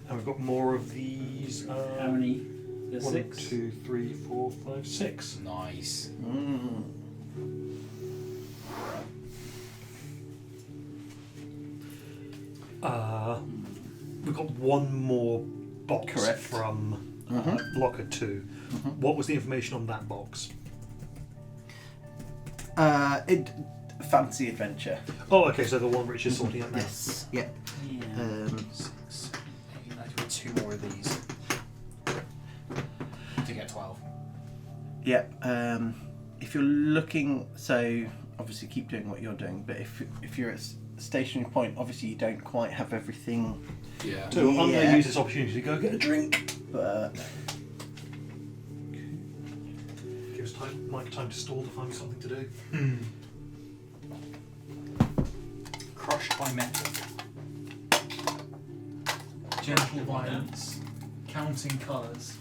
Speaker 2: And we've got more of these.
Speaker 4: How many? There's
Speaker 2: 1,
Speaker 4: 6.
Speaker 2: 2, 3, 4, 5, 6.
Speaker 6: Nice.
Speaker 1: Mm.
Speaker 2: We've got one more box
Speaker 1: Correct.
Speaker 2: from
Speaker 1: Mhm.
Speaker 2: locker 2. What was the information on that box?
Speaker 1: Fancy adventure.
Speaker 2: Oh, okay, so the one Rich is sorting out now.
Speaker 1: Yes. Yeah.
Speaker 4: Yeah.
Speaker 6: 6. I need 2 more of these to get 12.
Speaker 1: Yeah. If you're looking, so obviously keep doing what you're doing. But if you're at a stationary point, obviously you don't quite have everything.
Speaker 6: Yeah.
Speaker 2: So I'm going
Speaker 1: Yeah.
Speaker 2: to use this opportunity to go get a drink.
Speaker 1: But
Speaker 2: Give us Mike time to stall to find me something to do.
Speaker 6: Crushed by metal. Gentle violence. Counting colours.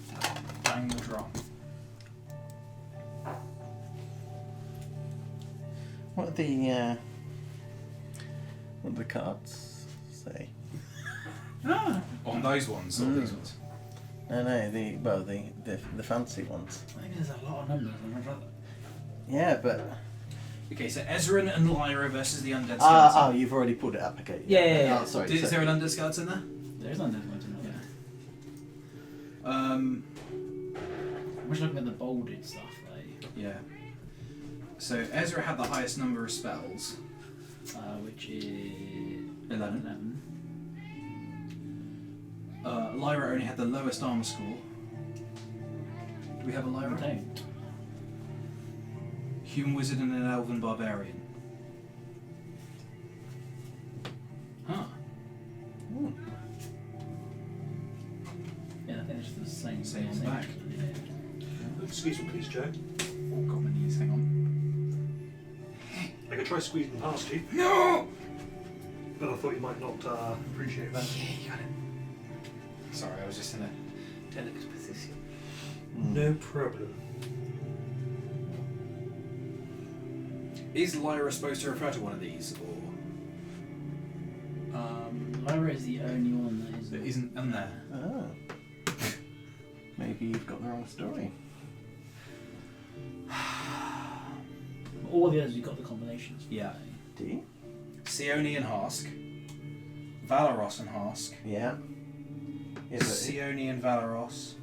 Speaker 6: Bang the drum.
Speaker 1: what do the cards say?
Speaker 6: On those ones, or these ones?
Speaker 1: No, the fancy ones.
Speaker 4: I think there's a lot of numbers.
Speaker 1: Yeah, but
Speaker 6: Okay, so Ezran and Lyra versus the undead skeleton.
Speaker 1: oh, you've already pulled it up. Okay.
Speaker 4: Yeah.
Speaker 1: Oh, sorry.
Speaker 6: Is there an undead skeleton there?
Speaker 4: There's none in there.
Speaker 6: Um,
Speaker 4: I'm just looking at the bolded stuff. Like,
Speaker 6: yeah. So Ezra had the highest number of spells.
Speaker 4: which is
Speaker 6: 11. Lyra only had the lowest armor score. Do we have a Lyra?
Speaker 4: Don't.
Speaker 6: Human wizard and an elven barbarian. Huh.
Speaker 4: Yeah, I think it's the same.
Speaker 6: Same on the back.
Speaker 4: Yeah.
Speaker 2: Excuse me, please, Joe.
Speaker 6: Oh, got my knees. Hang on.
Speaker 2: I could try squeezing past you,
Speaker 6: No!
Speaker 2: but I thought you might not appreciate that.
Speaker 6: Yeah, you got it. Sorry, I was just in a delicate position.
Speaker 2: No problem.
Speaker 6: Is Lyra supposed to refer to one of these, or
Speaker 4: Lyra is the only one
Speaker 6: that isn't in there?
Speaker 1: Oh. Maybe you've got the wrong story.
Speaker 4: All the others, you've got the combinations.
Speaker 6: Yeah.
Speaker 1: Do you?
Speaker 6: Sione and Hask, Valaros and Hask,
Speaker 1: Yeah. Yeah, but
Speaker 6: Sione and Valaros.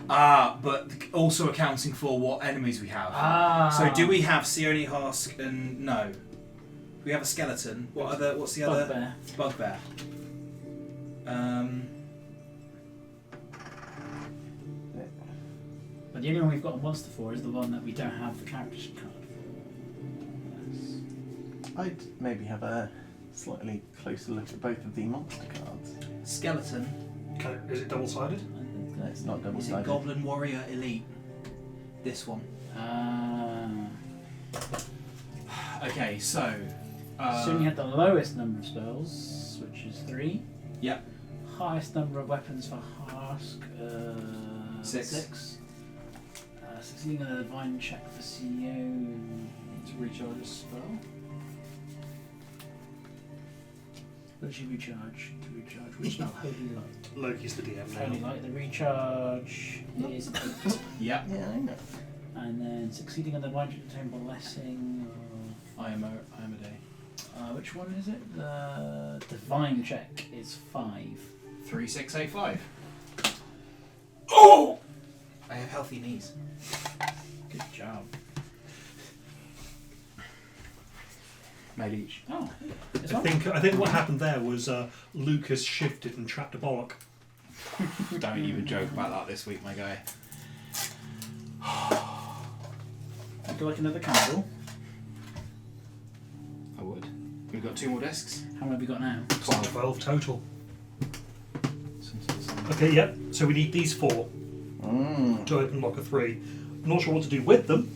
Speaker 6: Ah, but also accounting for what enemies we have.
Speaker 4: Ah.
Speaker 6: So do we have Sione, Hask, and no? We have a skeleton. What's the other?
Speaker 4: Bugbear.
Speaker 6: Bugbear.
Speaker 4: But the only one we've got a monster for is the one that we don't have the character card for.
Speaker 1: I'd maybe have a slightly closer look at both of the monster cards.
Speaker 6: Skeleton.
Speaker 2: Is it double-sided?
Speaker 1: No, it's not
Speaker 6: Is it
Speaker 1: double-sided.
Speaker 6: Goblin Warrior Elite? This one. Okay, so.
Speaker 4: So you had the lowest number of spells, which is 3.
Speaker 6: Yep.
Speaker 4: Highest number of weapons for Hask,
Speaker 6: 6.
Speaker 4: Succeeding on a divine check for CEO to recharge a spell. Does she recharge? To recharge, which is not holy light.
Speaker 2: Loki's the DM
Speaker 4: Holy
Speaker 2: now.
Speaker 4: light, the recharge is 8.
Speaker 6: Yeah.
Speaker 1: Yeah, I know.
Speaker 4: And then succeeding on the right to obtain blessing.
Speaker 6: I am a day.
Speaker 4: Which one is it? The divine check is 5.
Speaker 6: 3685. Oh! I have healthy knees.
Speaker 4: Good job.
Speaker 6: My leech.
Speaker 4: Oh, this
Speaker 2: I
Speaker 4: one?
Speaker 2: think what happened there was Lucas shifted and trapped a bollock.
Speaker 6: Don't even joke about that this week, my guy.
Speaker 4: Would you like another candle?
Speaker 6: I would. We've got 2 more discs.
Speaker 4: How many have you got now?
Speaker 2: 12 total. Okay, yep. So we need these 4 to open locker 3. I'm not sure what to do with them.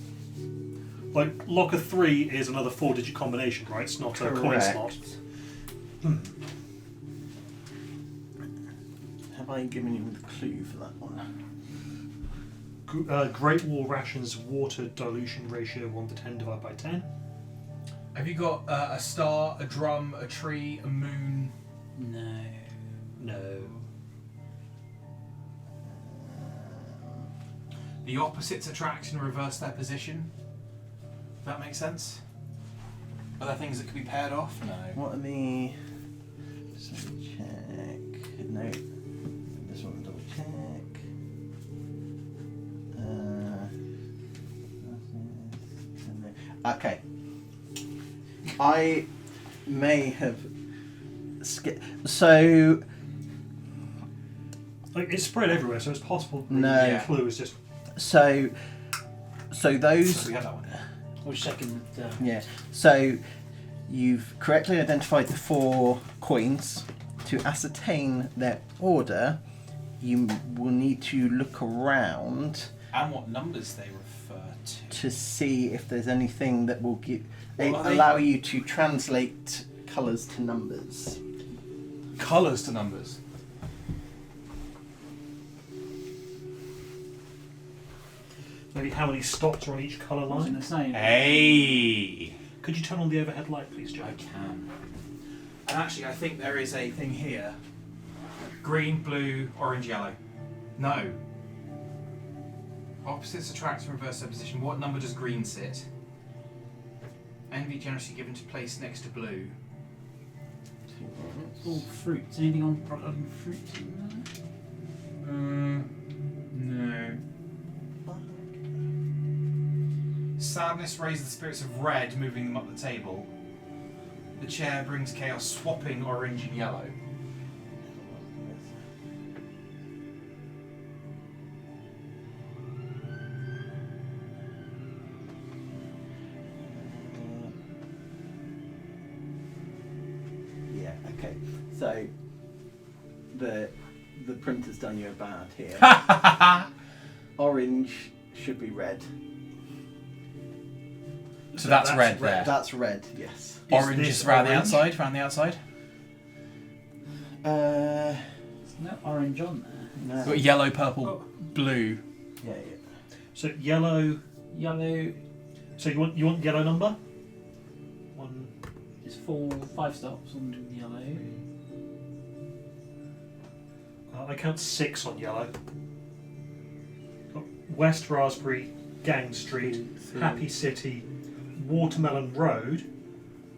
Speaker 2: Like, locker 3 is another 4-digit combination, right? It's not a coin slot.
Speaker 1: Have I given you the clue for that one?
Speaker 2: Great Wall rations water dilution ratio 1 to 10 divided by 10.
Speaker 6: Have you got a star, a drum, a tree, a moon?
Speaker 4: No.
Speaker 2: No.
Speaker 6: The opposites attract and reverse their position. That makes sense? Are there things that could be paired off? No.
Speaker 1: What are the... Just let me check. No. This one, double check. Okay. I may have skipped... So...
Speaker 2: Like, it's spread everywhere, so it's possible
Speaker 1: No.
Speaker 2: the
Speaker 6: Yeah.
Speaker 2: clue is just...
Speaker 1: So those...
Speaker 6: So we had that one.
Speaker 4: We're checking the...
Speaker 1: Yeah. So you've correctly identified the 4 coins. To ascertain their order, you will need to look around
Speaker 6: And what numbers they refer to.
Speaker 1: see if there's anything that will give
Speaker 6: What are they?
Speaker 1: allow you to translate colours to numbers.
Speaker 6: Colours to numbers.
Speaker 2: Maybe how many stops are on each colour
Speaker 4: I was going
Speaker 2: line?
Speaker 4: to say.
Speaker 6: Hey!
Speaker 2: Could you turn on the overhead light, please, Joe?
Speaker 6: I can. And actually, I think there is a thing here. Green, blue, orange, yellow. No. Opposites attract and reverse their position. What number does green sit? Envy generously given to place next to blue.
Speaker 4: It's all fruits. Anything on fruits in there?
Speaker 6: No. Sadness raises the spirits of red, moving them up the table. The chair brings chaos, swapping orange and yellow.
Speaker 1: Yeah. Okay. So the printer's done you a bad here. Orange should be red.
Speaker 6: So that's red there.
Speaker 1: That's red. Yes.
Speaker 6: Orange
Speaker 2: this
Speaker 6: is around the
Speaker 2: orange?
Speaker 6: outside. Around the outside.
Speaker 4: There's no orange on there.
Speaker 1: No.
Speaker 6: Got yellow, purple, blue.
Speaker 1: Yeah.
Speaker 2: So yellow.
Speaker 4: Yellow
Speaker 2: So you want yellow number? 1.
Speaker 4: is 5 stops on the yellow.
Speaker 2: I count 6 on yellow. Got West Raspberry, Gang Street, Happy City, Watermelon Road,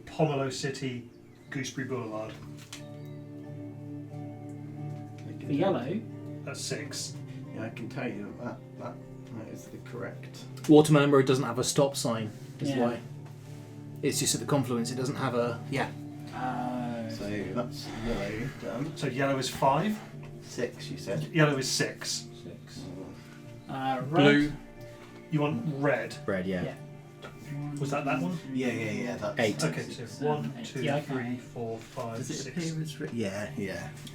Speaker 2: Pomelo City, Gooseberry Boulevard.
Speaker 4: For yellow,
Speaker 2: That's 6.
Speaker 1: Yeah, I can tell you that is the correct.
Speaker 3: Watermelon Road doesn't have a stop sign, is
Speaker 4: Yeah.
Speaker 3: why. It's just at the confluence, it doesn't have a... Yeah.
Speaker 1: So that's yellow done.
Speaker 2: So yellow is 5.
Speaker 1: 6, you said.
Speaker 2: Yellow is 6.
Speaker 4: 6. Red.
Speaker 3: Blue.
Speaker 2: You want red.
Speaker 3: Red, yeah.
Speaker 4: Yeah.
Speaker 2: Was that one?
Speaker 1: Yeah. That's
Speaker 3: 8.
Speaker 2: Okay, so 1, 2,
Speaker 4: Yeah,
Speaker 2: 3,
Speaker 4: okay.
Speaker 2: 4, 5,
Speaker 1: Does it
Speaker 2: 6.
Speaker 1: appear as red? Yeah.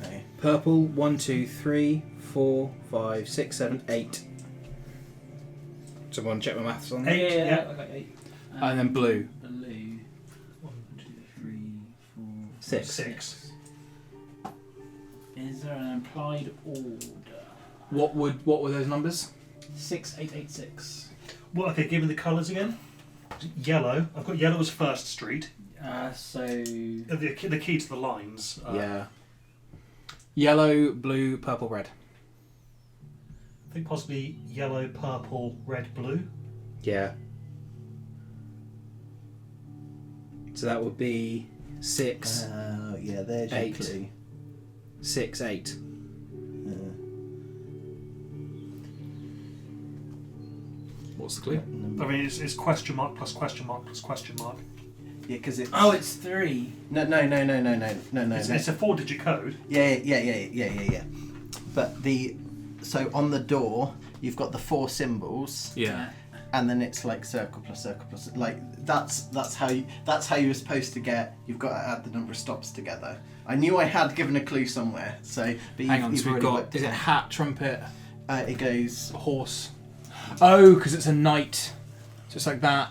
Speaker 1: Okay.
Speaker 3: Purple, 1, 2, 3, 4, 5, 6, 7, 8. Someone check my maths on that.
Speaker 2: 8, yeah.
Speaker 4: I got 8.
Speaker 3: And then blue.
Speaker 4: Blue.
Speaker 2: 1, 2,
Speaker 4: 3, 4.
Speaker 3: 6.
Speaker 2: 6.
Speaker 4: Is there an implied order?
Speaker 3: What were those numbers?
Speaker 4: 6886.
Speaker 2: Well, okay, give me the colours again. Yellow. I've got yellow as First Street.
Speaker 4: So
Speaker 2: The key to the lines.
Speaker 3: Yeah. Yellow, blue, purple, red.
Speaker 2: I think possibly yellow, purple, red, blue.
Speaker 3: Yeah. So that would be 6,
Speaker 1: Yeah, there's your
Speaker 3: 8.
Speaker 1: clue.
Speaker 3: 6, 8. What's the clue?
Speaker 2: I mean, it's question mark plus question mark plus question mark.
Speaker 1: Yeah, because it's...
Speaker 4: oh, it's 3.
Speaker 1: No.
Speaker 2: It's a 4-digit code.
Speaker 1: Yeah. But so on the door, you've got the 4 symbols,
Speaker 3: Yeah.
Speaker 1: and then it's like circle plus, like that's how you were supposed to get. You've got to add the number of stops together. I knew I had given a clue somewhere, so but
Speaker 3: Hang on,
Speaker 1: you've
Speaker 3: so we've
Speaker 1: already
Speaker 3: got,
Speaker 1: worked
Speaker 3: is it
Speaker 1: out.
Speaker 3: hat, trumpet,
Speaker 1: It goes
Speaker 3: horse? Oh, because it's a knight. So it's like that.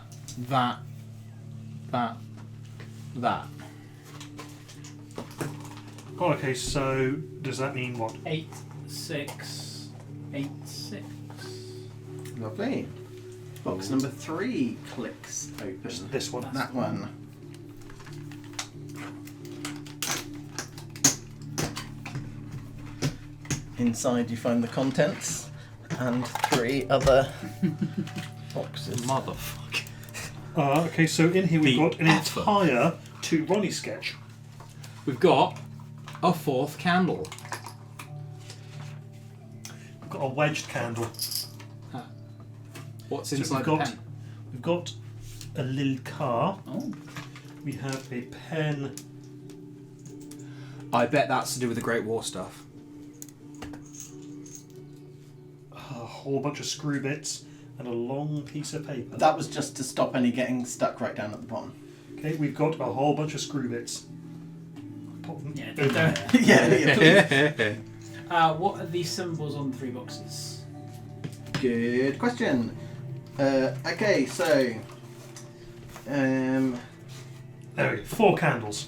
Speaker 2: Oh, okay, so does that mean what?
Speaker 4: 8, 6, 8, 6.
Speaker 1: lovely. Box number 3 clicks open.
Speaker 2: This one.
Speaker 1: That one. Inside you find the contents and 3 other boxes.
Speaker 3: Motherfucker.
Speaker 2: Okay, so in here we've
Speaker 3: The
Speaker 2: got an
Speaker 3: effort.
Speaker 2: entire To Ronnie sketch.
Speaker 3: We've got a 4th candle.
Speaker 2: We've got a wedged candle.
Speaker 3: What's
Speaker 2: So
Speaker 3: inside
Speaker 2: we've
Speaker 3: the
Speaker 2: got-
Speaker 3: pen?
Speaker 2: We've got a little car.
Speaker 4: Oh,
Speaker 2: We have a pen.
Speaker 3: I bet that's to do with the Great War stuff.
Speaker 2: A whole bunch of screw bits and a long piece of paper.
Speaker 1: That was just to stop any getting stuck right down at the bottom.
Speaker 2: Okay, we've got a whole bunch of screw bits. Pop them
Speaker 4: yeah.
Speaker 2: in there.
Speaker 1: yeah, please.
Speaker 4: What are the symbols on the 3 boxes?
Speaker 1: Good question. Okay, so
Speaker 2: There we go. 4 candles.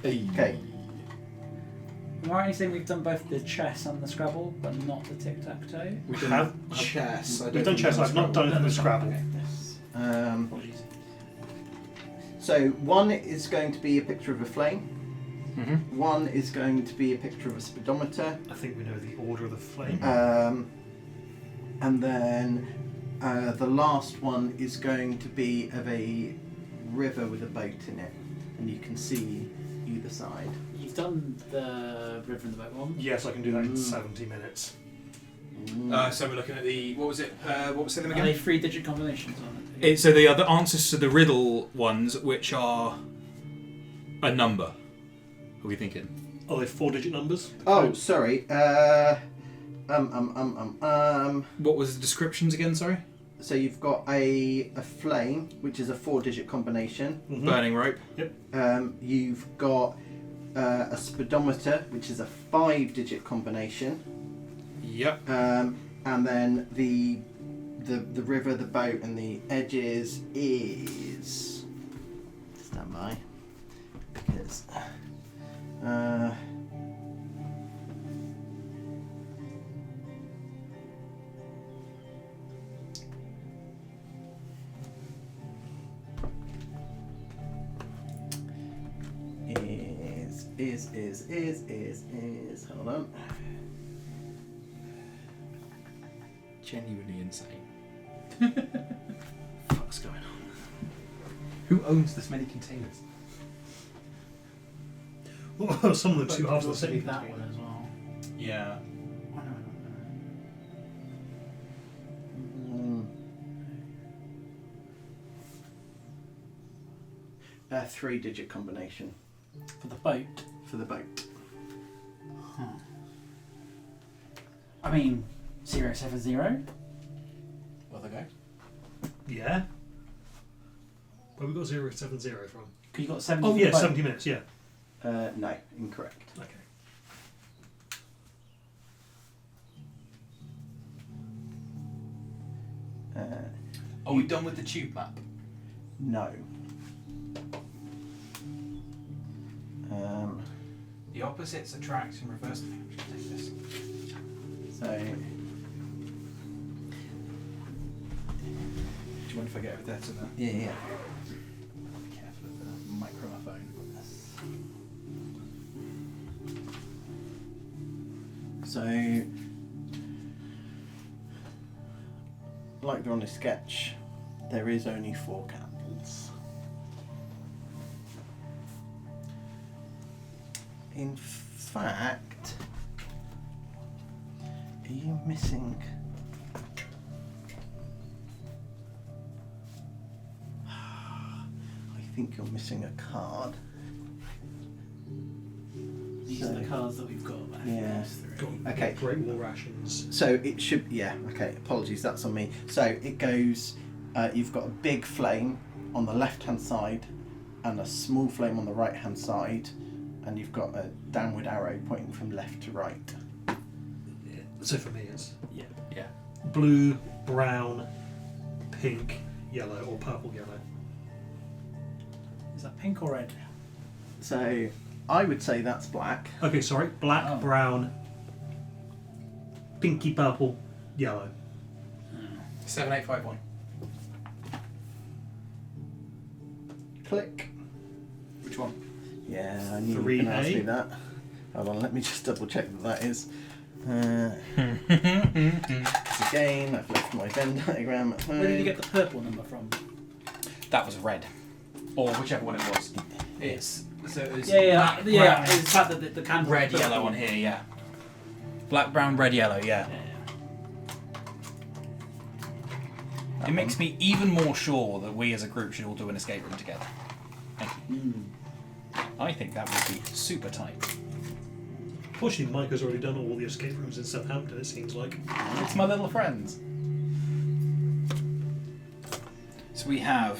Speaker 1: okay.
Speaker 4: Am I right in saying we've done both the chess and the Scrabble, but not the tic-tac-toe?
Speaker 3: We've
Speaker 2: Have
Speaker 3: chess.
Speaker 2: We've done chess. I've not done the Scrabble.
Speaker 4: Okay, yes. Apologies.
Speaker 1: So one is going to be a picture of a flame.
Speaker 3: Mm-hmm.
Speaker 1: One is going to be a picture of a speedometer.
Speaker 2: I think we know the order of the flame.
Speaker 1: And then the last one is going to be of a river with a boat in it, and you can see either side.
Speaker 4: You've done the river and the boat one.
Speaker 2: Yes, I can do that in 70 minutes.
Speaker 3: So we're looking at the what was it? What was them
Speaker 4: Are they 3-digit combinations on it?
Speaker 3: So the other answers to the riddle ones, which are a number. What are we thinking?
Speaker 2: Are they 4-digit numbers?
Speaker 1: Oh, sorry.
Speaker 3: What was the descriptions again? Sorry.
Speaker 1: So you've got a flame, which is a 4-digit combination.
Speaker 2: Mhm.
Speaker 3: Burning rope.
Speaker 1: You've got a speedometer, which is a 5-digit combination.
Speaker 3: Yep.
Speaker 1: And then the river, the boat, and the edges is stand by because is hold on.
Speaker 3: Genuinely insane. What's going on? Who owns this many containers?
Speaker 2: Well, some of the two halves of the
Speaker 4: Possibly
Speaker 2: same.
Speaker 4: that one as well.
Speaker 6: Yeah.
Speaker 4: Oh, no.
Speaker 1: A 3-digit combination
Speaker 4: For the boat.
Speaker 1: for the boat.
Speaker 4: I mean, 070.
Speaker 6: Well, they go.
Speaker 2: Yeah. Where we got 070 from?
Speaker 4: Because you got 70.
Speaker 2: Oh
Speaker 4: for
Speaker 2: yeah,
Speaker 4: the boat.
Speaker 2: 70 minutes. Yeah.
Speaker 1: No, incorrect.
Speaker 2: Okay.
Speaker 6: Are we done with the tube map?
Speaker 1: No.
Speaker 6: The opposites attract in reverse. I'm just gonna take this.
Speaker 1: So
Speaker 3: Do you mind if I get over there to the?
Speaker 1: yeah.
Speaker 3: Be careful of the microphone.
Speaker 1: So, like they're on a sketch, there is only 4 candles. In fact, are you missing? I think you're missing a card.
Speaker 4: These are the cards that we've got left.
Speaker 1: Yeah.
Speaker 4: Those 3.
Speaker 2: Got
Speaker 1: Okay.
Speaker 2: Great War rations.
Speaker 1: So it should, yeah, okay, apologies, that's on me. So it goes, you've got a big flame on the left hand side and a small flame on the right hand side, and you've got a downward arrow pointing from left to right.
Speaker 2: Yeah. So for me, it's
Speaker 6: Yeah.
Speaker 2: blue, brown, pink, yellow, or purple yellow.
Speaker 4: Is that pink or red?
Speaker 1: So I would say that's black.
Speaker 2: Okay, sorry. Black,
Speaker 4: Oh.
Speaker 2: brown, pinky purple, yellow.
Speaker 6: 7851.
Speaker 1: Click.
Speaker 6: Which one?
Speaker 1: Yeah, I knew you were going to ask
Speaker 2: 3A.
Speaker 1: me that. Hold on, let me just double check that is. Again, I've left my Venn diagram at home.
Speaker 4: Where did you get the purple number from?
Speaker 6: That was red. Or whichever one it was. It's
Speaker 4: Black,
Speaker 6: black,
Speaker 4: yeah.
Speaker 6: brown,
Speaker 4: It's the fact that the candle.
Speaker 6: red,
Speaker 4: was purple.
Speaker 6: yellow on here, yeah. Black, brown, red, yellow, yeah. It makes me even more sure that we as a group should all do an escape room together. Thank you. I think that would be super tight.
Speaker 2: Fortunately, Mike has already done all the escape rooms in Southampton, it seems like.
Speaker 6: It's my little friends. So we have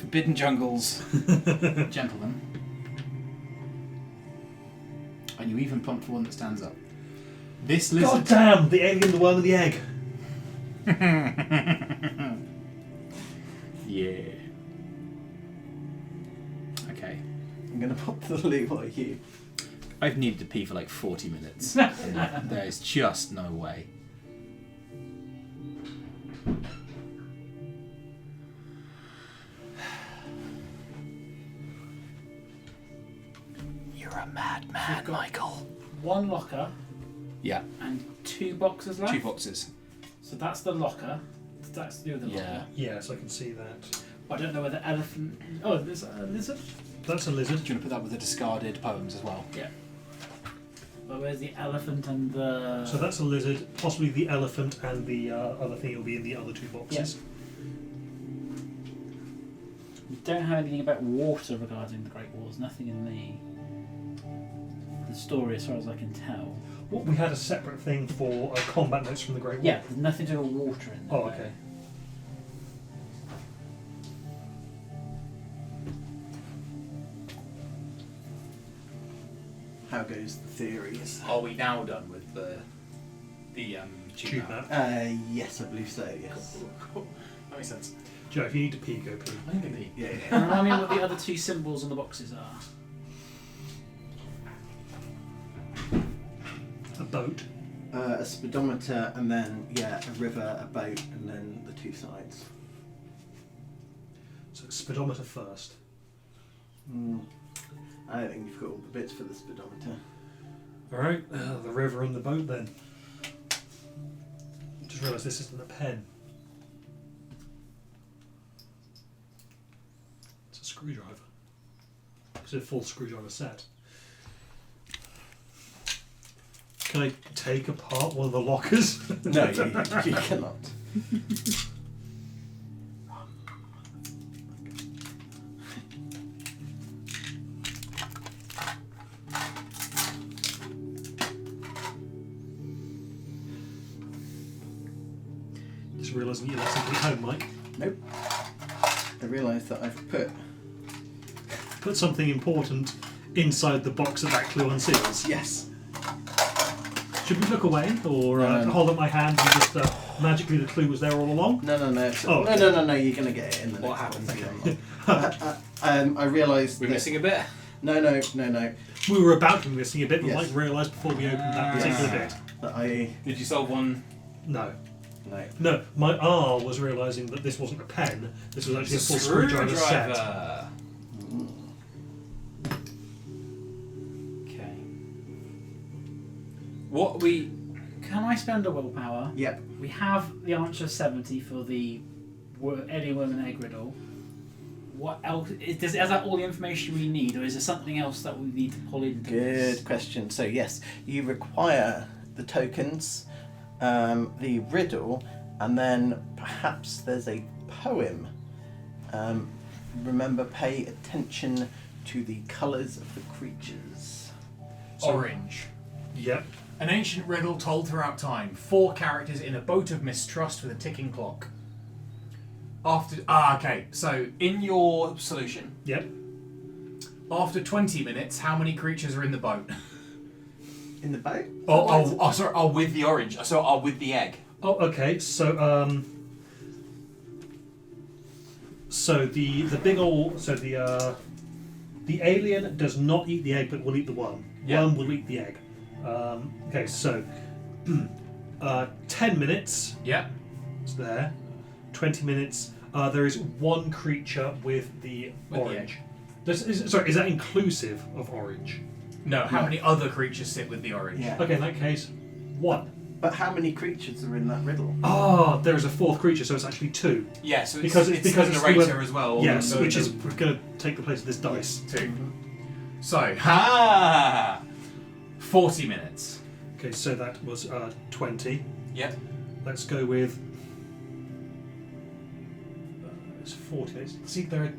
Speaker 6: Forbidden Jungles, Gentlemen. And you even pumped one that stands up. This
Speaker 2: God
Speaker 6: lizard.
Speaker 2: damn! The alien, the worm, and the egg.
Speaker 6: Yeah. Okay.
Speaker 1: I'm going to pop to the loo while you.
Speaker 6: I've needed to pee for like 40 minutes. There's just no way. You're a madman,
Speaker 4: You've got-
Speaker 6: Michael.
Speaker 4: One locker
Speaker 6: Yeah,
Speaker 4: and 2 boxes left.
Speaker 6: 2 boxes.
Speaker 4: So that's the locker. That's the other
Speaker 6: Yeah.
Speaker 4: locker.
Speaker 2: Yes, I can see that.
Speaker 4: I don't know whether elephant. Oh, there's a lizard.
Speaker 2: That's a lizard.
Speaker 6: Do you want to put that with the discarded poems as well?
Speaker 4: Yeah. But where's the elephant and the?
Speaker 2: So that's a lizard. Possibly the elephant and the other thing will be in the other 2 boxes.
Speaker 4: We don't have anything about water regarding the Great Wars. Nothing in the story, as far as I can tell.
Speaker 2: Well, we had a separate thing for combat notes from the Great War.
Speaker 4: Yeah, there's nothing to do with water in there.
Speaker 2: Oh, okay.
Speaker 1: How goes the theories?
Speaker 6: Are we now done with the
Speaker 2: Tube map.
Speaker 1: Yes, I believe so, yes.
Speaker 6: That makes sense.
Speaker 2: Joe, if you need to pee, go pee.
Speaker 6: I think the
Speaker 1: Yeah,
Speaker 4: And remind me what the other 2 symbols on the boxes are.
Speaker 2: A boat.
Speaker 1: a speedometer, and then, yeah, a river, a boat, and then the 2 sides.
Speaker 2: So speedometer first.
Speaker 1: I don't think you've got all the bits for the speedometer.
Speaker 2: Alright, the river and the boat then. Just realised this isn't a pen. It's a screwdriver. It's a full screwdriver set. Can I take apart one of the lockers?
Speaker 1: No, you cannot.
Speaker 2: Just realising you left something at home, Mike.
Speaker 1: Nope. I realise that I've
Speaker 2: Put something important inside the box that clue unseals.
Speaker 1: yes.
Speaker 2: Should we look away, or
Speaker 1: No.
Speaker 2: hold up my hand and just magically the clue was there all along?
Speaker 1: No.
Speaker 2: Oh.
Speaker 1: No. You're gonna get it in the
Speaker 3: What
Speaker 1: next
Speaker 3: happens
Speaker 1: second. I realised.
Speaker 3: We're
Speaker 1: that-
Speaker 3: missing a bit.
Speaker 1: No.
Speaker 2: We were about to be missing a bit, but
Speaker 1: Yes.
Speaker 2: Mike realised before we opened that particular bit.
Speaker 1: That I
Speaker 3: Did you solve one?
Speaker 2: No.
Speaker 1: no.
Speaker 2: No, my R was realising that this wasn't a pen, this was actually a full screwdriver set.
Speaker 6: Okay. What we...
Speaker 4: Can I spend a willpower?
Speaker 1: Yep.
Speaker 4: We have the Archer 70 for the Eddie Woman Egg Riddle. What else? Is that all the information we need, or is there something else that we need to pull into this?
Speaker 1: Good question. So yes, you require the tokens, the riddle, and then perhaps there's a poem. Remember, pay attention to the colours of the creatures.
Speaker 6: Orange.
Speaker 2: Yep.
Speaker 6: An ancient riddle told throughout time. 4 characters in a boat of mistrust with a ticking clock. Okay. So, in your solution,
Speaker 2: Yep.
Speaker 6: after 20 minutes, how many creatures are in the boat?
Speaker 1: In the boat?
Speaker 6: Sorry. Oh, with the orange. So, with the egg.
Speaker 2: Oh, okay. So the big old the alien does not eat the egg, but will eat the worm.
Speaker 6: Yeah.
Speaker 2: Worm will eat the egg. Okay, so 10 minutes.
Speaker 6: Yeah.
Speaker 2: It's there. 20 minutes. There is 1 creature with the
Speaker 6: With the
Speaker 2: orange. Sorry, is that inclusive of orange?
Speaker 6: No, how many other creatures sit with the orange?
Speaker 1: Yeah.
Speaker 2: Okay, in that case, 1.
Speaker 1: But how many creatures are in that riddle?
Speaker 2: Ah, there is a 4th creature, so it's actually 2.
Speaker 6: Yeah, so
Speaker 2: Because
Speaker 6: it's
Speaker 2: it's
Speaker 6: the
Speaker 2: the
Speaker 6: narrator as well.
Speaker 2: Yes,
Speaker 6: so
Speaker 2: which
Speaker 6: the-
Speaker 2: is going to take the place of this dice.
Speaker 6: 2. So, 40 minutes.
Speaker 2: Okay, so that was 20.
Speaker 6: Yep.
Speaker 2: Let's go with. It's 40 minutes. See, there are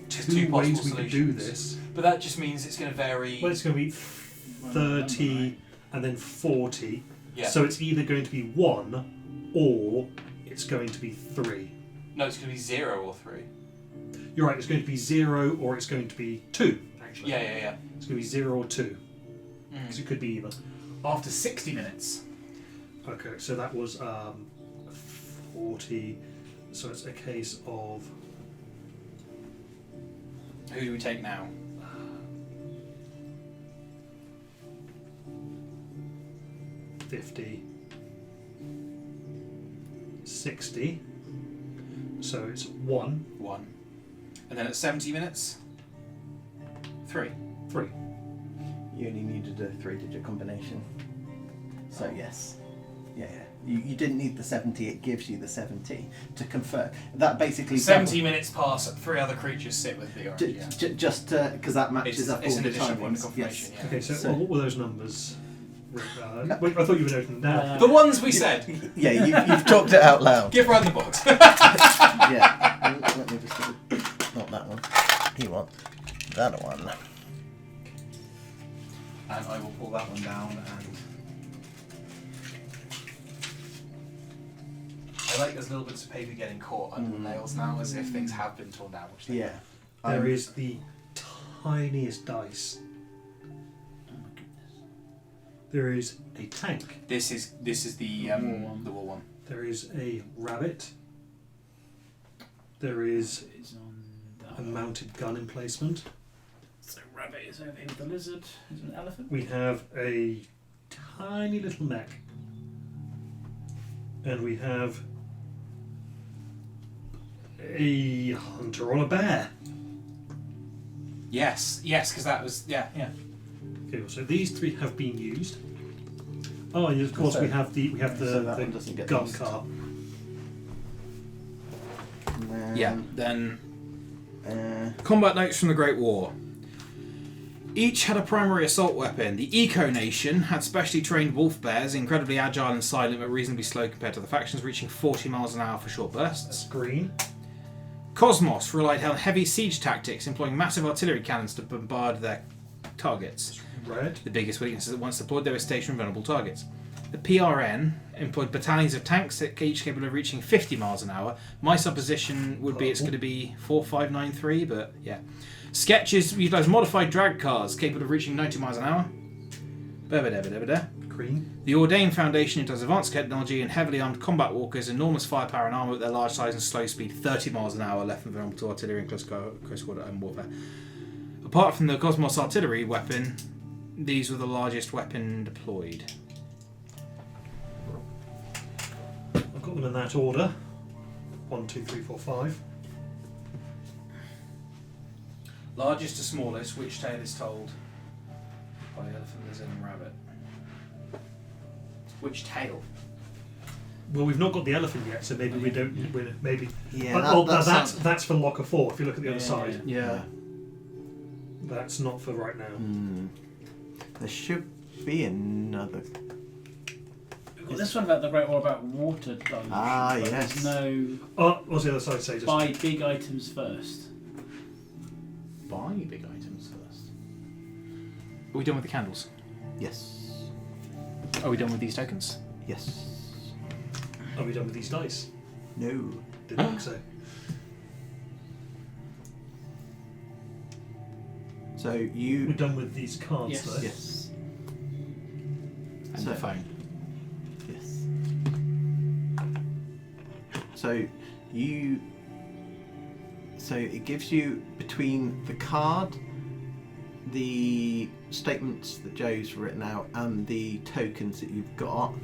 Speaker 6: There's
Speaker 2: two
Speaker 6: two
Speaker 2: ways
Speaker 6: possible
Speaker 2: we could do
Speaker 6: solutions.
Speaker 2: this.
Speaker 6: But that just means it's going to vary.
Speaker 2: Well, it's going to be 30 and then 40.
Speaker 6: Yeah.
Speaker 2: So it's either going to be 1 or it's going to be 3.
Speaker 6: No, it's going to be 0 or 3.
Speaker 2: You're right, it's going to be 0 or it's going to be 2, actually.
Speaker 6: Yeah.
Speaker 2: It's going to be 0 or 2. Because it could be either.
Speaker 6: After 60 minutes.
Speaker 2: Okay, so that was 40. So it's a case of.
Speaker 6: Who do we take now?
Speaker 2: Uh, 50. 60. So it's 1.
Speaker 6: 1. And then at 70 minutes? 3.
Speaker 2: 3.
Speaker 1: You only needed a 3-digit combination. So yes. Yeah. You didn't need the 70, it gives you the 70 to confer. That basically
Speaker 6: 70 minutes pass, 3 other creatures sit with the orange. Yeah.
Speaker 1: just because that matches up
Speaker 6: It's
Speaker 1: all
Speaker 6: an
Speaker 1: the
Speaker 6: additional point of
Speaker 1: timings.
Speaker 6: confirmation.
Speaker 1: Yes.
Speaker 6: Yeah.
Speaker 2: Okay, so,
Speaker 1: So-
Speaker 2: what were those numbers? Wait, I thought you were noting them down.
Speaker 6: The ones we said.
Speaker 1: Yeah, you've talked it out loud.
Speaker 6: Give Ryan the books.
Speaker 1: Yeah. Let me just not that one. You want that one.
Speaker 6: And I will pull that one down and I like there's little bits of paper getting caught under the nails now as if things have been torn down, which they
Speaker 1: Yeah.
Speaker 2: There is the tiniest dice.
Speaker 4: Oh my goodness.
Speaker 2: There is a tank.
Speaker 6: This is the
Speaker 4: war one.
Speaker 6: one.
Speaker 2: There is a rabbit. There is
Speaker 4: It's on
Speaker 2: a mounted gun emplacement.
Speaker 4: So rabbit is over here with the lizard. Is it an elephant?
Speaker 2: We have a tiny little mech. And we have a hunter on a bear.
Speaker 6: Yes, because that was yeah.
Speaker 2: Okay, so these 3 have been used. Oh, and of course
Speaker 1: So-
Speaker 2: we have
Speaker 1: so that one doesn't
Speaker 2: the
Speaker 1: get
Speaker 2: gun
Speaker 1: used.
Speaker 2: car.
Speaker 1: And
Speaker 6: Yeah. Then
Speaker 1: then,
Speaker 6: combat notes from the Great War. Each had a primary assault weapon. The Eco Nation had specially trained wolf bears, incredibly agile and silent but reasonably slow compared to the factions, reaching 40 miles an hour for short bursts.
Speaker 2: Green.
Speaker 6: Cosmos relied on heavy siege tactics, employing massive artillery cannons to bombard their targets.
Speaker 2: Red.
Speaker 6: The biggest weakness is that once deployed, they were stationed on vulnerable targets. The PRN employed battalions of tanks, each capable of reaching 50 miles an hour. My supposition would be it's going to be 4593, but yeah. Sketches utilised modified drag cars, capable of reaching 90 miles an hour.
Speaker 2: Green.
Speaker 6: The Ordain Foundation utilizes advanced technology and heavily armed combat walkers, enormous firepower and armour with their large size and slow speed, 30 miles an hour, left and vulnerable to artillery and close quarter warfare. Apart from the Cosmos artillery weapon, these were the largest weapon deployed.
Speaker 2: I've got them in that order. 1, 2, 3, 4, 5.
Speaker 6: Largest to smallest, which tale is told by elephant, lizard and rabbit? Which tail?
Speaker 2: Well, we've not got the elephant yet, so maybe we don't. Maybe.
Speaker 1: Yeah,
Speaker 2: That's for locker 4. If you look at the other side,
Speaker 6: Yeah.
Speaker 2: that's not for right now.
Speaker 1: There should be another.
Speaker 4: We've got this one about the Great War about water dilution.
Speaker 1: Ah,
Speaker 4: but
Speaker 1: yes.
Speaker 4: There's no
Speaker 2: Oh, what's the other side say? Just
Speaker 4: buy big items first.
Speaker 6: Buy big items first. Are we done with the candles?
Speaker 1: Yes.
Speaker 6: Are we done with these tokens?
Speaker 1: Yes.
Speaker 2: Are we done with these dice?
Speaker 1: No.
Speaker 2: Didn't think so.
Speaker 1: So
Speaker 2: We're
Speaker 1: you.
Speaker 2: done with these cards,
Speaker 4: Yes.
Speaker 2: though.
Speaker 1: Yes.
Speaker 6: And
Speaker 1: So-
Speaker 6: the phone.
Speaker 1: Yes. So you. So it gives you between the card, the statements that Joe's written out, and the tokens that you've got.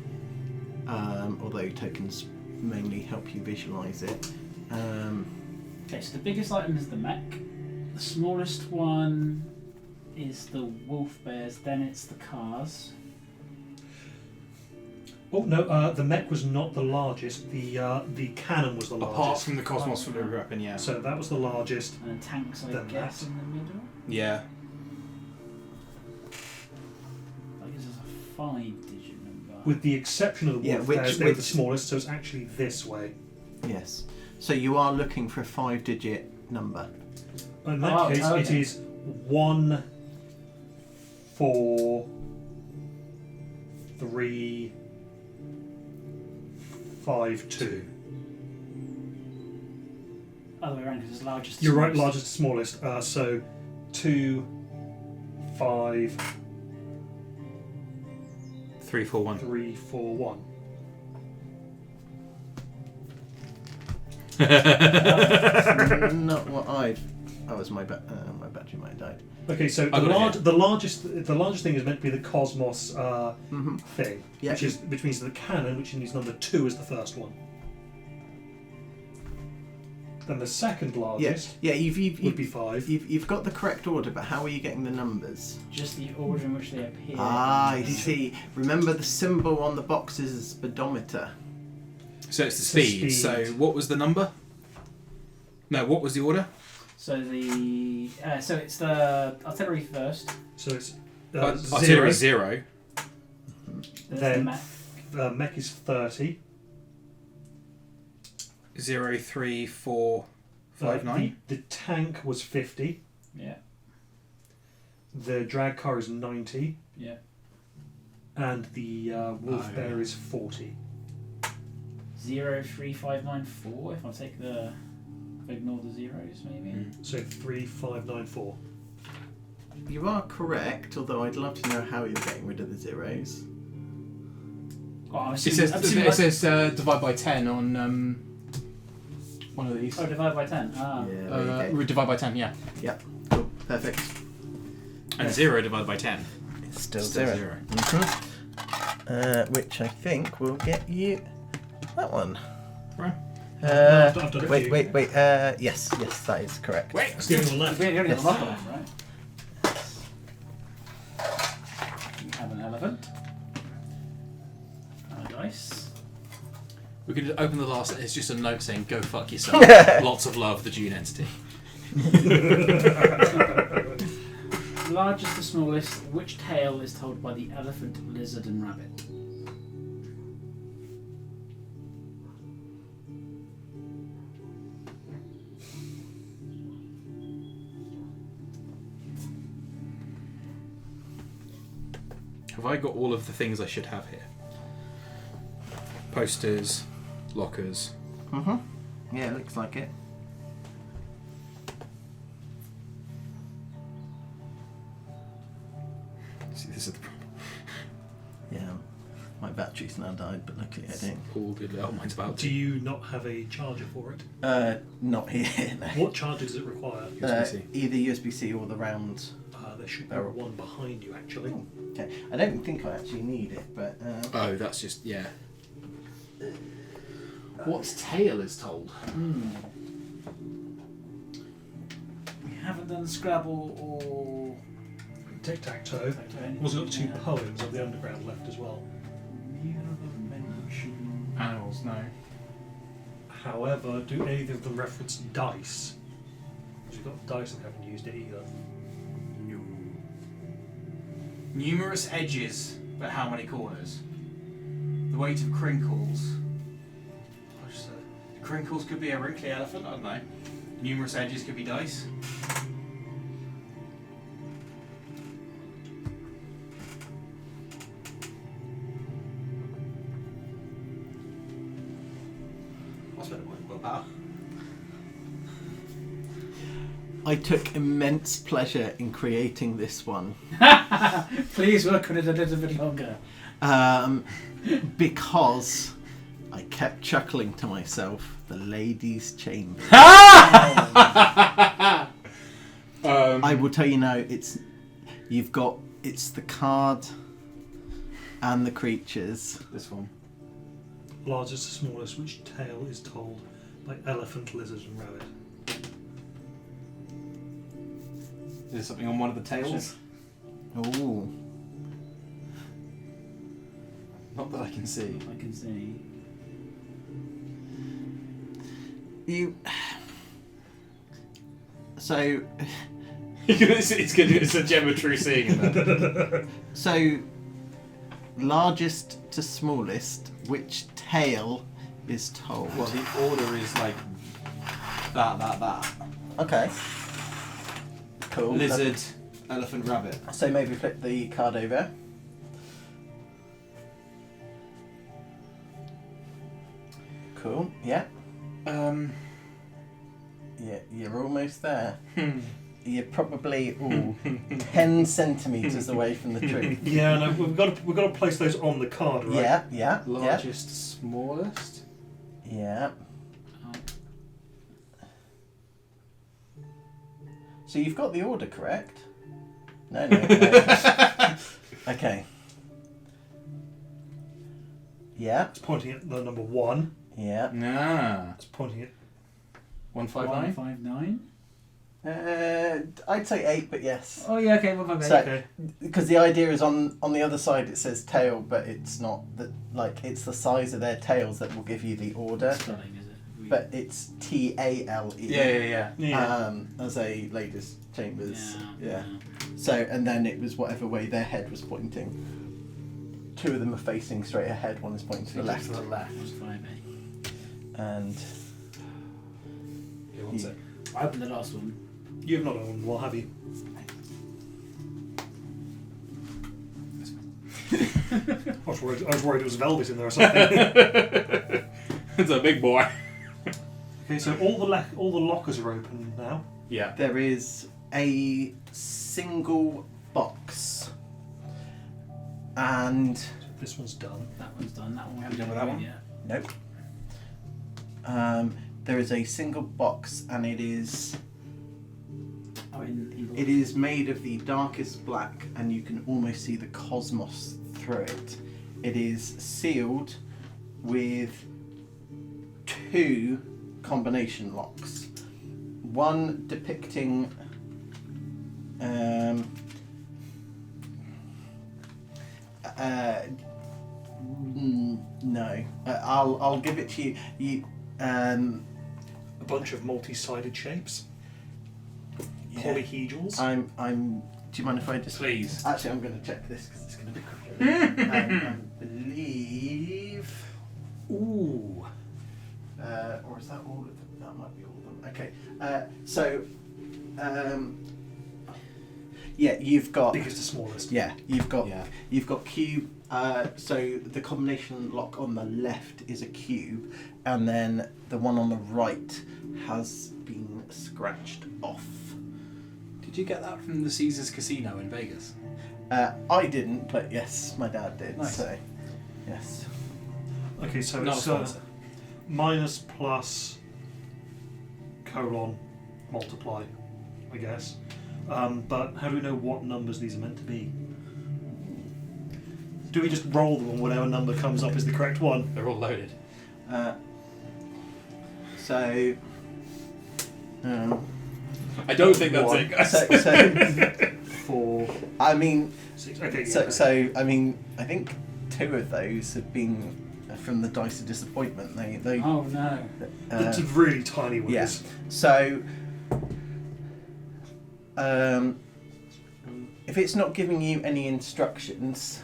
Speaker 1: Although tokens mainly help you visualize it.
Speaker 4: Okay, so the biggest item is the mech. The smallest one is the wolf bears. Then it's the cars.
Speaker 2: Oh no, the mech was not the largest. The cannon was the largest.
Speaker 6: Apart from the Cosmos for the weapon, yeah.
Speaker 2: So that was the largest.
Speaker 4: And then tanks, I
Speaker 2: Then
Speaker 4: guess,
Speaker 2: that.
Speaker 4: in the middle.
Speaker 6: Yeah.
Speaker 4: That gives us a 5-digit number.
Speaker 2: With the exception of the
Speaker 1: Yeah,
Speaker 2: wolf
Speaker 1: which-
Speaker 2: bears, they're the
Speaker 1: which-
Speaker 2: smallest, so it's actually this way.
Speaker 1: Yes. So you are looking for a 5-digit number.
Speaker 2: In that
Speaker 4: Oh,
Speaker 2: case,
Speaker 4: okay.
Speaker 2: it is 1, 4, 3, 5, 2.
Speaker 4: Other way around, because it's largest. to
Speaker 2: You're right,
Speaker 4: smallest.
Speaker 2: largest to smallest. So 2, 5,
Speaker 6: 3, 4, 1.
Speaker 2: 3, 4, 1.
Speaker 1: Not what I've. That was my my battery might have died.
Speaker 2: Okay, so
Speaker 6: I got it
Speaker 2: the largest thing is meant to be the Cosmos thing,
Speaker 1: Yeah.
Speaker 2: which means the cannon, which needs number 2 as the first one. Then the second largest
Speaker 1: Yeah.
Speaker 2: would be 5.
Speaker 1: You've got the correct order, but how are you getting the numbers?
Speaker 4: Just the order in which they appear.
Speaker 1: Ah, I see. Remember the symbol on the box is a speedometer.
Speaker 6: So it's the
Speaker 2: It's the
Speaker 6: speed.
Speaker 2: speed.
Speaker 6: So what was the number? No, what was the order?
Speaker 4: So so it's the artillery first.
Speaker 2: So it's
Speaker 6: Artillery
Speaker 2: 0.
Speaker 6: 0.
Speaker 4: There's
Speaker 2: Then-
Speaker 4: the mech.
Speaker 2: The mech is 30.
Speaker 6: 0, 3, 4, 5, 9.
Speaker 2: The tank was 50.
Speaker 4: Yeah,
Speaker 2: The drag car is 90.
Speaker 4: yeah.
Speaker 2: And the wolf
Speaker 6: Oh,
Speaker 2: bear
Speaker 6: yeah.
Speaker 2: is 40.
Speaker 4: 03594. If I take if I ignore the zeros, maybe.
Speaker 2: So 3594.
Speaker 1: You are correct, although I'd love to know how you're getting rid of the zeros.
Speaker 4: Oh, I'm
Speaker 6: It
Speaker 4: assuming,
Speaker 6: says divide by 10 on one of these.
Speaker 4: Oh, divide by 10. Ah.
Speaker 1: Yeah, there you go.
Speaker 6: Divide by 10, yeah.
Speaker 1: Yep. Cool. Perfect.
Speaker 6: And 0 divided by 10.
Speaker 1: It's still
Speaker 6: Still
Speaker 1: zero.
Speaker 6: 0.
Speaker 1: Which I think will get you that one.
Speaker 6: Right.
Speaker 2: I've done it for
Speaker 1: Wait.
Speaker 2: you.
Speaker 1: Yes, that is correct.
Speaker 6: Wait.
Speaker 2: That's the only one left.
Speaker 4: We only got
Speaker 1: Yes.
Speaker 4: the locker left, right? You have an elephant. And a dice.
Speaker 6: We could open the last. It's just a note saying "Go fuck yourself." Lots of love, the Dune entity.
Speaker 4: Largest to smallest, which tale is told by the elephant, lizard, and rabbit?
Speaker 6: Have I got all of the things I should have here? Posters, lockers.
Speaker 1: Yeah, looks like it.
Speaker 6: See, this is the problem.
Speaker 1: Yeah. My battery's now died, but luckily I don't.
Speaker 6: All good. Oh, mine's about
Speaker 2: Do
Speaker 6: to.
Speaker 2: you not have a charger for it?
Speaker 1: Not here. No.
Speaker 2: What charger does it require?
Speaker 6: USB-C.
Speaker 1: Either USB-C or the round.
Speaker 2: There should be
Speaker 1: Barrel.
Speaker 2: one behind you, actually.
Speaker 1: Okay. I don't think I actually need it, but.
Speaker 6: Oh, that's just yeah. What's tale is told?
Speaker 4: We haven't done Scrabble or
Speaker 2: Tic-tac-toe.
Speaker 4: Tic-tac-toe.
Speaker 2: Also got 2
Speaker 4: Yeah.
Speaker 2: poems of the underground left as well.
Speaker 4: Mural
Speaker 6: tails, no.
Speaker 2: However, do either of them reference dice? Because we've got dice and haven't used it either.
Speaker 6: No. Numerous edges, but how many corners? The weight of crinkles. Crinkles could be a wrinkly elephant, I don't know. Numerous edges could be dice. What's better one? Willpower?
Speaker 1: I took immense pleasure in creating this one
Speaker 4: Please work on it a little bit longer.
Speaker 1: because I kept chuckling to myself, the ladies' chamber. I will tell you now, it's the card and the creatures.
Speaker 6: This one.
Speaker 2: Largest to smallest, which tale is told by elephant, lizard, and rabbit?
Speaker 6: Is there something on one of the tails?
Speaker 1: Ooh.
Speaker 6: Not that I can see.
Speaker 4: I can see.
Speaker 1: So
Speaker 6: it's a geometry seeing it.
Speaker 1: So, largest to smallest, which tale is told?
Speaker 6: Well, the order is like that.
Speaker 1: Okay. Cool.
Speaker 6: Lizard, elephant, rabbit.
Speaker 1: So maybe flip the card over. Cool. Yeah. Yeah, you're almost there. You're probably 10 centimeters away from the truth.
Speaker 2: Yeah, no, we've got to place those on the card, right?
Speaker 1: Yeah.
Speaker 6: Largest, smallest.
Speaker 1: Yeah.
Speaker 4: Oh.
Speaker 1: So you've got the order correct? No. Okay. Yeah.
Speaker 2: It's pointing at the number 1.
Speaker 1: Yeah.
Speaker 6: Nah.
Speaker 2: It's pointing at
Speaker 6: 159.
Speaker 4: 159.
Speaker 1: I'd say 8, but yes.
Speaker 4: Oh yeah, okay. 158.
Speaker 1: So,
Speaker 2: okay.
Speaker 1: because the idea is on the other side it says tail, but it's not that. Like it's the size of their tails that will give you the order.
Speaker 4: Spelling, is it?
Speaker 1: But it's TALE.
Speaker 6: Yeah.
Speaker 1: As a ladies' chambers.
Speaker 4: Yeah.
Speaker 1: So and then it was whatever way their head was pointing. 2 of them are facing straight ahead. One is pointing to the left.
Speaker 6: To the left.
Speaker 4: 158.
Speaker 1: And
Speaker 3: Okay, one sec.
Speaker 4: I opened the last one.
Speaker 2: You've not owned one, have you? I was worried it was velvet in there or something.
Speaker 3: It's a big boy.
Speaker 2: Okay, so all the lockers are open now.
Speaker 3: Yeah.
Speaker 1: there is a single box. And
Speaker 2: This one's done.
Speaker 4: That one's done. That one.
Speaker 6: I'm done with that one.
Speaker 4: Yeah.
Speaker 1: nope. There is a single box, and it is made of the darkest black, and you can almost see the cosmos through it. It is sealed with 2 combination locks. One depicting no. I'll give it to you.
Speaker 2: A bunch of multi-sided shapes.
Speaker 1: Yeah.
Speaker 2: Polyhedrals.
Speaker 1: I'm. Do you mind if I just?
Speaker 6: Please.
Speaker 1: Actually, I'm going to check this because it's going to be quicker. I believe.
Speaker 2: Ooh.
Speaker 1: Or is that all of them? That might be all of them. Okay. Yeah, you've got.
Speaker 2: Biggest to smallest.
Speaker 1: Yeah, you've got.
Speaker 6: Yeah.
Speaker 1: You've got cube. So the combination lock on the left is a cube, and then the one on the right has been scratched off.
Speaker 6: Did you get that from the Caesars Casino in Vegas?
Speaker 1: I didn't, but yes, my dad did.
Speaker 6: Nice.
Speaker 1: So, yes.
Speaker 2: Okay, so
Speaker 6: Not a
Speaker 2: it's
Speaker 6: sponsor.
Speaker 2: minus plus colon multiply, I guess. But how do we know what numbers these are meant to be? Do we just roll them and whatever number comes up is the correct one?
Speaker 3: They're all loaded.
Speaker 1: So.
Speaker 3: I don't think that's
Speaker 2: One.
Speaker 3: it, guys.
Speaker 1: So
Speaker 2: 4,
Speaker 1: I mean,
Speaker 2: 6. Okay,
Speaker 1: so
Speaker 2: yeah.
Speaker 1: so I mean, I think 2 of those have been from the Dice of Disappointment. They
Speaker 4: Oh no.
Speaker 2: The really tiny ones.
Speaker 1: yeah. So, if it's not giving you any instructions,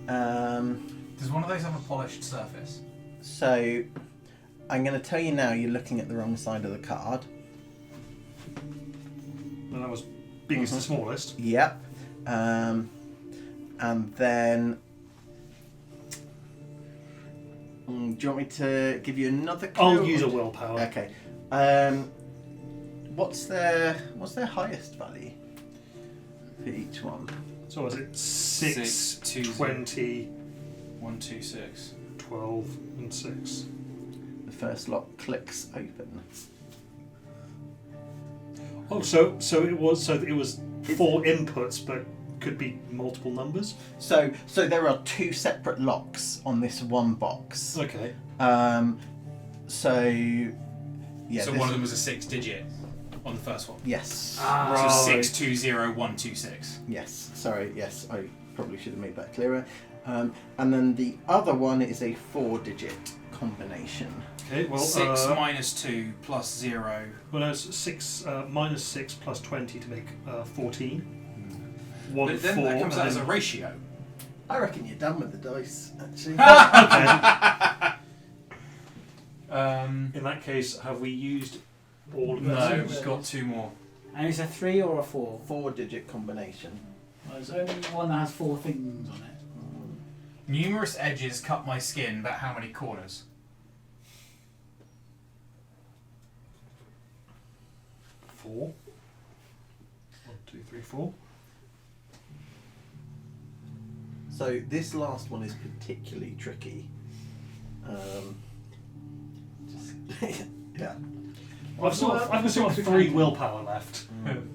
Speaker 7: Does one of those have a polished surface?
Speaker 1: so I'm going to tell you now. You're looking at the wrong side of the card.
Speaker 2: And that was biggest to smallest.
Speaker 1: Yep. And then, do you want me to give you another clue?
Speaker 2: I'll use a willpower.
Speaker 1: Okay. What's their highest value for each one?
Speaker 2: So was it 6,
Speaker 7: 6, 2,
Speaker 2: 20,
Speaker 7: 1, 2, 6.
Speaker 2: 12, and 6?
Speaker 1: The first lock clicks open.
Speaker 2: Oh, so it was 4 inputs, but could be multiple numbers.
Speaker 1: So there are 2 separate locks on this one box.
Speaker 2: Okay.
Speaker 1: So yeah.
Speaker 7: So
Speaker 1: this-
Speaker 7: one of them was a 6-digit on the first one.
Speaker 1: Yes.
Speaker 2: Right.
Speaker 7: So 620126.
Speaker 1: Yes. Sorry. Yes, I probably should have made that clearer. And then the other one is a 4-digit combination.
Speaker 2: Okay. Well,
Speaker 7: 6 minus 2 plus 0.
Speaker 2: well, no, it's 6 minus 6 plus 20 to make 14. 1,
Speaker 7: But then
Speaker 2: 4.
Speaker 7: that comes
Speaker 2: and
Speaker 7: out as a
Speaker 2: then-
Speaker 7: ratio.
Speaker 1: I reckon you're done with the dice, actually.
Speaker 2: In that case, have we used all of
Speaker 7: No,
Speaker 2: those?
Speaker 7: we've got 2 more.
Speaker 4: And it's a 3 or a 4?
Speaker 1: 4-digit combination.
Speaker 4: Well, there's only one that has 4 things on it.
Speaker 7: Numerous edges cut my skin, but how many corners?
Speaker 2: 4. 1, 2, 3, 4.
Speaker 1: So this last one is particularly tricky. Yeah.
Speaker 2: I've still got 3 willpower left.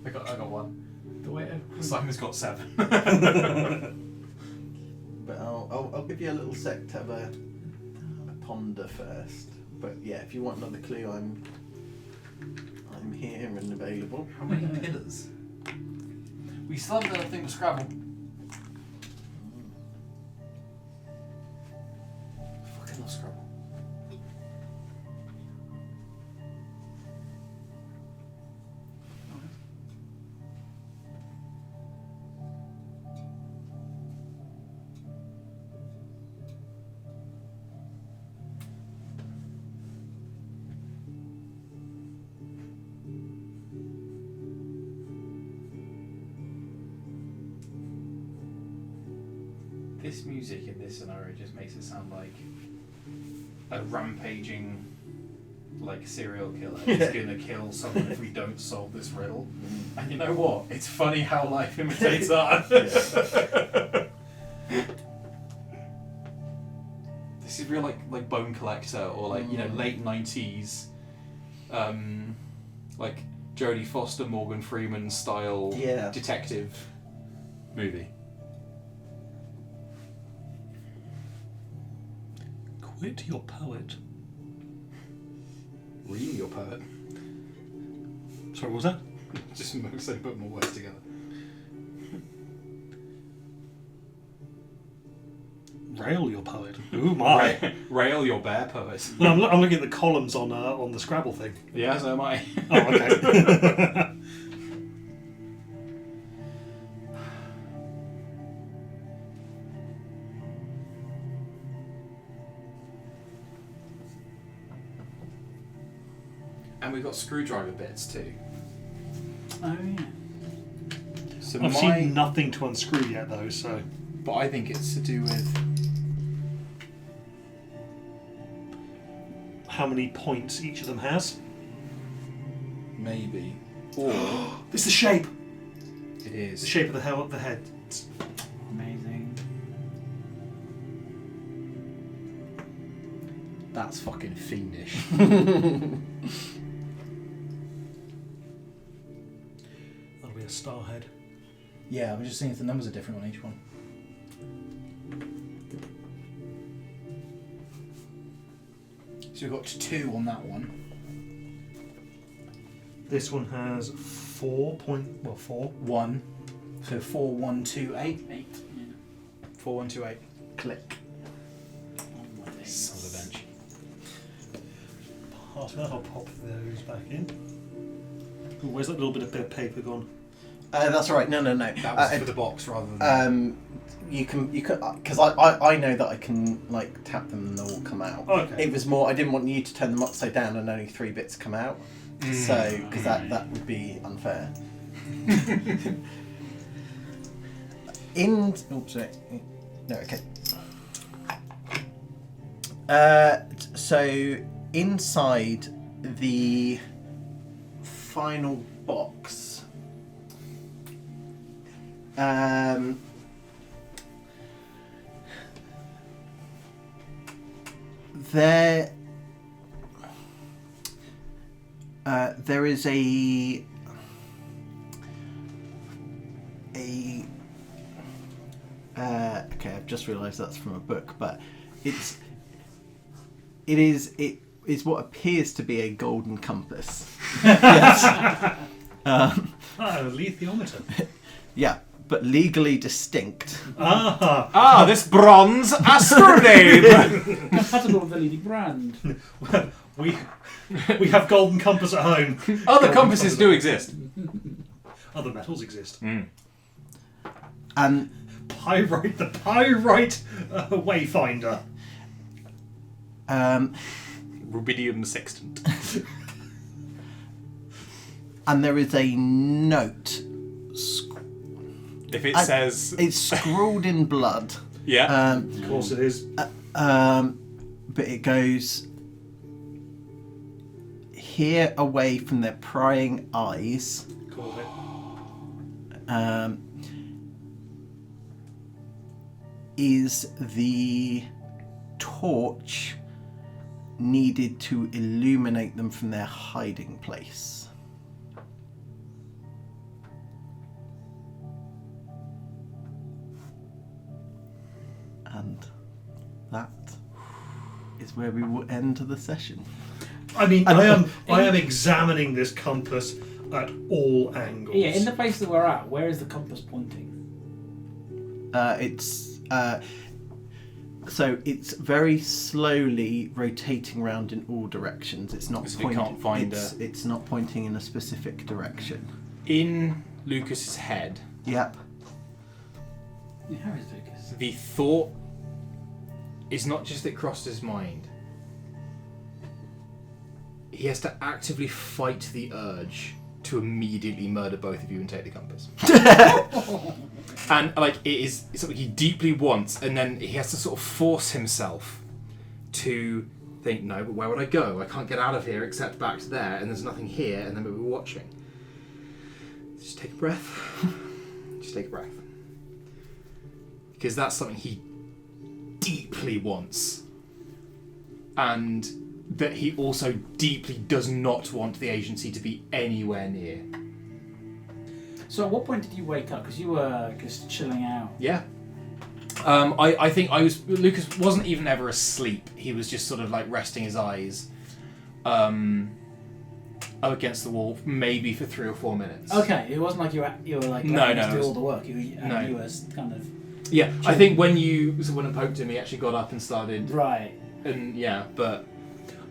Speaker 7: I got 1.
Speaker 4: The way
Speaker 7: Simon's got 7.
Speaker 1: But I'll give you a little sec to have a ponder first. But yeah, if you want another clue, I'm here and available.
Speaker 7: How many pillars? We still haven't done a thing with Scrabble. Fucking love Scrabble. This music in this scenario just makes it sound like a rampaging, like, serial killer is gonna kill someone if we don't solve this riddle. And you know what? It's funny how life imitates art. This is real, like Bone Collector or like late 90s, like Jodie Foster, Morgan Freeman style detective movie.
Speaker 2: Quit your poet.
Speaker 7: Ream your poet.
Speaker 2: Sorry, what was that?
Speaker 7: Just so put more words together.
Speaker 2: Rail your poet. Ooh my!
Speaker 7: Rail your bear poet.
Speaker 2: No, I'm looking at the columns on the Scrabble thing.
Speaker 7: Yeah, so am I.
Speaker 2: Oh, okay.
Speaker 7: And we've got screwdriver bits too.
Speaker 4: Oh yeah.
Speaker 7: So
Speaker 2: I've seen nothing to unscrew yet though, so.
Speaker 7: But I think it's to do with
Speaker 2: How many points each of them has?
Speaker 7: maybe, or
Speaker 2: It's the shape.
Speaker 7: it is.
Speaker 2: The shape of the head.
Speaker 4: Amazing.
Speaker 7: That's fucking fiendish.
Speaker 2: That'll be a star head.
Speaker 7: Yeah, I was just seeing if the numbers are different on each one. So we've got 2 on that one.
Speaker 2: This one has 4.
Speaker 7: 1. So 4, 1, 2, 8.
Speaker 4: 8. Yeah.
Speaker 7: 4, 1, 2, 8.
Speaker 1: Click.
Speaker 6: Son of a bench.
Speaker 2: Pass that, I'll pop those back in. Ooh, where's that little bit of paper gone?
Speaker 1: That's all right. No.
Speaker 3: That was for the box rather than.
Speaker 1: You can, because I know that I can like tap them and they'll all come out.
Speaker 2: Okay.
Speaker 1: It was more, I didn't want you to turn them upside down and only 3 bits come out. So, because that would be unfair. Oops, sorry. No, okay. So, inside the final box, there is a okay, I've just realised that's from a book, but it is what appears to be a golden compass. Yes.
Speaker 2: A lithiometer.
Speaker 1: Yeah, but legally distinct.
Speaker 6: This bronze astrolabe!
Speaker 4: Compatible with the leading brand.
Speaker 2: we have golden compass at home.
Speaker 6: Other compasses do exist.
Speaker 2: Other metals exist.
Speaker 1: And
Speaker 2: Pyrite, the pyrite wayfinder.
Speaker 6: Rubidium sextant.
Speaker 1: and there is a note.
Speaker 6: If it says...
Speaker 1: It's scrawled in blood.
Speaker 6: Yeah.
Speaker 2: Of course it is.
Speaker 1: But it goes... Here away from their prying eyes.
Speaker 2: Call it.
Speaker 1: Is the torch needed to illuminate them from their hiding place. And that is where we will end the session.
Speaker 2: I mean, I am examining this compass at all angles.
Speaker 4: Yeah, in the place that we're at, where is the compass pointing?
Speaker 1: So it's very slowly rotating around in all directions. It's not
Speaker 6: So we
Speaker 1: pointing.
Speaker 6: can't find
Speaker 1: it's not pointing in a specific direction.
Speaker 6: In Lucas's head,
Speaker 1: Yep.
Speaker 4: Yeah, how is Lucas?
Speaker 6: the thought is not just that crossed his mind. He has to actively fight the urge to immediately murder both of you and take the compass. And like it's something he deeply wants, and then he has to sort of force himself to think, no, but where would I go? I can't get out of here except back to there, and there's nothing here, and then we'll be watching. Just take a breath. Just take a breath. Because that's something he deeply wants. And that he also deeply does not want the agency to be anywhere near.
Speaker 4: So at what point did you wake up? Because you were just chilling out.
Speaker 6: Yeah. I think Lucas wasn't even ever asleep. He was just sort of like resting his eyes up against the wall, maybe for 3 or 4 minutes.
Speaker 4: Okay, it wasn't like you were like
Speaker 6: No,
Speaker 4: to
Speaker 6: it
Speaker 4: do
Speaker 6: was-
Speaker 4: all the work. You were kind of
Speaker 6: Yeah, I think when I poked him, he actually got up and started.
Speaker 4: right.
Speaker 6: And yeah, but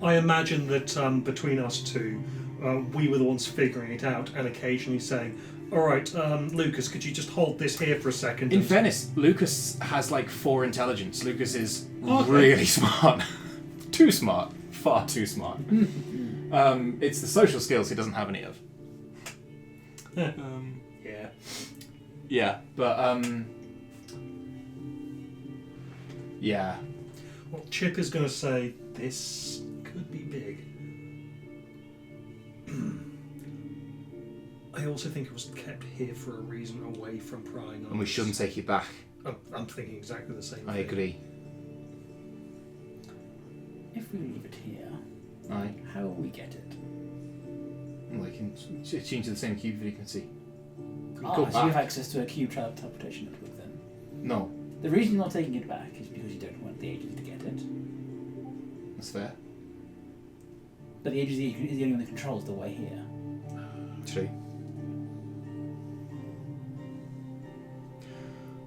Speaker 2: I imagine that between us two, we were the ones figuring it out and occasionally saying, all right, Lucas, could you just hold this here for a second?
Speaker 6: in fairness, Lucas has like 4 intelligence. Lucas is
Speaker 2: Okay.
Speaker 6: really smart. Too smart. Far too smart. It's the social skills he doesn't have any of.
Speaker 2: Yeah.
Speaker 6: Yeah, but yeah.
Speaker 2: Well, Chip is going to say, this could be big. I also think it was kept here for a reason, away from prying eyes.
Speaker 6: And we shouldn't take it back.
Speaker 2: I'm thinking exactly the same
Speaker 6: I
Speaker 2: thing.
Speaker 6: agree.
Speaker 4: If we leave it here,
Speaker 6: Aye.
Speaker 4: how will we get it?
Speaker 6: We can change to the same cube that you can see. We
Speaker 4: Ah,
Speaker 6: go
Speaker 4: so you have
Speaker 6: back.
Speaker 4: access to a cube teleportation network then.
Speaker 6: No,
Speaker 4: The reason you're not taking it back is because you don't want the agency to get it.
Speaker 6: that's fair.
Speaker 4: But the agency is the only one that controls the way here.
Speaker 6: True.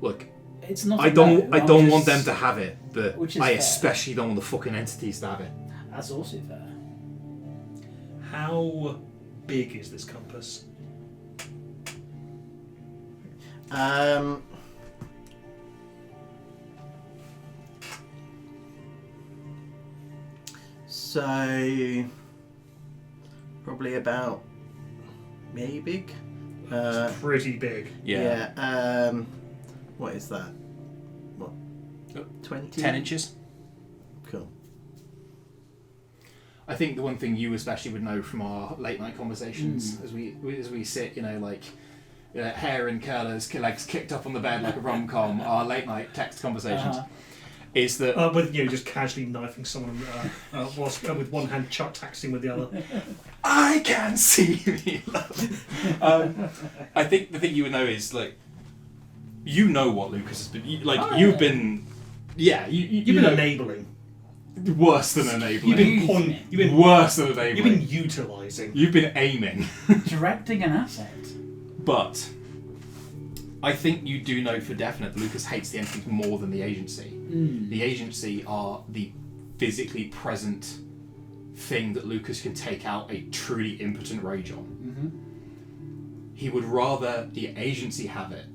Speaker 6: Look,
Speaker 4: It's not.
Speaker 3: I
Speaker 4: a
Speaker 3: don't.
Speaker 4: no,
Speaker 3: I
Speaker 4: I'm
Speaker 3: don't
Speaker 4: just-
Speaker 3: want them to have it, but
Speaker 4: Which is
Speaker 3: I
Speaker 4: fair.
Speaker 3: especially don't want the fucking entities to have it.
Speaker 4: That's also fair.
Speaker 2: How big is this compass?
Speaker 1: So probably about yay big.
Speaker 2: It's pretty big.
Speaker 1: Yeah. What is that? What? 20?
Speaker 6: 10 inches.
Speaker 1: Cool.
Speaker 6: I think the one thing you especially would know from our late night conversations as we sit, hair in curlers, legs kicked up on the bed like a rom-com, our late night text conversations, is that
Speaker 2: With just casually knifing someone whilst with one hand taxing with the other.
Speaker 6: I can see me love. I think the thing you would know is you know what Lucas has been you've been
Speaker 2: You've been enabling.
Speaker 6: worse than enabling.
Speaker 2: You've been
Speaker 6: worse than enabling.
Speaker 2: You've been utilising.
Speaker 6: You've been aiming.
Speaker 4: Directing an asset.
Speaker 6: But I think you do know for definite that Lucas hates the entities more than the agency. The agency are the physically present thing that Lucas can take out a truly impotent rage on. He would rather the agency have it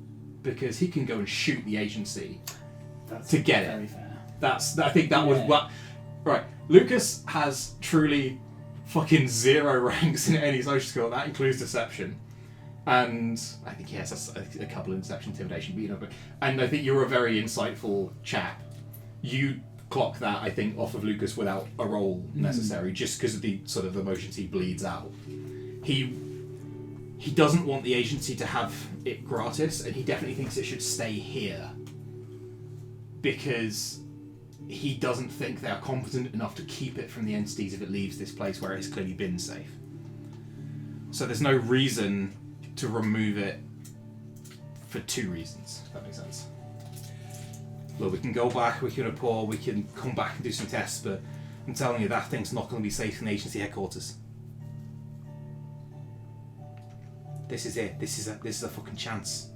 Speaker 6: because he can go and shoot the agency
Speaker 4: That's
Speaker 6: to get
Speaker 4: very
Speaker 6: it.
Speaker 4: fair.
Speaker 6: I think that was what. Right, Lucas has truly fucking 0 ranks in any social skill. That includes deception. And I think he has a couple of deception, intimidation, and I think you're a very insightful chap. You clock that, I think, off of Lucas without a roll necessary, just because of the sort of emotions he bleeds out. He doesn't want the agency to have it gratis, and he definitely thinks it should stay here because he doesn't think they are competent enough to keep it from the entities if it leaves this place where it's clearly been safe. So there's no reason to remove it for 2 reasons, if that makes sense. Look, we can go back, we can report, we can come back and do some tests, but I'm telling you, that thing's not going to be safe in agency headquarters. This is it. This is a fucking chance.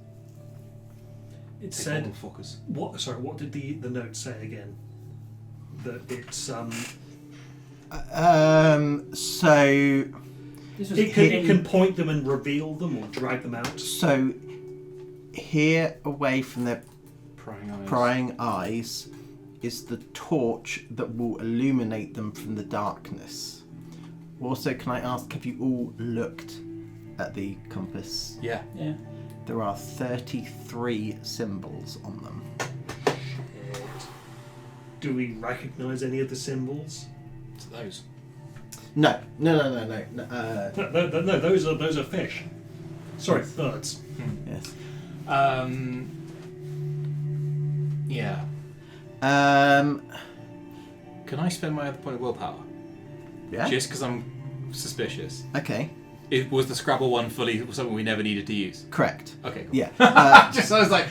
Speaker 2: It
Speaker 6: Take
Speaker 2: said
Speaker 6: all them fuckers.
Speaker 2: what? Sorry, what did the note say again? That it's
Speaker 1: So
Speaker 2: it can point them and reveal them or drag them out.
Speaker 1: so here, away from their prying eyes, is the torch that will illuminate them from the darkness. Also, can I ask, have you all looked at the compass?
Speaker 6: Yeah.
Speaker 4: Yeah.
Speaker 1: There are 33 symbols on them.
Speaker 2: Do we recognise any of the symbols?
Speaker 6: It's those.
Speaker 1: No.
Speaker 2: No, those are fish. Sorry, birds.
Speaker 1: Yes.
Speaker 6: Yeah. Can I spend my other point of willpower?
Speaker 1: Yeah.
Speaker 6: Just because I'm suspicious.
Speaker 1: Okay.
Speaker 6: It was the Scrabble one fully something we never needed to use.
Speaker 1: Correct.
Speaker 6: Okay, cool.
Speaker 1: Yeah.
Speaker 6: Just I was like,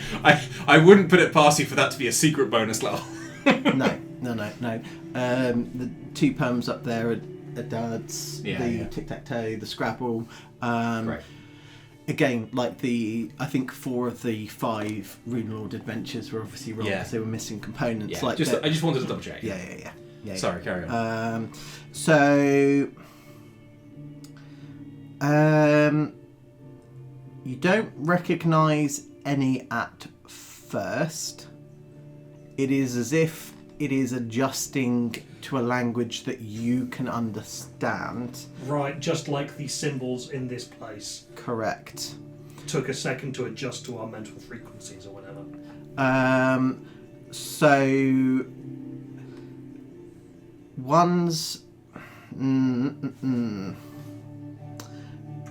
Speaker 6: I wouldn't put it past you for that to be a secret bonus level.
Speaker 1: No. The 2 poems up there are Dad's, the tic-tac-toe, the Scrabble.
Speaker 6: Right.
Speaker 1: Again, I think 4 of the 5 Rune Lord adventures were obviously wrong because they were missing components.
Speaker 6: Yeah. I just wanted to double check.
Speaker 1: Yeah.
Speaker 6: Sorry, carry on.
Speaker 1: You don't recognise any at first. It is as if it is adjusting to a language that you can understand.
Speaker 2: Right, just like the symbols in this place.
Speaker 1: Correct.
Speaker 2: Took a second to adjust to our mental frequencies or whatever.
Speaker 1: So one's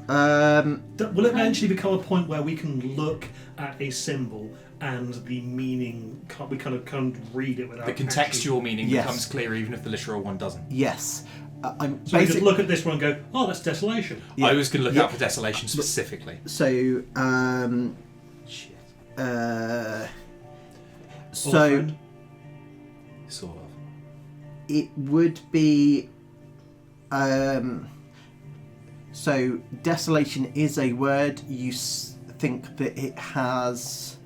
Speaker 2: Will it eventually become a point where we can look at a symbol and the meaning, we kind of read it without
Speaker 6: The contextual meaning
Speaker 1: Yes.
Speaker 6: becomes clear even if the literal one doesn't.
Speaker 1: yes. I'm
Speaker 2: So we just look at this one and go, oh, that's desolation.
Speaker 1: Yeah.
Speaker 6: I was going to look
Speaker 1: Yeah.
Speaker 6: out for desolation specifically.
Speaker 1: So
Speaker 6: Shit.
Speaker 1: so
Speaker 2: Friend?
Speaker 6: Sort of.
Speaker 1: it would be so desolation is a word. You think that it has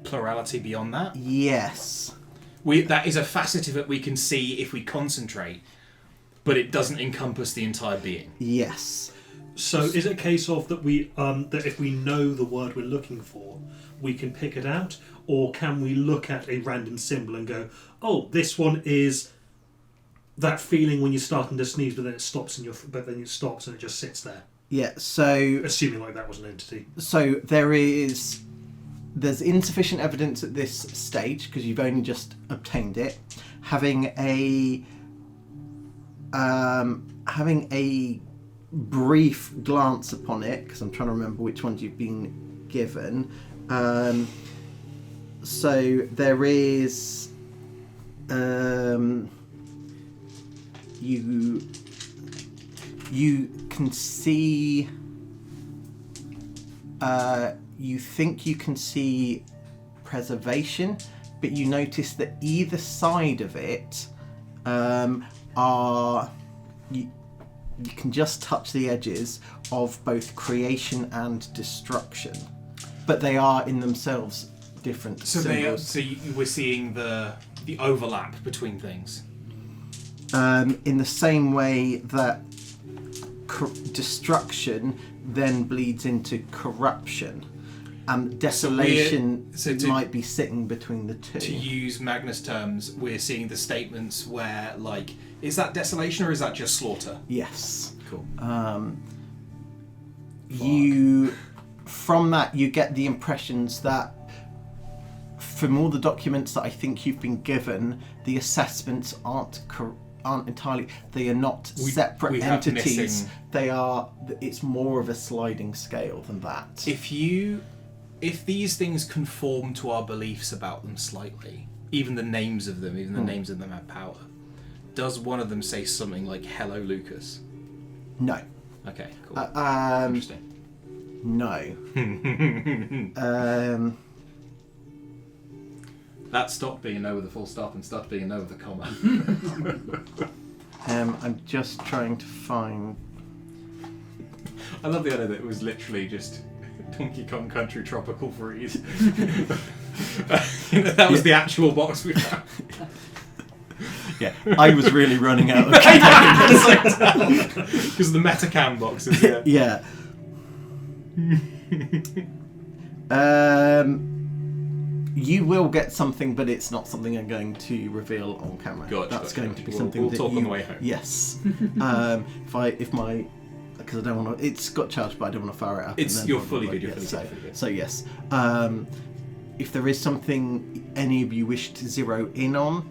Speaker 6: plurality beyond that?
Speaker 1: Yes.
Speaker 6: That is a facet of it we can see if we concentrate, but it doesn't encompass the entire being.
Speaker 1: Yes.
Speaker 2: So is it a case of that we that if we know the word we're looking for, we can pick it out, or can we look at a random symbol and go, "Oh, this one is that feeling when you're starting to sneeze, but then it stops and it stops and it just sits there."
Speaker 1: Yeah. So
Speaker 2: Assuming like that was an entity.
Speaker 1: So there's insufficient evidence at this stage because you've only just obtained it. Having a brief glance upon it, because I'm trying to remember which ones you've been given. So there is you can see. You think you can see preservation, but you notice that either side of it you can just touch the edges of both creation and destruction, but they are in themselves different symbols.
Speaker 6: We're seeing the overlap between things.
Speaker 1: In the same way that destruction then bleeds into corruption, and desolation might be sitting between the two.
Speaker 6: To use Magnus terms, we're seeing the statements where, like, is that desolation or is that just slaughter?
Speaker 1: Yes.
Speaker 6: Cool.
Speaker 1: From that, you get the impressions that from all the documents that I think you've been given, the assessments aren't entirely. They are not separate entities. They are. It's more of a sliding scale than that.
Speaker 6: If these things conform to our beliefs about them slightly, even the names of them have power. Does one of them say something like "Hello, Lucas"?
Speaker 1: No.
Speaker 6: Okay, cool. Interesting.
Speaker 1: No.
Speaker 6: That stopped being a no with a full stop and started being a no with a comma.
Speaker 1: I'm just trying to find.
Speaker 6: I love the idea that it was literally just Donkey Kong Country Tropical Freeze. That was the actual box we found.
Speaker 1: Yeah, I was really running out of containers.
Speaker 6: Because of the Metacam boxes.
Speaker 1: Yeah. You will get something, but it's not something I'm going to reveal on camera. That's going to be something
Speaker 6: we'll
Speaker 1: that
Speaker 6: talk on the way home.
Speaker 1: Yes. Because I don't want to. It's got charged, but I don't want to fire it up.
Speaker 6: You're fully good.
Speaker 1: So yes. If there is something any of you wish to zero in on.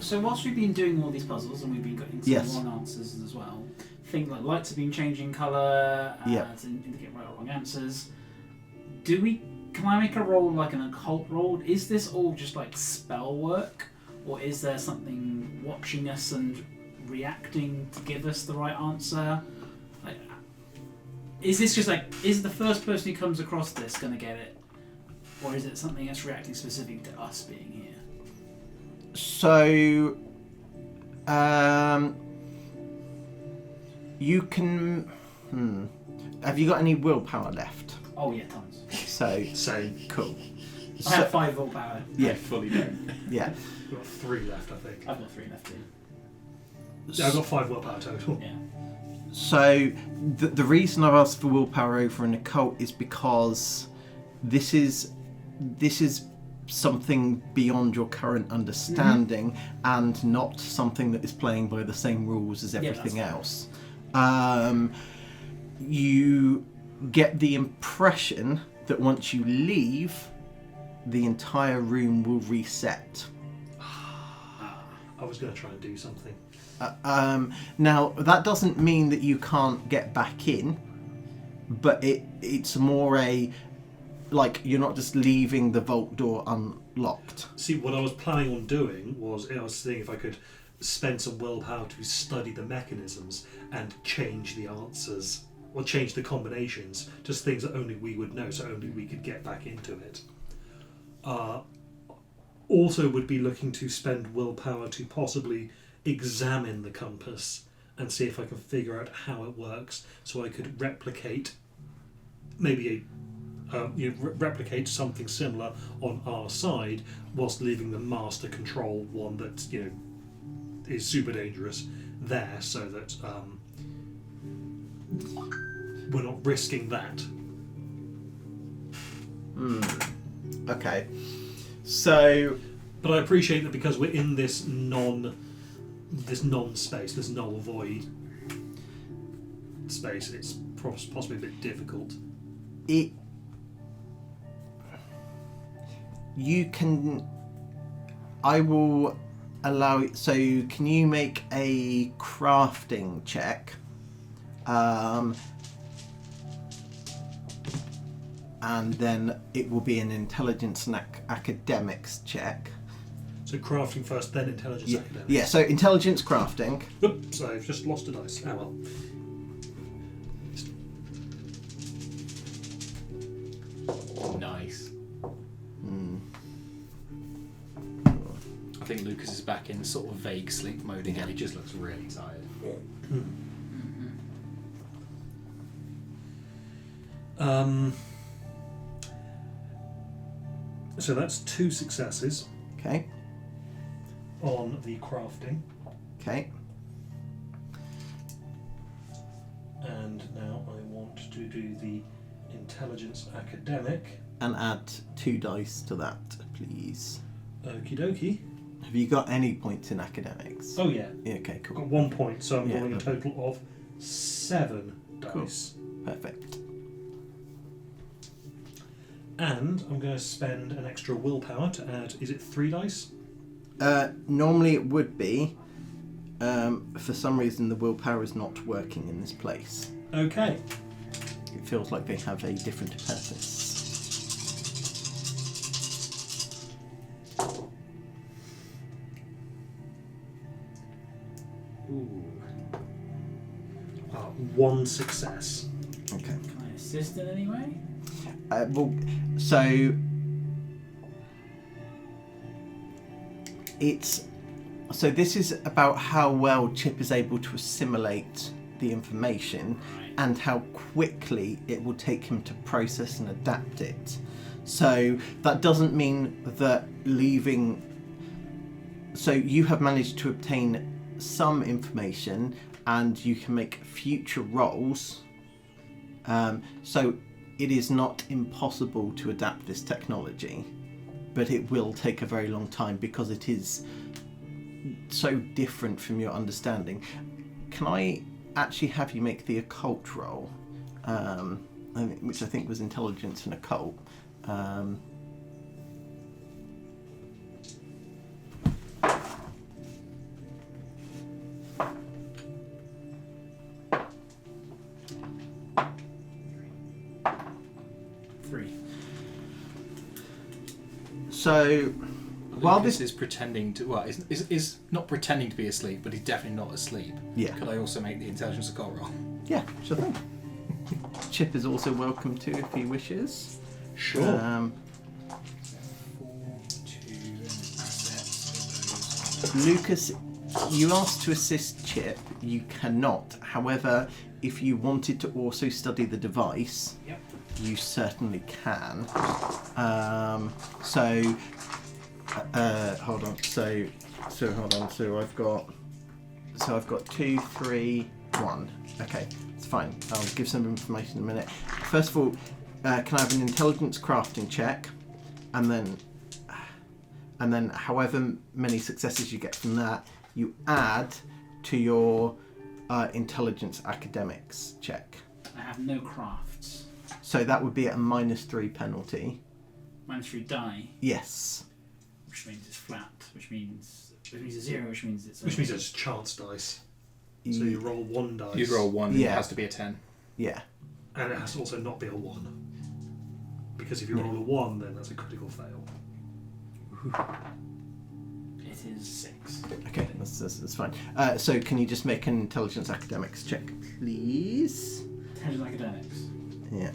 Speaker 4: So whilst we've been doing all these puzzles and we've been getting some wrong answers as well, things like lights have been changing colour to indicate right or wrong answers. Can I make a roll like an occult roll? Is this all just like spell work, or is there something watching us and reacting to give us the right answer? Like, is this just like, is the first person who comes across this going to get it, or is it something that's reacting specific to us being here?
Speaker 1: So, you can. Have you got any willpower left?
Speaker 4: Oh yeah, tons.
Speaker 1: So
Speaker 2: Same.
Speaker 1: cool.
Speaker 4: I have 5 willpower.
Speaker 1: Yeah,
Speaker 6: I fully don't.
Speaker 1: yeah.
Speaker 2: I've got 3 left, I think.
Speaker 4: I've got 3 left too.
Speaker 2: Yeah, I've got 5 willpower total.
Speaker 4: Yeah.
Speaker 1: So the reason I've asked for willpower over an occult is because this is something beyond your current understanding and not something that is playing by the same rules as everything else. You get the impression that once you leave, the entire room will reset.
Speaker 2: I was going to try and do something.
Speaker 1: Now, that doesn't mean that you can't get back in, but it's more like you're not just leaving the vault door unlocked.
Speaker 2: See, what I was planning on doing was I was seeing if I could spend some willpower to study the mechanisms and change the answers, or change the combinations, just things that only we would know, so only we could get back into it. Also would be looking to spend willpower to possibly examine the compass and see if I can figure out how it works, so I could replicate maybe replicate something similar on our side, whilst leaving the master control one that is super dangerous there, so that we're not risking that.
Speaker 1: Okay. So,
Speaker 2: but I appreciate that because we're in this non-space, this null void space, it's possibly a bit difficult.
Speaker 1: I will allow it. So, can you make a crafting check? And then it will be an intelligence and academics check.
Speaker 2: So crafting first, then intelligence academics.
Speaker 1: Yeah, so intelligence crafting.
Speaker 2: Oops, I've just lost a dice. Oh well.
Speaker 6: Nice. I think Lucas is back in sort of vague sleep mode again. He just looks really tired.
Speaker 2: So that's 2 successes
Speaker 1: Okay.
Speaker 2: on the crafting,
Speaker 1: Okay.
Speaker 2: and now I want to do the intelligence academic.
Speaker 1: And add 2 dice to that, please.
Speaker 2: Okie dokie.
Speaker 1: Have you got any points in academics?
Speaker 2: Oh yeah,
Speaker 1: Yeah, okay,
Speaker 2: I've
Speaker 1: cool.
Speaker 2: got 1 point, so I'm
Speaker 1: Yeah,
Speaker 2: rolling a
Speaker 1: lovely.
Speaker 2: total of 7 dice.
Speaker 1: Perfect.
Speaker 2: And I'm going to spend an extra willpower to add, is it 3 dice?
Speaker 1: Normally it would be. For some reason the willpower is not working in this place.
Speaker 2: Okay.
Speaker 1: It feels like they have a different purpose.
Speaker 2: Ooh. 1 success.
Speaker 1: Okay.
Speaker 4: Can I assist in any way?
Speaker 1: So this is about how well Chip is able to assimilate the information and how quickly it will take him to process and adapt it. So that doesn't mean that leaving. So you have managed to obtain some information and you can make future rolls. So it is not impossible to adapt this technology, but it will take a very long time because it is so different from your understanding. Can I actually have you make the occult roll, which I think was intelligence and occult? So, while
Speaker 6: Lucas
Speaker 1: this
Speaker 6: is pretending to, well, is not pretending to be asleep, but he's definitely not asleep.
Speaker 1: Yeah.
Speaker 6: Could I also make the intelligence occult roll?
Speaker 1: Yeah, sure thing. Chip is also welcome to if he wishes.
Speaker 2: Sure.
Speaker 6: 4, 2, assets.
Speaker 1: Lucas, you asked to assist Chip. You cannot. However, if you wanted to also study the device,
Speaker 4: Yep.
Speaker 1: you certainly can. Hold on. So hold on. So I've got 2, 3, 1. Okay, it's fine. I'll give some information in a minute. First of all, can I have an intelligence crafting check, and then however many successes you get from that, you add to your intelligence academics check.
Speaker 4: I have no crafts.
Speaker 1: So that would be at a -3 penalty.
Speaker 4: -3 die,
Speaker 1: Yes.
Speaker 4: which means it's flat, which means a 0, which means it's.
Speaker 2: Which means it's chance dice. So you roll 1 dice.
Speaker 6: You'd roll 1,
Speaker 1: Yeah.
Speaker 6: it has to be a 10.
Speaker 1: Yeah.
Speaker 2: And it has to also not be a 1. Because if you
Speaker 1: Yeah.
Speaker 2: roll a 1, then that's a critical fail.
Speaker 4: It is 6.
Speaker 1: Okay, that's fine. So can you just make an intelligence academics check, please?
Speaker 4: Intelligence academics.
Speaker 1: Yeah.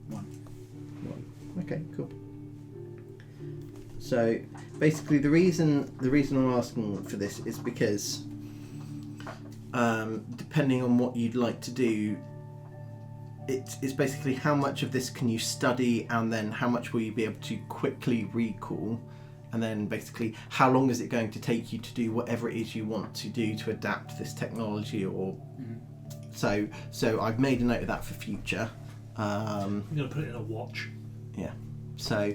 Speaker 4: 1.
Speaker 1: Okay, cool. So basically, the reason I'm asking for this is because depending on what you'd like to do, it's basically how much of this can you study, and then how much will you be able to quickly recall, and then basically how long is it going to take you to do whatever it is you want to do to adapt this technology, or so I've made a note of that for future.
Speaker 2: I'm going to put it in a watch.
Speaker 1: Yeah. So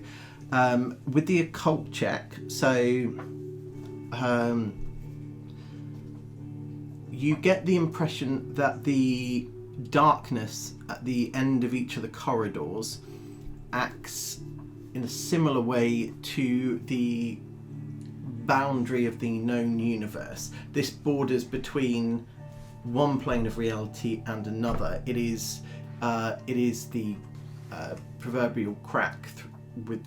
Speaker 1: with the occult check, so you get the impression that the darkness at the end of each of the corridors acts in a similar way to the boundary of the known universe. This borders between one plane of reality and another. It is the proverbial crack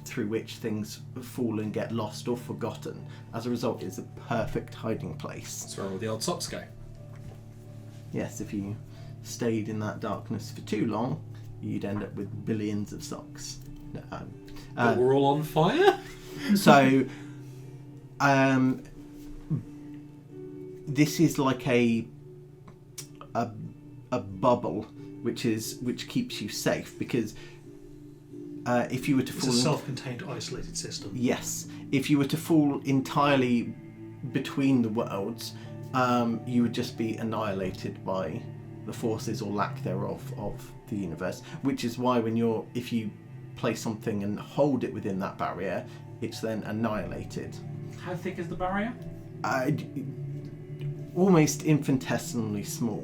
Speaker 1: through which things fall and get lost or forgotten. As a result, it's a perfect hiding place.
Speaker 6: That's where all the old socks go.
Speaker 1: Yes, if you stayed in that darkness for too long, you'd end up with billions of socks.
Speaker 3: But we're all on fire?
Speaker 1: So, this is like a bubble which keeps you safe, because if you were to
Speaker 2: It's
Speaker 1: fall
Speaker 2: a self-contained, isolated system.
Speaker 1: yes, if you were to fall entirely between the worlds, you would just be annihilated by the forces or lack thereof of the universe. Which is why if you place something and hold it within that barrier, it's then annihilated.
Speaker 4: How thick is the barrier?
Speaker 1: Almost infinitesimally small.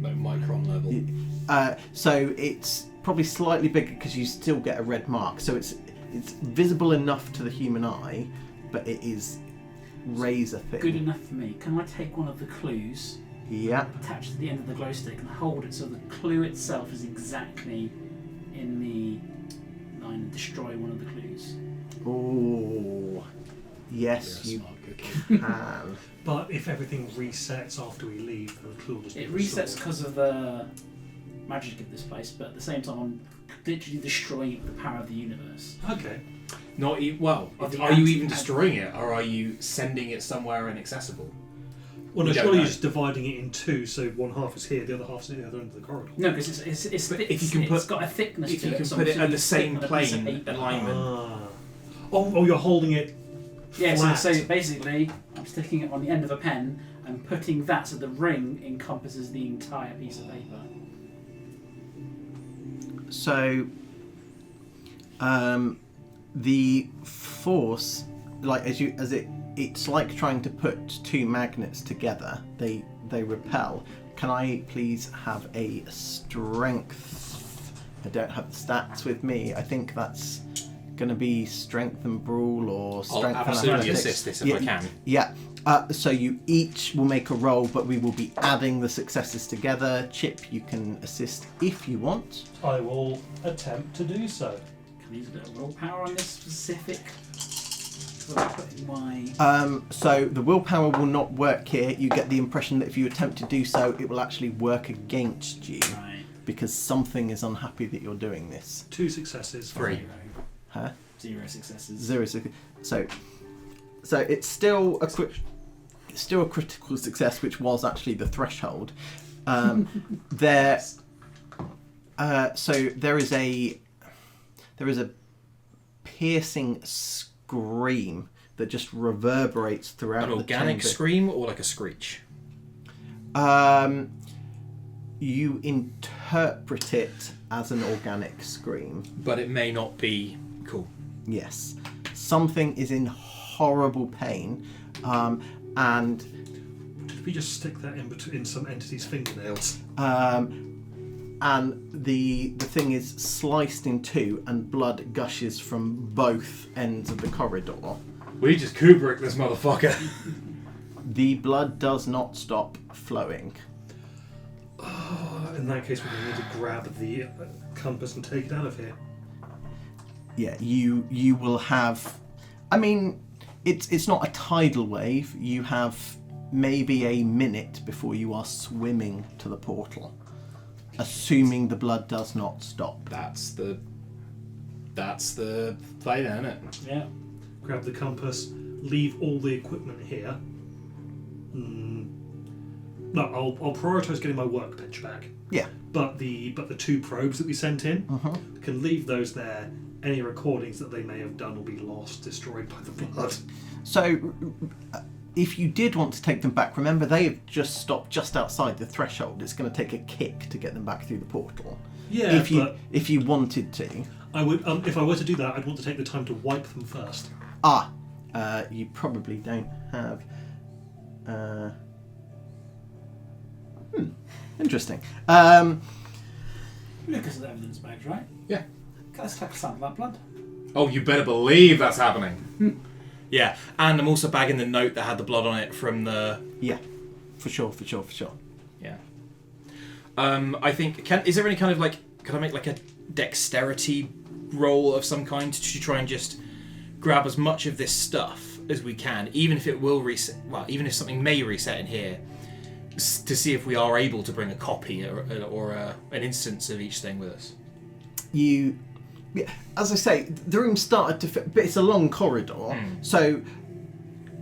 Speaker 3: No, micron level.
Speaker 1: So it's probably slightly bigger because you still get a red mark. So it's visible enough to the human eye, but it is razor thin.
Speaker 4: Good enough for me. Can I take one of the clues,
Speaker 1: Yeah.
Speaker 4: attach to the end of the glow stick, and hold it so the clue itself is exactly in the line, and destroy one of the clues?
Speaker 1: Oh, yes,
Speaker 3: You're a
Speaker 1: you
Speaker 3: smart cookie.
Speaker 1: can.
Speaker 2: But if everything resets after we leave, then the clue will just
Speaker 4: It
Speaker 2: be
Speaker 4: resets
Speaker 2: restored.
Speaker 4: because of the magic of this place, but at the same time, I'm literally destroying the power of the universe.
Speaker 2: Okay.
Speaker 3: Not well.
Speaker 4: Or the
Speaker 3: Are you
Speaker 4: anti-
Speaker 3: even destroying it, or are you sending it somewhere inaccessible?
Speaker 2: Well, no,
Speaker 3: We don't
Speaker 2: surely
Speaker 3: know.
Speaker 2: you're just dividing it in two, so one half is here, the other half's at the other end of the corridor.
Speaker 4: No, because it's
Speaker 3: But
Speaker 4: thick,
Speaker 3: if you can
Speaker 4: it's
Speaker 3: put-
Speaker 4: got a thickness
Speaker 3: if
Speaker 4: to
Speaker 3: you
Speaker 4: it.
Speaker 3: can
Speaker 4: so
Speaker 3: put
Speaker 4: I'm
Speaker 3: it at the
Speaker 4: sticking
Speaker 3: same
Speaker 4: a piece of
Speaker 3: plane
Speaker 4: paper.
Speaker 3: alignment.
Speaker 2: Ah. Oh, you're holding it
Speaker 4: Yeah,
Speaker 2: flat.
Speaker 4: so basically, I'm sticking it on the end of a pen and putting that so the ring encompasses the entire piece of paper.
Speaker 1: So, the force, like it's like trying to put two magnets together. They repel. Can I please have a strength? I don't have the stats with me. I think that's going to be strength and brawl or
Speaker 3: I'll
Speaker 1: strength and
Speaker 3: absolutely
Speaker 1: athletics.
Speaker 3: assist this if I can.
Speaker 1: Yeah. So you each will make a roll, but we will be adding the successes together. Chip, you can assist if you want.
Speaker 2: I will attempt to do so.
Speaker 4: Can I use a bit of willpower on this specific? So I'm putting my.
Speaker 1: So the willpower will not work here. You get the impression that if you attempt to do so, it will actually work against you
Speaker 4: Right.
Speaker 1: because something is unhappy that you're doing this.
Speaker 2: 2 successes.
Speaker 3: 3.
Speaker 1: Huh?
Speaker 4: 0 successes.
Speaker 1: So it's still a critical success, which was actually the threshold. So there is a piercing scream that just reverberates throughout
Speaker 3: An
Speaker 1: the
Speaker 3: organic
Speaker 1: chamber.
Speaker 3: scream or like a screech?
Speaker 1: You interpret it as an organic scream.
Speaker 3: But it may not be cool.
Speaker 1: Yes. Something is in horrible pain, and
Speaker 2: Did we just stick that in some entity's fingernails?
Speaker 1: and the thing is sliced in two, and blood gushes from both ends of the corridor.
Speaker 3: We just Kubrick this motherfucker.
Speaker 1: The blood does not stop flowing.
Speaker 2: In that case, we're going to need to grab the compass and take it out of here.
Speaker 1: Yeah, you will have. I mean, it's not a tidal wave. You have maybe a minute before you are swimming to the portal, assuming the blood does not stop.
Speaker 3: That's the play then, isn't it?
Speaker 4: Yeah.
Speaker 2: Grab the compass, leave all the equipment here. No, I'll prioritise getting my workbench back.
Speaker 1: Yeah.
Speaker 2: But the 2 probes that we sent in, can leave those there. Any recordings that they may have done will be lost, destroyed by the blood.
Speaker 1: So, if you did want to take them back, remember they have just stopped just outside the threshold. It's going to take a kick to get them back through the portal.
Speaker 2: Yeah,
Speaker 1: if you wanted to.
Speaker 2: I would, if I were to do that, I'd want to take the time to wipe them first.
Speaker 1: You probably don't have. Interesting.
Speaker 4: Lucas has evidence bags, right?
Speaker 3: Yeah.
Speaker 4: Let's take a sample of that blood.
Speaker 3: Oh, you better believe that's happening.
Speaker 6: Yeah, and I'm also bagging the note that had the blood on it from the...
Speaker 1: Yeah, for sure.
Speaker 6: Yeah. I think... Is there any kind of, like... Can I make, like, a dexterity roll of some kind to try and just grab as much of this stuff as we can, even if it will reset... Well, even if something may reset in here, to see if we are able to bring a copy or an instance of each thing with us.
Speaker 1: As I say, the room started to fit, but it's a long corridor, so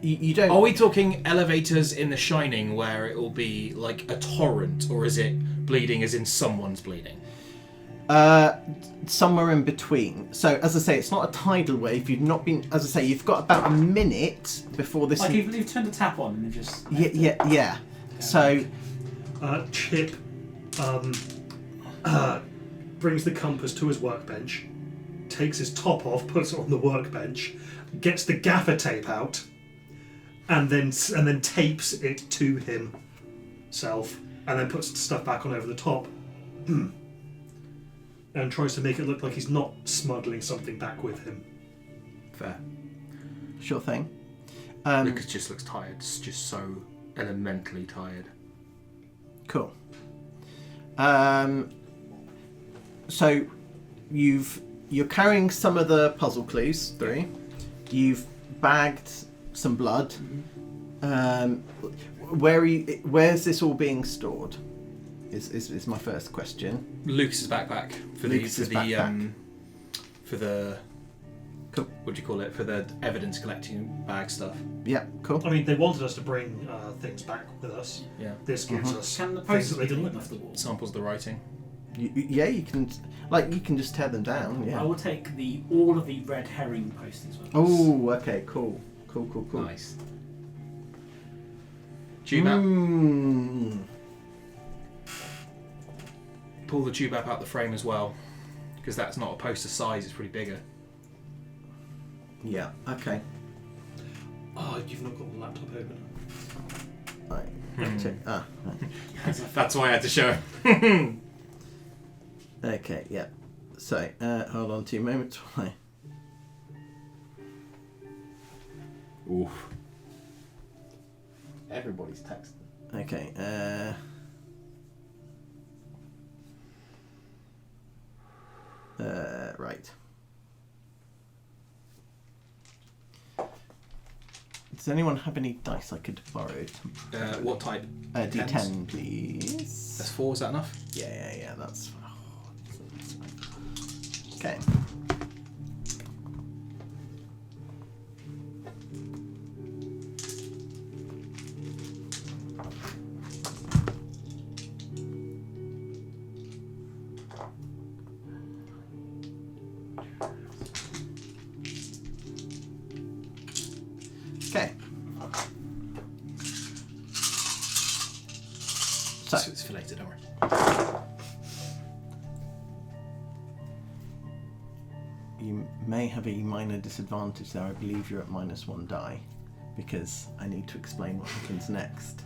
Speaker 1: you don't...
Speaker 6: Are we talking elevators in The Shining where it will be like a torrent, or is it bleeding as in someone's bleeding?
Speaker 1: Somewhere in between. So, as I say, it's not a tidal wave. You've not been... As I say, you've got about a minute before this...
Speaker 4: Like, you've turned the tap on and just...
Speaker 1: Yeah. So...
Speaker 2: Chip brings the compass to his workbench, takes his top off, puts it on the workbench, gets the gaffer tape out, and then tapes it to himself, and then puts the stuff back on over the top, and tries to make it look like he's not smuggling something back with him.
Speaker 6: Fair.
Speaker 1: Sure thing.
Speaker 6: Lucas just looks tired, just so elementally tired.
Speaker 1: Cool. So you're carrying some of the puzzle clues through. You've bagged some blood. Where's this all being stored? Is my first question.
Speaker 6: Lucas's backpack for the
Speaker 1: Cool.
Speaker 6: What do you call it? For the evidence collecting bag stuff.
Speaker 1: Yeah, cool.
Speaker 2: I mean, they wanted us to bring things back with us.
Speaker 6: Yeah.
Speaker 2: This gives us
Speaker 4: Can the
Speaker 2: things that
Speaker 4: posters
Speaker 2: they
Speaker 4: be
Speaker 2: didn't
Speaker 4: taken
Speaker 2: look
Speaker 4: off the wall?
Speaker 6: Samples of the writing.
Speaker 1: You can just tear them down. Yeah.
Speaker 4: I will take all of the red herring posters with us.
Speaker 1: Oh, okay, cool.
Speaker 6: Nice. Tube app. Pull the tube app out the frame as well, because that's not a poster size. It's pretty bigger.
Speaker 1: Yeah. Okay.
Speaker 2: Oh, you've not got the laptop open.
Speaker 1: Right. Right.
Speaker 3: That's why I had to show him.
Speaker 1: Okay. Yeah. So hold on 2 moments.
Speaker 3: Oof.
Speaker 7: Everybody's texting.
Speaker 1: Okay. Right. Does anyone have any dice I could borrow?
Speaker 6: What type?
Speaker 1: D10, please.
Speaker 6: That's 4. Is that enough?
Speaker 1: Yeah. That's. Okay. Okay. So
Speaker 6: It's for later, don't worry.
Speaker 1: you may have a minor disadvantage there. I believe you're at -1 die, because I need to explain what happens next.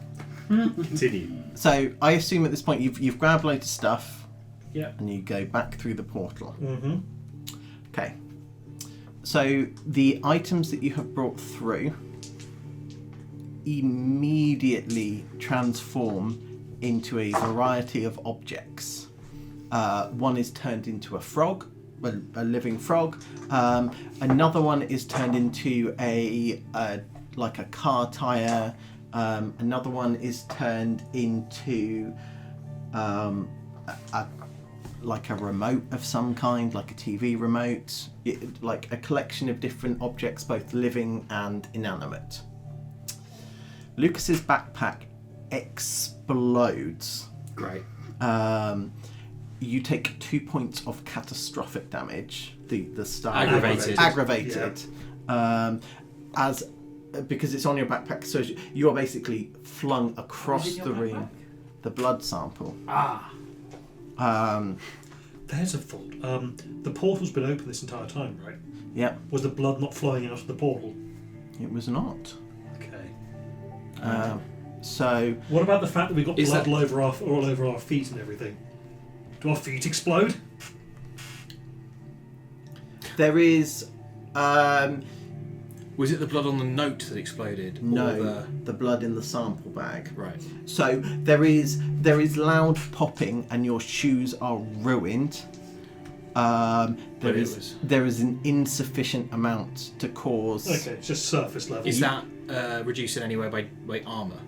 Speaker 3: Continue.
Speaker 1: So I assume at this point you've grabbed loads of stuff.
Speaker 2: Yeah.
Speaker 1: And you go back through the portal.
Speaker 2: Mm-hmm.
Speaker 1: Okay. So the items that you have brought through immediately transform into a variety of objects. One is turned into a frog, a living frog. Another one is turned into like a car tire. Another one is turned into like a remote of some kind, like a TV remote, like a collection of different objects, both living and inanimate. Lucas's backpack explodes.
Speaker 6: Great.
Speaker 1: You take 2 points of catastrophic damage. The star
Speaker 6: Aggravated.
Speaker 1: aggravated. Because it's on your backpack, so you are basically flung across
Speaker 4: What is in
Speaker 1: the
Speaker 4: your
Speaker 1: room.
Speaker 4: backpack?
Speaker 1: The blood sample.
Speaker 2: There's a thought. The portal's been open this entire time, right?
Speaker 1: Yeah,
Speaker 2: Was the blood not flowing out of the portal?
Speaker 1: it was not.
Speaker 2: Okay.
Speaker 1: So
Speaker 2: What about the fact that we got
Speaker 6: Is
Speaker 2: blood
Speaker 6: that-
Speaker 2: all over our feet and everything? Do our feet explode?
Speaker 1: there is
Speaker 6: Was it the blood on the note that exploded?
Speaker 1: no
Speaker 6: Or
Speaker 1: the blood in the sample bag.
Speaker 6: Right.
Speaker 1: So there is loud popping, and your shoes are ruined.
Speaker 6: But it
Speaker 1: There is
Speaker 6: was-
Speaker 1: there is an insufficient amount to cause.
Speaker 2: Okay, it's just surface level.
Speaker 6: Is that reduced in any way by armour?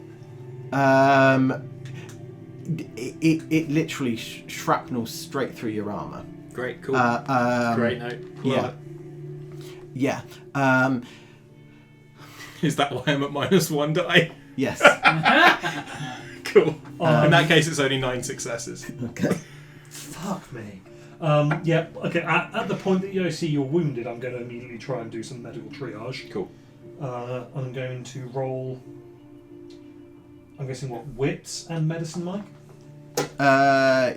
Speaker 1: It literally shrapnels straight through your armor.
Speaker 6: Great, cool.
Speaker 7: Great note.
Speaker 1: Yeah, yeah.
Speaker 6: Is that why I'm at -1 die?
Speaker 1: Yes.
Speaker 6: Cool. In that case, it's only 9 successes.
Speaker 1: Okay.
Speaker 2: Fuck me. Yeah, okay, at the point that you see you're wounded, I'm going to immediately try and do some medical triage.
Speaker 6: Cool.
Speaker 2: I'm going to roll, I'm guessing what, wits and medicine, Mike?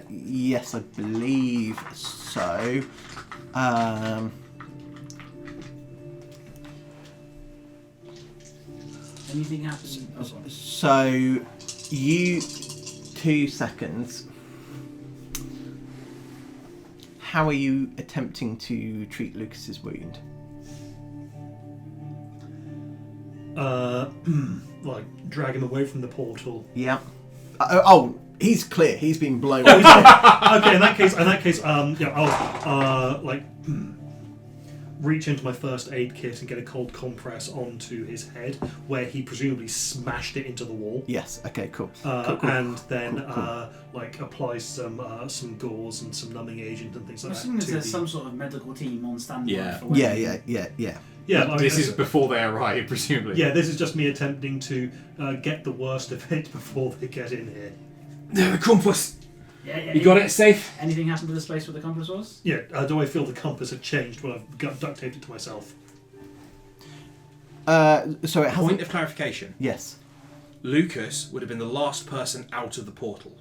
Speaker 1: Yes, I believe so.
Speaker 4: Anything happens?
Speaker 1: So you 2 seconds. How are you attempting to treat Lucas's wound?
Speaker 2: Like, drag him away from the portal.
Speaker 1: Yeah. He's clear. He's been blown.
Speaker 2: Okay, in that case, yeah, I'll reach into my first aid kit and get a cold compress onto his head, where he presumably smashed it into the wall.
Speaker 1: Yes. Okay. Cool.
Speaker 2: And then
Speaker 1: Cool.
Speaker 2: like apply some gauze and some numbing agent and things
Speaker 4: I'm
Speaker 2: like that.
Speaker 4: assuming
Speaker 2: to
Speaker 4: there's
Speaker 2: the-
Speaker 4: some sort of medical team on standby.
Speaker 6: Yeah.
Speaker 4: For when
Speaker 1: Yeah.
Speaker 2: Yeah, I mean,
Speaker 7: This is before they arrive, presumably.
Speaker 2: yeah. This is just me attempting to get the worst of it before they get in here.
Speaker 6: The compass.
Speaker 4: Yeah,
Speaker 6: You got it safe.
Speaker 4: Anything happened to the space where the compass was?
Speaker 2: Yeah. Do I feel the compass had changed when I've duct taped it to myself?
Speaker 1: So it has.
Speaker 6: Point of clarification.
Speaker 1: Yes.
Speaker 6: Lucas would have been the last person out of the portal.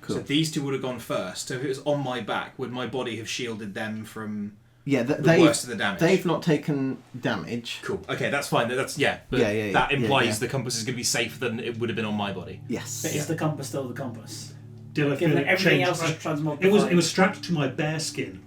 Speaker 1: Cool.
Speaker 6: So these two would have gone first. So if it was on my back, would my body have shielded them from
Speaker 1: Yeah.
Speaker 6: the
Speaker 1: They've
Speaker 6: worst of the damage?
Speaker 1: they've not taken damage.
Speaker 6: Cool. Okay, that's fine. That's yeah. But
Speaker 1: Yeah,
Speaker 6: that implies
Speaker 1: yeah.
Speaker 6: the compass is going to be safer than it would have been on my body.
Speaker 1: Yes.
Speaker 4: But is the compass still the compass?
Speaker 2: Did I feel
Speaker 4: Given
Speaker 2: it
Speaker 4: that everything
Speaker 2: changed?
Speaker 4: else is transmogrified.
Speaker 2: It was strapped to my bare skin.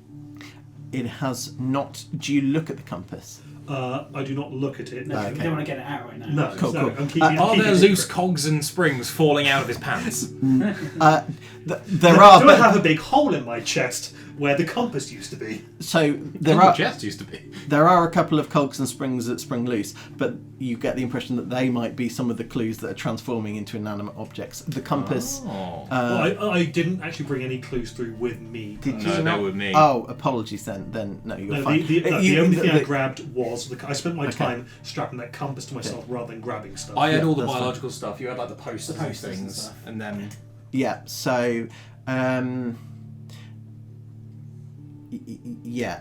Speaker 1: It has not. Do you look at the compass?
Speaker 2: I do not look at it.
Speaker 4: No,
Speaker 1: Okay.
Speaker 4: we don't want to get it out right now.
Speaker 2: No,
Speaker 1: Cool,
Speaker 2: no,
Speaker 1: cool.
Speaker 2: I'm keeping,
Speaker 6: Are
Speaker 2: keeping
Speaker 6: there
Speaker 2: it
Speaker 6: loose
Speaker 2: secret.
Speaker 6: cogs and springs falling out of his pants?
Speaker 1: There are.
Speaker 2: Do I
Speaker 1: But,
Speaker 2: have a big hole in my chest where the compass used to be?
Speaker 1: so there
Speaker 6: Your
Speaker 1: are.
Speaker 6: chest used to be.
Speaker 1: There are a couple of cogs and springs that spring loose, but you get the impression that they might be some of the clues that are transforming into inanimate objects. The compass.
Speaker 6: Oh.
Speaker 2: Well, I didn't actually bring any clues through with me.
Speaker 1: Did
Speaker 6: No,
Speaker 1: you
Speaker 6: they
Speaker 1: not?
Speaker 6: were me.
Speaker 1: Oh, apologies then. Then no, you're
Speaker 2: No,
Speaker 1: fine.
Speaker 2: the only thing I
Speaker 1: the-
Speaker 2: grabbed was I spent my
Speaker 1: Okay.
Speaker 2: time strapping that compass to myself rather than grabbing stuff.
Speaker 6: I had
Speaker 1: Yeah,
Speaker 6: all the
Speaker 1: that's fine.
Speaker 6: biological stuff. You had like the posters,
Speaker 4: The posters
Speaker 6: and
Speaker 4: and
Speaker 6: things,
Speaker 4: stuff.
Speaker 6: and then
Speaker 1: Yeah. So, yeah,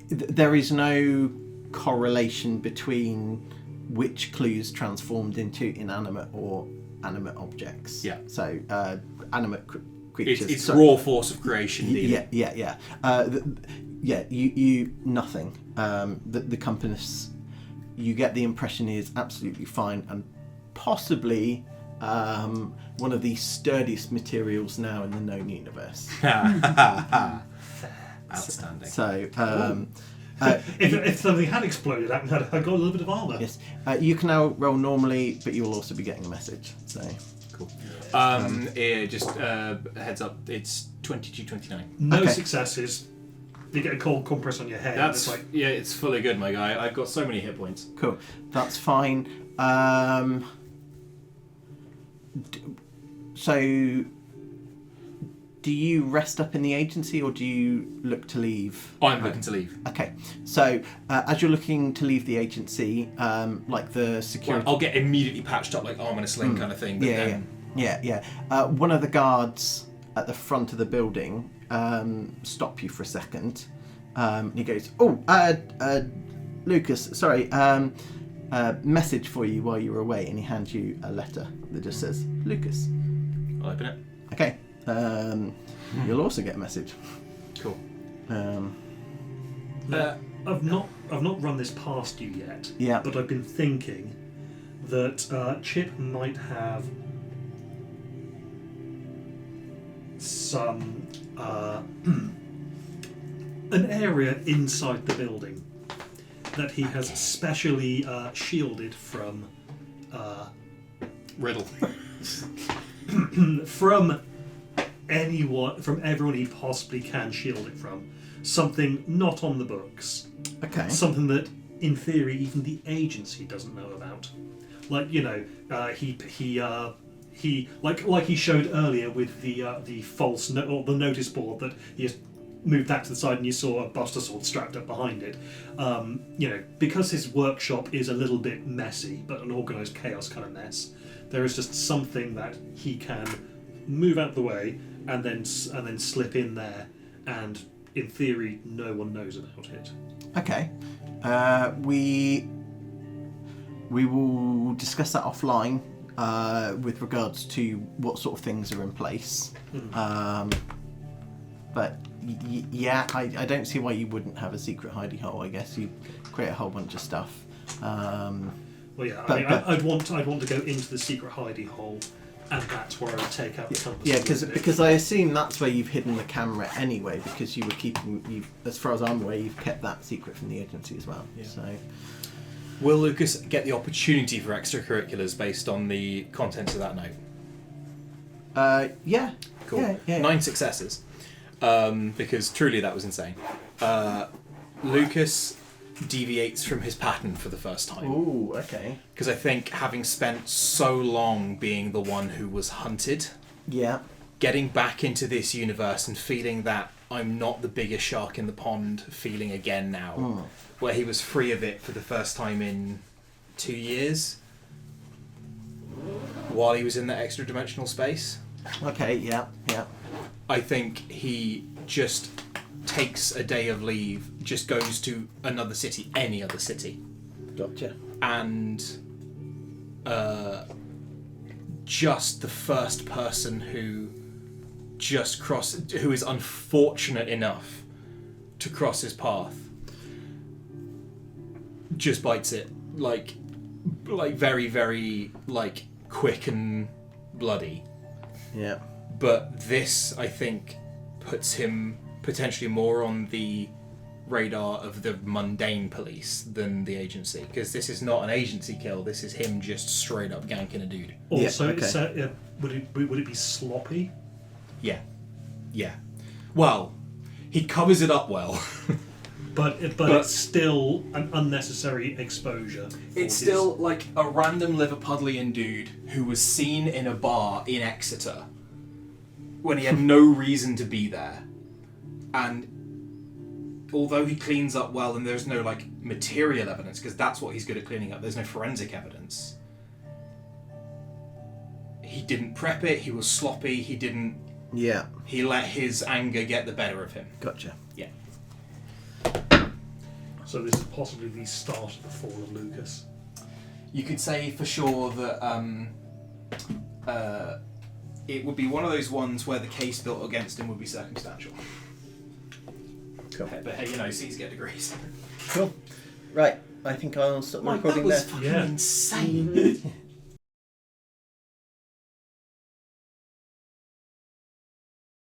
Speaker 1: there is no correlation between which clues transformed into inanimate or animate objects.
Speaker 6: Yeah.
Speaker 1: So, animate creatures.
Speaker 6: it's
Speaker 1: So-
Speaker 6: raw force of creation.
Speaker 1: Yeah, yeah. You nothing. The compass, you get the impression is absolutely fine and possibly one of the sturdiest materials now in the known universe.
Speaker 6: Outstanding.
Speaker 1: So,
Speaker 2: if something had exploded, I got a little bit of armour.
Speaker 1: yes, you can now roll normally, but you will also be getting a message. So,
Speaker 6: Cool. Just heads up. It's 22-29.
Speaker 2: No
Speaker 1: Okay.
Speaker 2: successes. You get a cold compress on your head. and
Speaker 6: That's
Speaker 2: it's like,
Speaker 6: yeah. It's fully good, my guy. I've got so many hit points.
Speaker 1: cool. That's fine. So, do you rest up in the agency or do you look to leave?
Speaker 6: I'm looking to leave.
Speaker 1: Okay, so as you're looking to leave the agency, like the security...
Speaker 6: I'll get immediately patched up, like arm in a sling kind of thing. But
Speaker 1: Yeah. One of the guards at the front of the building stop you for a second. He goes, Lucas, sorry, message for you while you were away, and he hands you a letter that just says, Lucas.
Speaker 6: I'll open it.
Speaker 1: Okay. You'll also get a message.
Speaker 6: Cool.
Speaker 2: I've not run this past you yet.
Speaker 1: Yeah.
Speaker 2: But I've been thinking that Chip might have some an area inside the building that he has specially shielded from
Speaker 6: Riddle.
Speaker 2: from everyone he possibly can shield it from. Something not on the books.
Speaker 1: Okay.
Speaker 2: Something that, in theory, even the agency doesn't know about. Like, he like he showed earlier with the false or the notice board that he has moved that to the side and you saw a Buster Sword strapped up behind it. Because his workshop is a little bit messy, but an organised chaos kind of mess, there is just something that he can move out of the way and then slip in there, and in theory no one knows about it.
Speaker 1: Okay. We will discuss that offline with regards to what sort of things are in place. But I don't see why you wouldn't have a secret hidey hole. I guess you create a whole bunch of stuff.
Speaker 2: I'd want to go into the secret hidey hole, and that's where I would take out the compass.
Speaker 1: Yeah, because I assume that's where you've hidden the camera anyway, because you were as far as I'm aware, you've kept that secret from the agency as well. Yeah. So,
Speaker 6: will Lucas get the opportunity for extracurriculars based on the contents of that note?
Speaker 1: Yeah.
Speaker 6: Cool.
Speaker 1: Yeah.
Speaker 6: 9 successes. Because truly that was insane. Lucas deviates from his pattern for the first time.
Speaker 1: Ooh, okay.
Speaker 6: Because I think having spent so long being the one who was hunted, getting back into this universe and feeling that I'm not the biggest shark in the pond feeling again now, where he was free of it for the first time in 2 years while he was in that extra dimensional space.
Speaker 1: Okay, yeah.
Speaker 6: I think he just takes a day of leave, just goes to another city, any other city.
Speaker 1: Gotcha.
Speaker 6: And just the first person who is unfortunate enough to cross his path, just bites it like very, very quick and bloody.
Speaker 1: Yeah.
Speaker 6: But this, I think, puts him potentially more on the radar of the mundane police than the agency, because this is not an agency kill. This is him just straight up ganking a dude.
Speaker 2: Also, would it be sloppy?
Speaker 6: Yeah. Well, he covers it up well.
Speaker 2: But it's still an unnecessary exposure.
Speaker 6: It's still like a random Liverpudlian dude who was seen in a bar in Exeter when he had no reason to be there. And although he cleans up well and there's no material evidence, because that's what he's good at cleaning up, there's no forensic evidence. He didn't prep it, he was sloppy, he let his anger get the better of him.
Speaker 1: Gotcha.
Speaker 6: Yeah.
Speaker 2: So this is possibly the start of the fall of Lucas.
Speaker 6: You could say for sure that it would be one of those ones where the case built against him would be circumstantial.
Speaker 1: Cool.
Speaker 6: But hey, C's get degrees.
Speaker 1: Cool. Right, I think I'll stop the recording
Speaker 6: that was
Speaker 1: there.
Speaker 6: fucking insane.